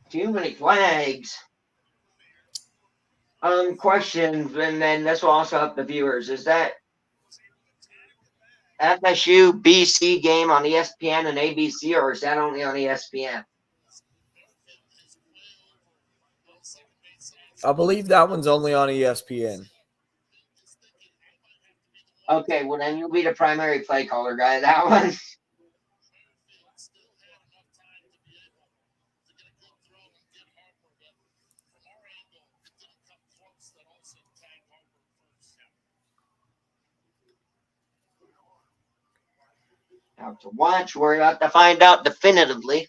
Too many flags. Questions, and then this will also help the viewers. Is that FSU BC game on ESPN and ABC, or is that only on ESPN? I believe that one's only on ESPN. Okay, well then you'll be the primary play caller guy. That one. Now to watch, we're about to find out definitively.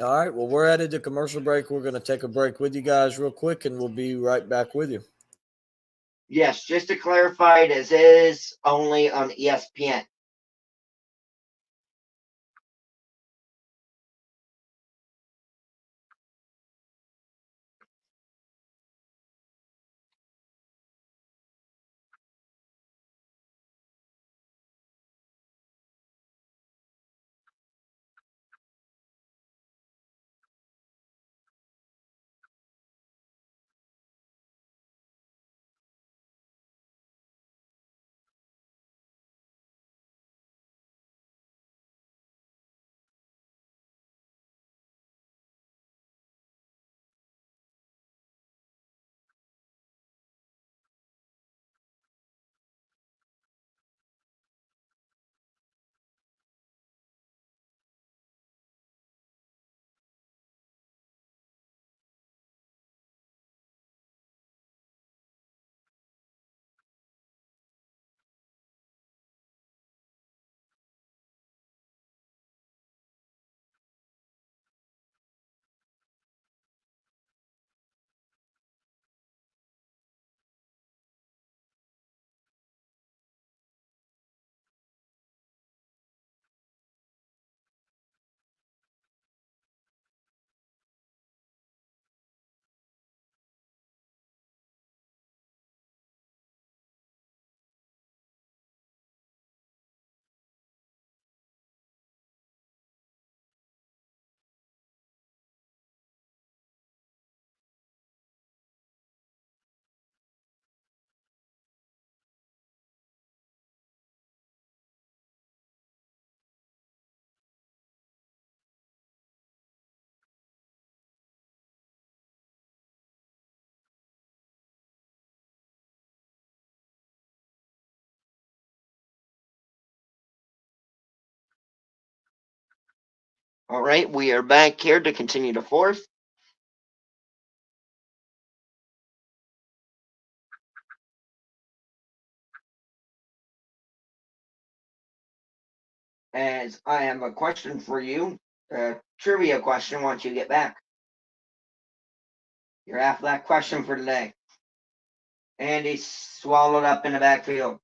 All right. Well, we're headed to commercial break. We're going to take a break with you guys real quick, and we'll be right back with you. Yes, just to clarify, this is only on ESPN. All right, we are back here to continue the fourth. As I have a question for you, a trivia question once you get back. Your Aflac question for today. Andy swallowed up in the backfield.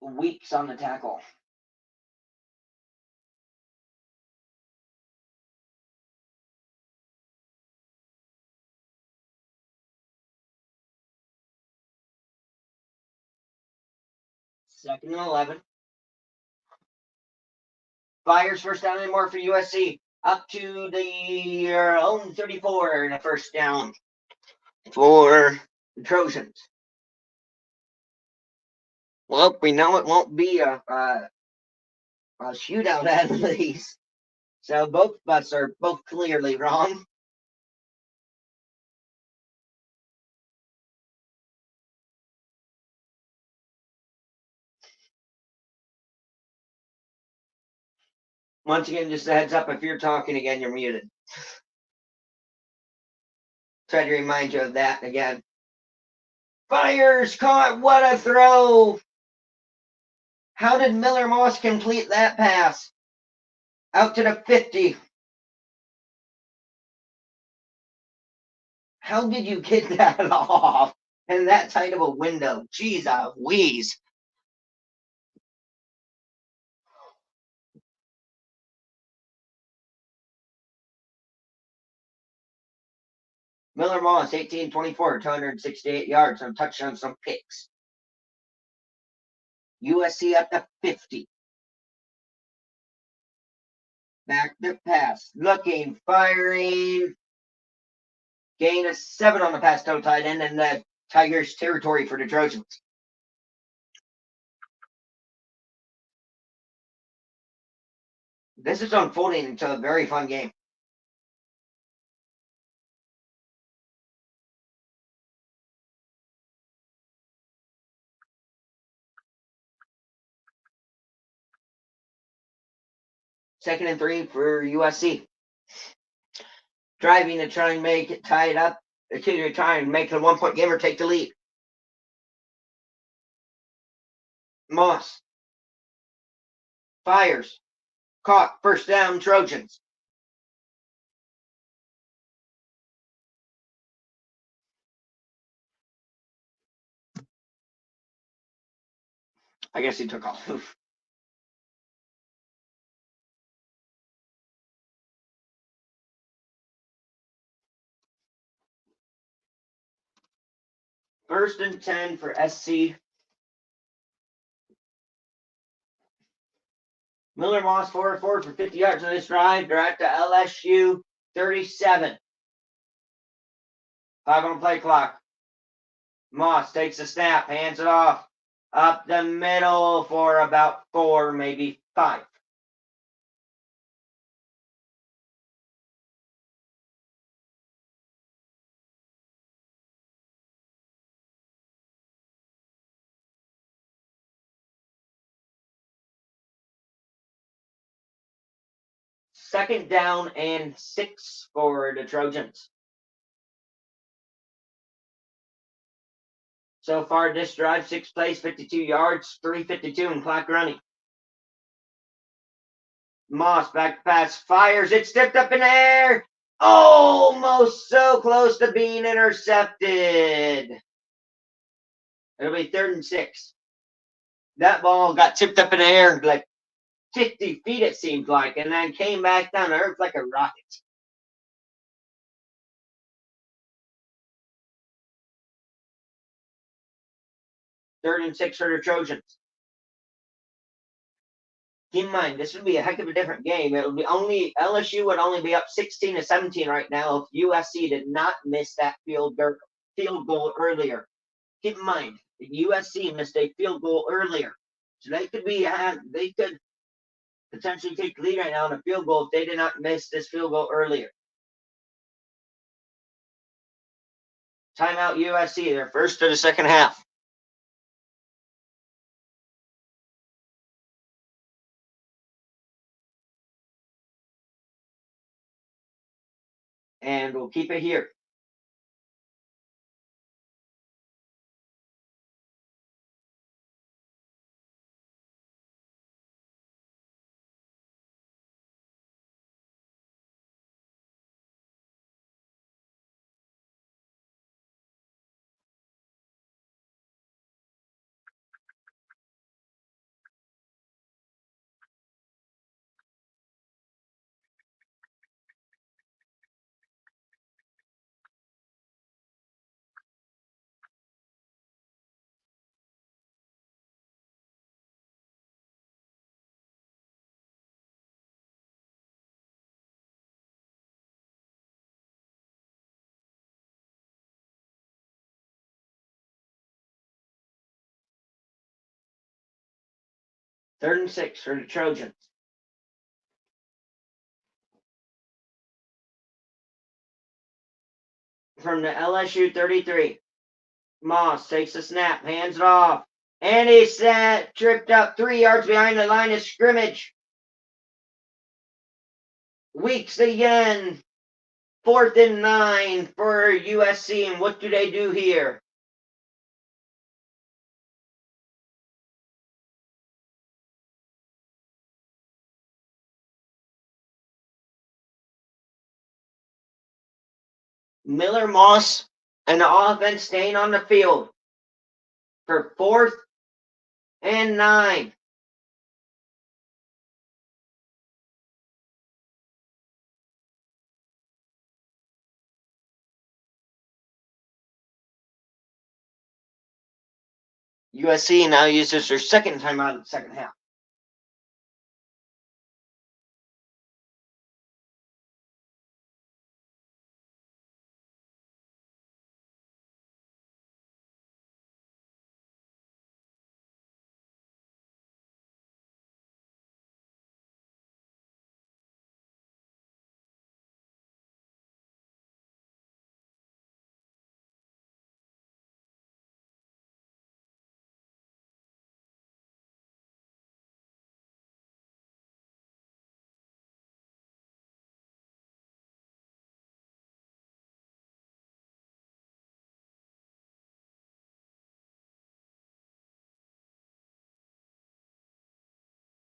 Weeks on the tackle. Second and 11. Fires first down and more for USC. Up to their own 34 and a first down for the Trojans. Well, we know it won't be a shootout out of these. So both of us are both clearly wrong. Once again, just a heads up, if you're talking again, you're muted. Try to remind you of that again. Fires caught. What a throw. How did Miller Moss complete that pass? Out to the 50. How did you get that off in that tight of a window? Jeez, wheeze. Miller Moss, 18-24, 268 yards, some touchdowns, some picks. USC at the 50. Back to pass. Looking, firing. Gain of 7 on the pass toe tight end, and the Tigers territory for the Trojans. This is unfolding into a very fun game. Second and 3 for USC. Driving to try and make it tied up. To try and make it a 1-point game or take the lead. Moss. Fires. Caught. First down, Trojans. I guess he took off. First and 10 for SC. Miller Moss 4 for 50 yards on this drive. Direct to LSU 37. 5 on the play clock. Moss takes the snap, hands it off. Up the middle for about 4, maybe 5. Second down and 6 for the Trojans. So far, this drive, 6 plays, 52 yards, 352 in clock running. Moss back pass, fires, it's tipped up in the air. Almost so close to being intercepted. It'll be 3rd and 6. That ball got tipped up in the air like 50 feet, it seemed like, and then came back down to earth like a rocket. Third and 6 for the Trojans. Keep in mind, this would be a heck of a different game. It would be LSU would only be up 16-17 right now if USC did not miss that field goal earlier. Keep in mind, USC missed a field goal earlier, so they could potentially take the lead right now in a field goal if they did not miss this field goal earlier. Timeout USC, their first of the second half. And we'll keep it here. Third and 6 for the Trojans. From the LSU 33. Moss takes the snap, hands it off. And he's tripped up 3 yards behind the line of scrimmage. Weeks again. 4th and 9 for USC. And what do they do here? Miller, Moss, and the offense staying on the field for 4th and 9. USC now uses their second timeout in the second half.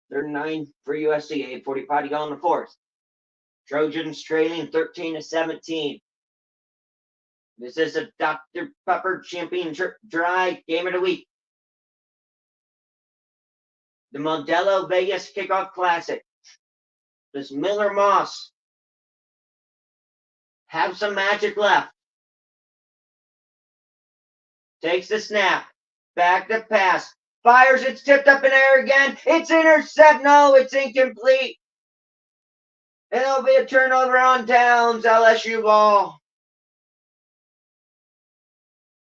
Third and 9 for USC. 8:45 to go in the 4th. Trojans trailing 13-17. This is a Dr. Pepper Champion Dry Game of the Week. The Modelo Vegas Kickoff Classic. Does Miller Moss have some magic left? Takes the snap. Back to pass. Fires. It's tipped up in air again. It's intercept. No, it's incomplete. And there'll be a turnover on downs. LSU ball.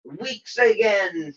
Weeks again.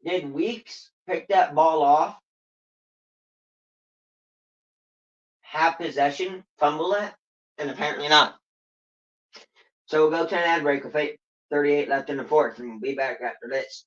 Did Weeks pick that ball off? Have possession, fumble it? And apparently not. So we'll go to an ad break with 8:38 left in the 4th, and we'll be back after this.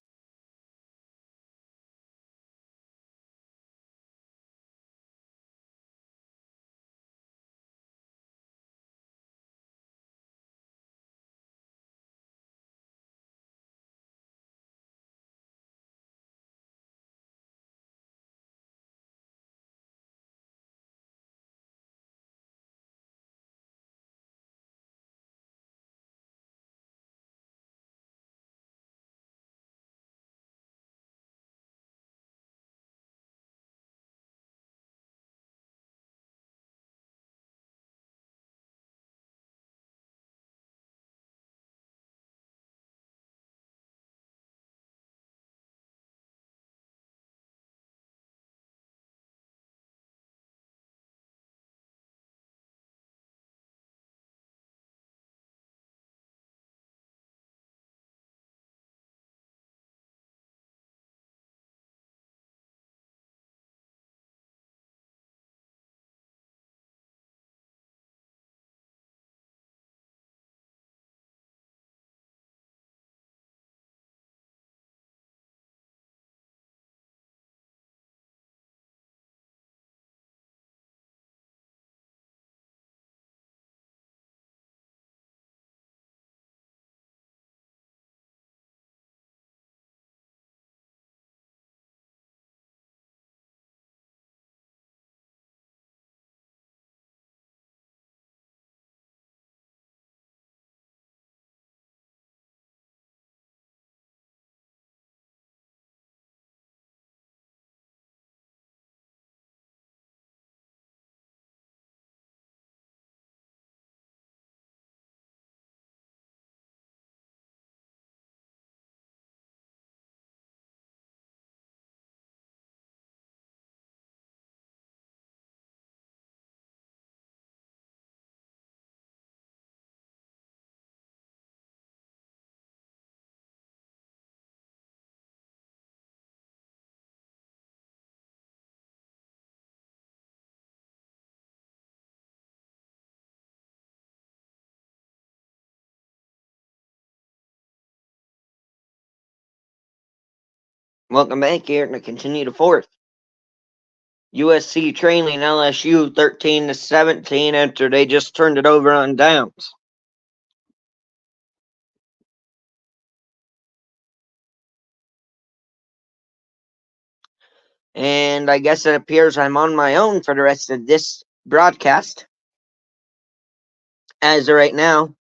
Welcome back here to continue the fourth. USC trailing LSU 13-17 after they just turned it over on downs. And I guess it appears I'm on my own for the rest of this broadcast. As of right now.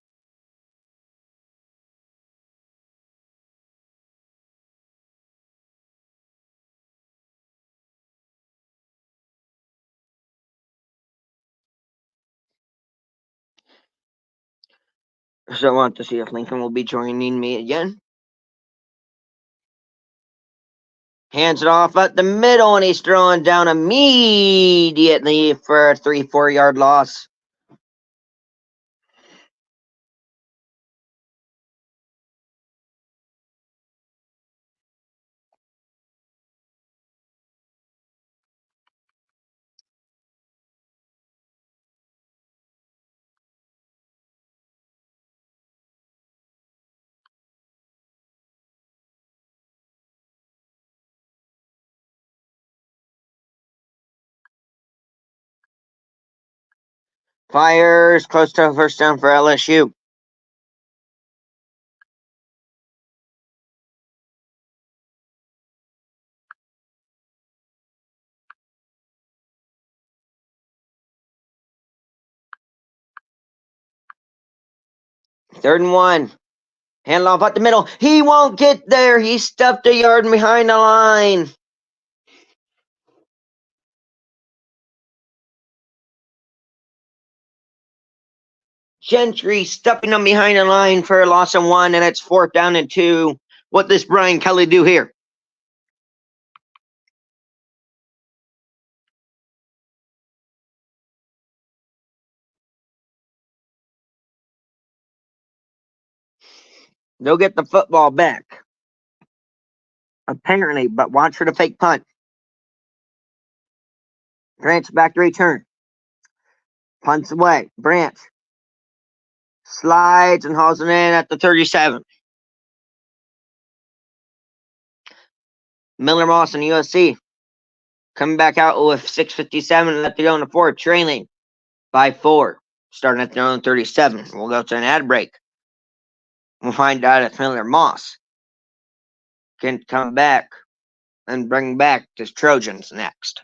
So I want to see if Lincoln will be joining me again. Hands it off at the middle, and he's throwing down immediately for a 3-4 yard loss. Fires close to a first down for LSU. Third and 1. Handoff up the middle. He won't get there. He stuffed a yard behind the line. Gentry stuffing him behind the line for a loss of 1, and it's 4th down and 2. What does Brian Kelly do here? They'll get the football back. Apparently, but watch for the fake punt. Grant's back to return. Punts away. Branch slides and hauls it in at the 37. Miller Moss and USC coming back out with 6:57 left to go in the fourth, trailing by 4, starting at their own 37. We'll go to an ad break. We'll find out if Miller Moss can come back and bring back the Trojans next.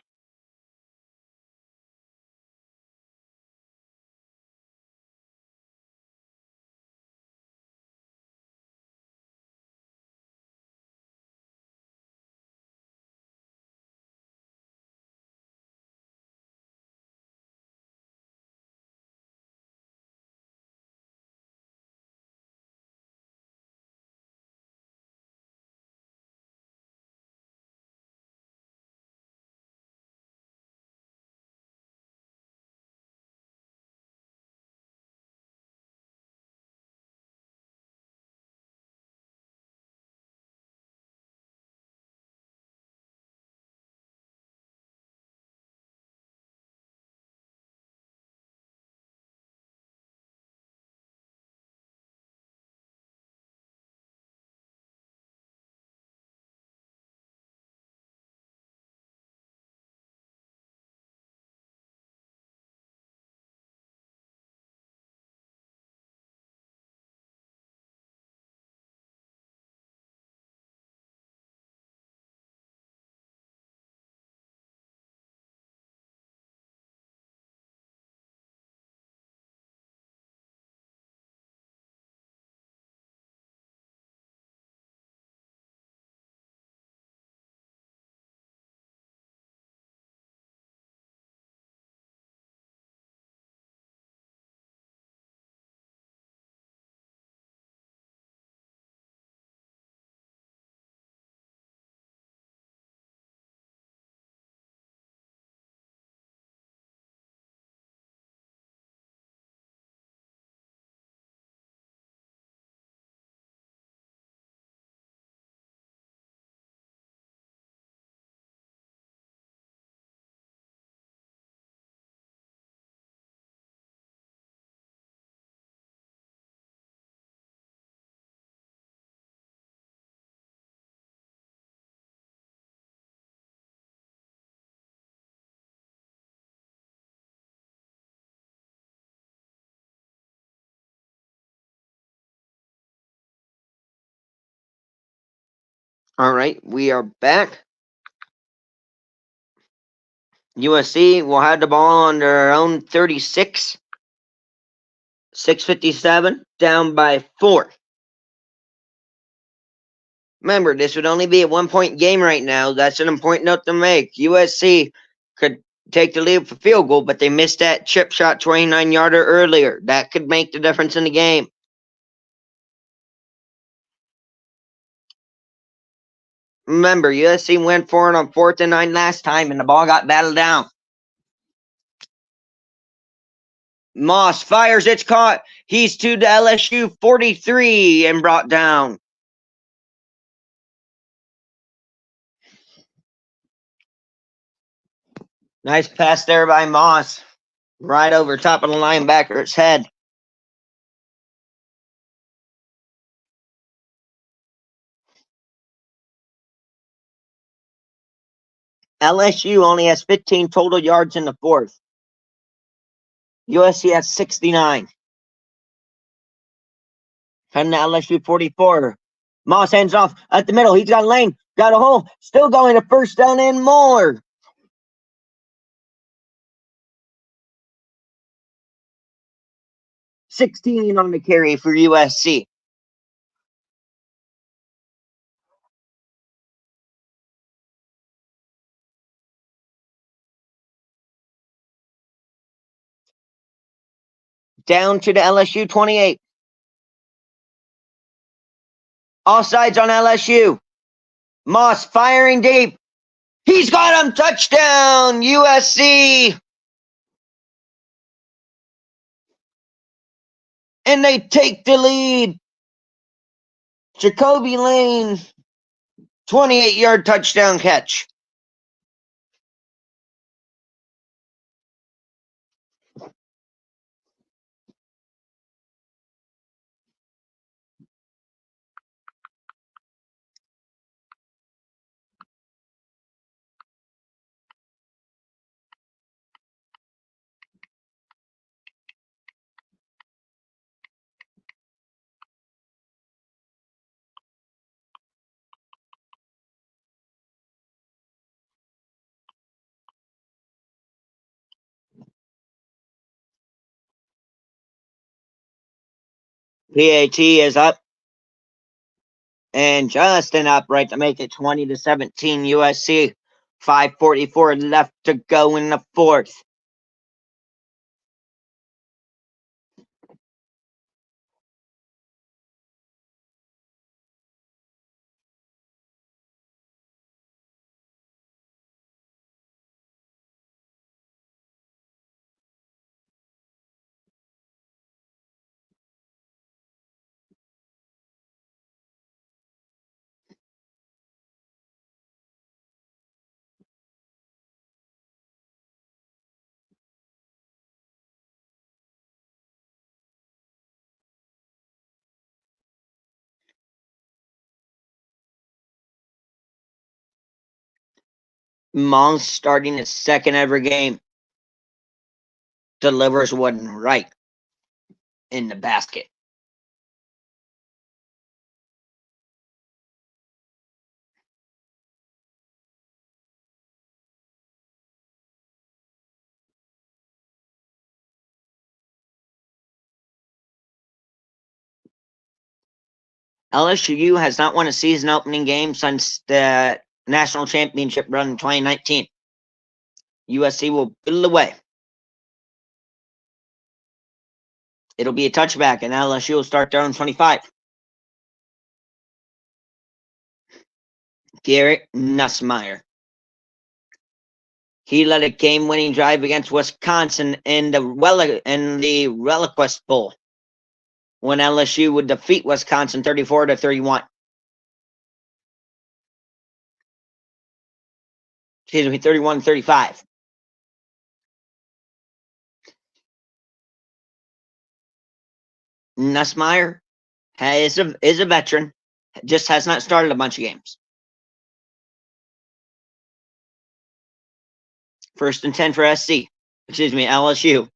All right, we are back. USC will have the ball on their own 36. 6:57, down by 4. Remember, this would only be a 1-point game right now. That's an important note to make. USC could take the lead for field goal, but they missed that chip shot 29-yarder earlier. That could make the difference in the game. Remember, USC went for it on 4th and 9 last time, and the ball got battled down. Moss fires, it's caught. He's to the LSU 43 and brought down. Nice pass there by Moss. Right over top of the linebacker's head. LSU only has 15 total yards in the 4th. USC has 69. Heading to LSU 44. Moss hands off at the middle. He's got a lane. Got a hole. Still going to first down and more. $16 on the carry for USC. Down to the LSU 28. Offsides on LSU. Moss firing deep. He's got him. Touchdown, USC. And they take the lead. Jacoby Lane, 28-yard touchdown catch. PAT is up. And just an upright to make it 20-17 USC. 5:44 left to go in the 4th. Moss starting his second ever game. Delivers one right in the basket. LSU has not won a season opening game since the national championship run in 2019. USC will put it away. It'll be a touchback, and LSU will start their own 25. Garrett Nussmeier. He led a game-winning drive against Wisconsin in the Reliquest Bowl, when LSU would defeat Wisconsin 34-31. Excuse me, 31-35. Nussmeier is a veteran, just has not started a bunch of games. 1st and 10 for LSU.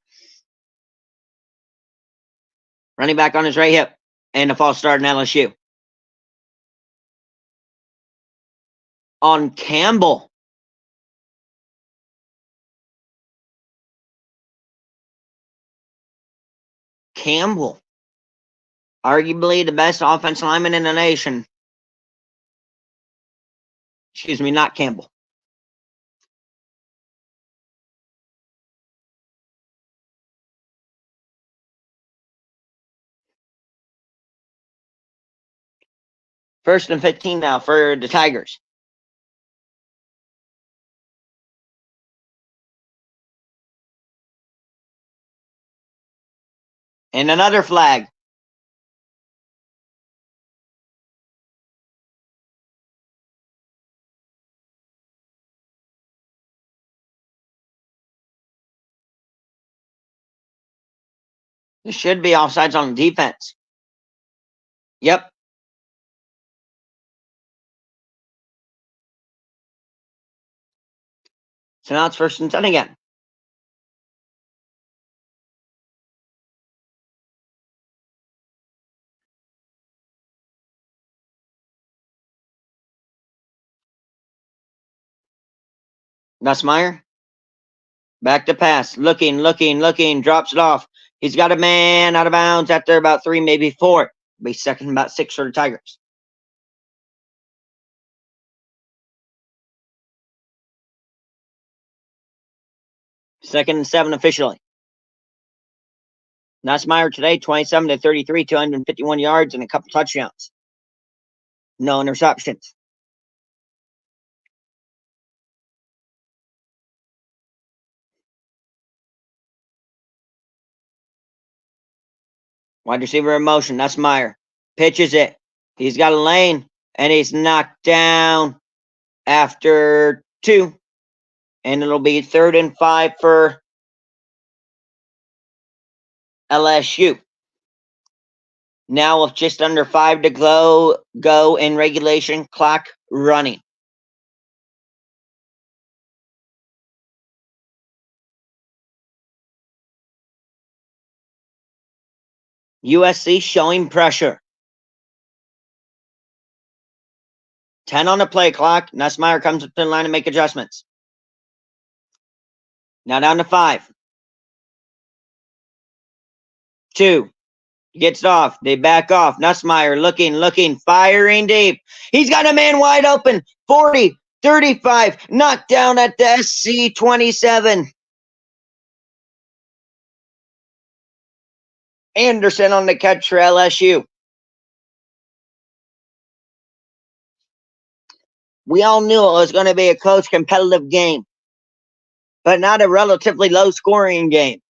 Running back on his right hip, and a false start in LSU. on Campbell. Campbell, arguably the best offensive lineman in the nation. Excuse me, not Campbell. First and 15 now for the Tigers. And another flag. This should be offsides on defense. Yep. So now it's first and 10 again. Nussmeier. Back to pass. Looking. Drops it off. He's got a man out of bounds after about 3, maybe 4. Be second about 6 for the Tigers. Second and 7 officially. Nussmeier today, 27 to 33, 251 yards and a couple touchdowns. No interceptions. Wide receiver in motion. Nussmeier pitches it. He's got a lane, and he's knocked down after 2. And it'll be 3rd and 5 for LSU. Now with just under 5 to go in regulation, clock running. USC showing pressure. 10 on the play clock. Nussmeier comes up to the line to make adjustments. Now down to 5. 2. Gets off. They back off. Nussmeier looking, firing deep. He's got a man wide open. 40, 35. Knocked down at the SC 27. Anderson on the catch for LSU. We all knew it was going to be a close, competitive game, but not a relatively low-scoring game.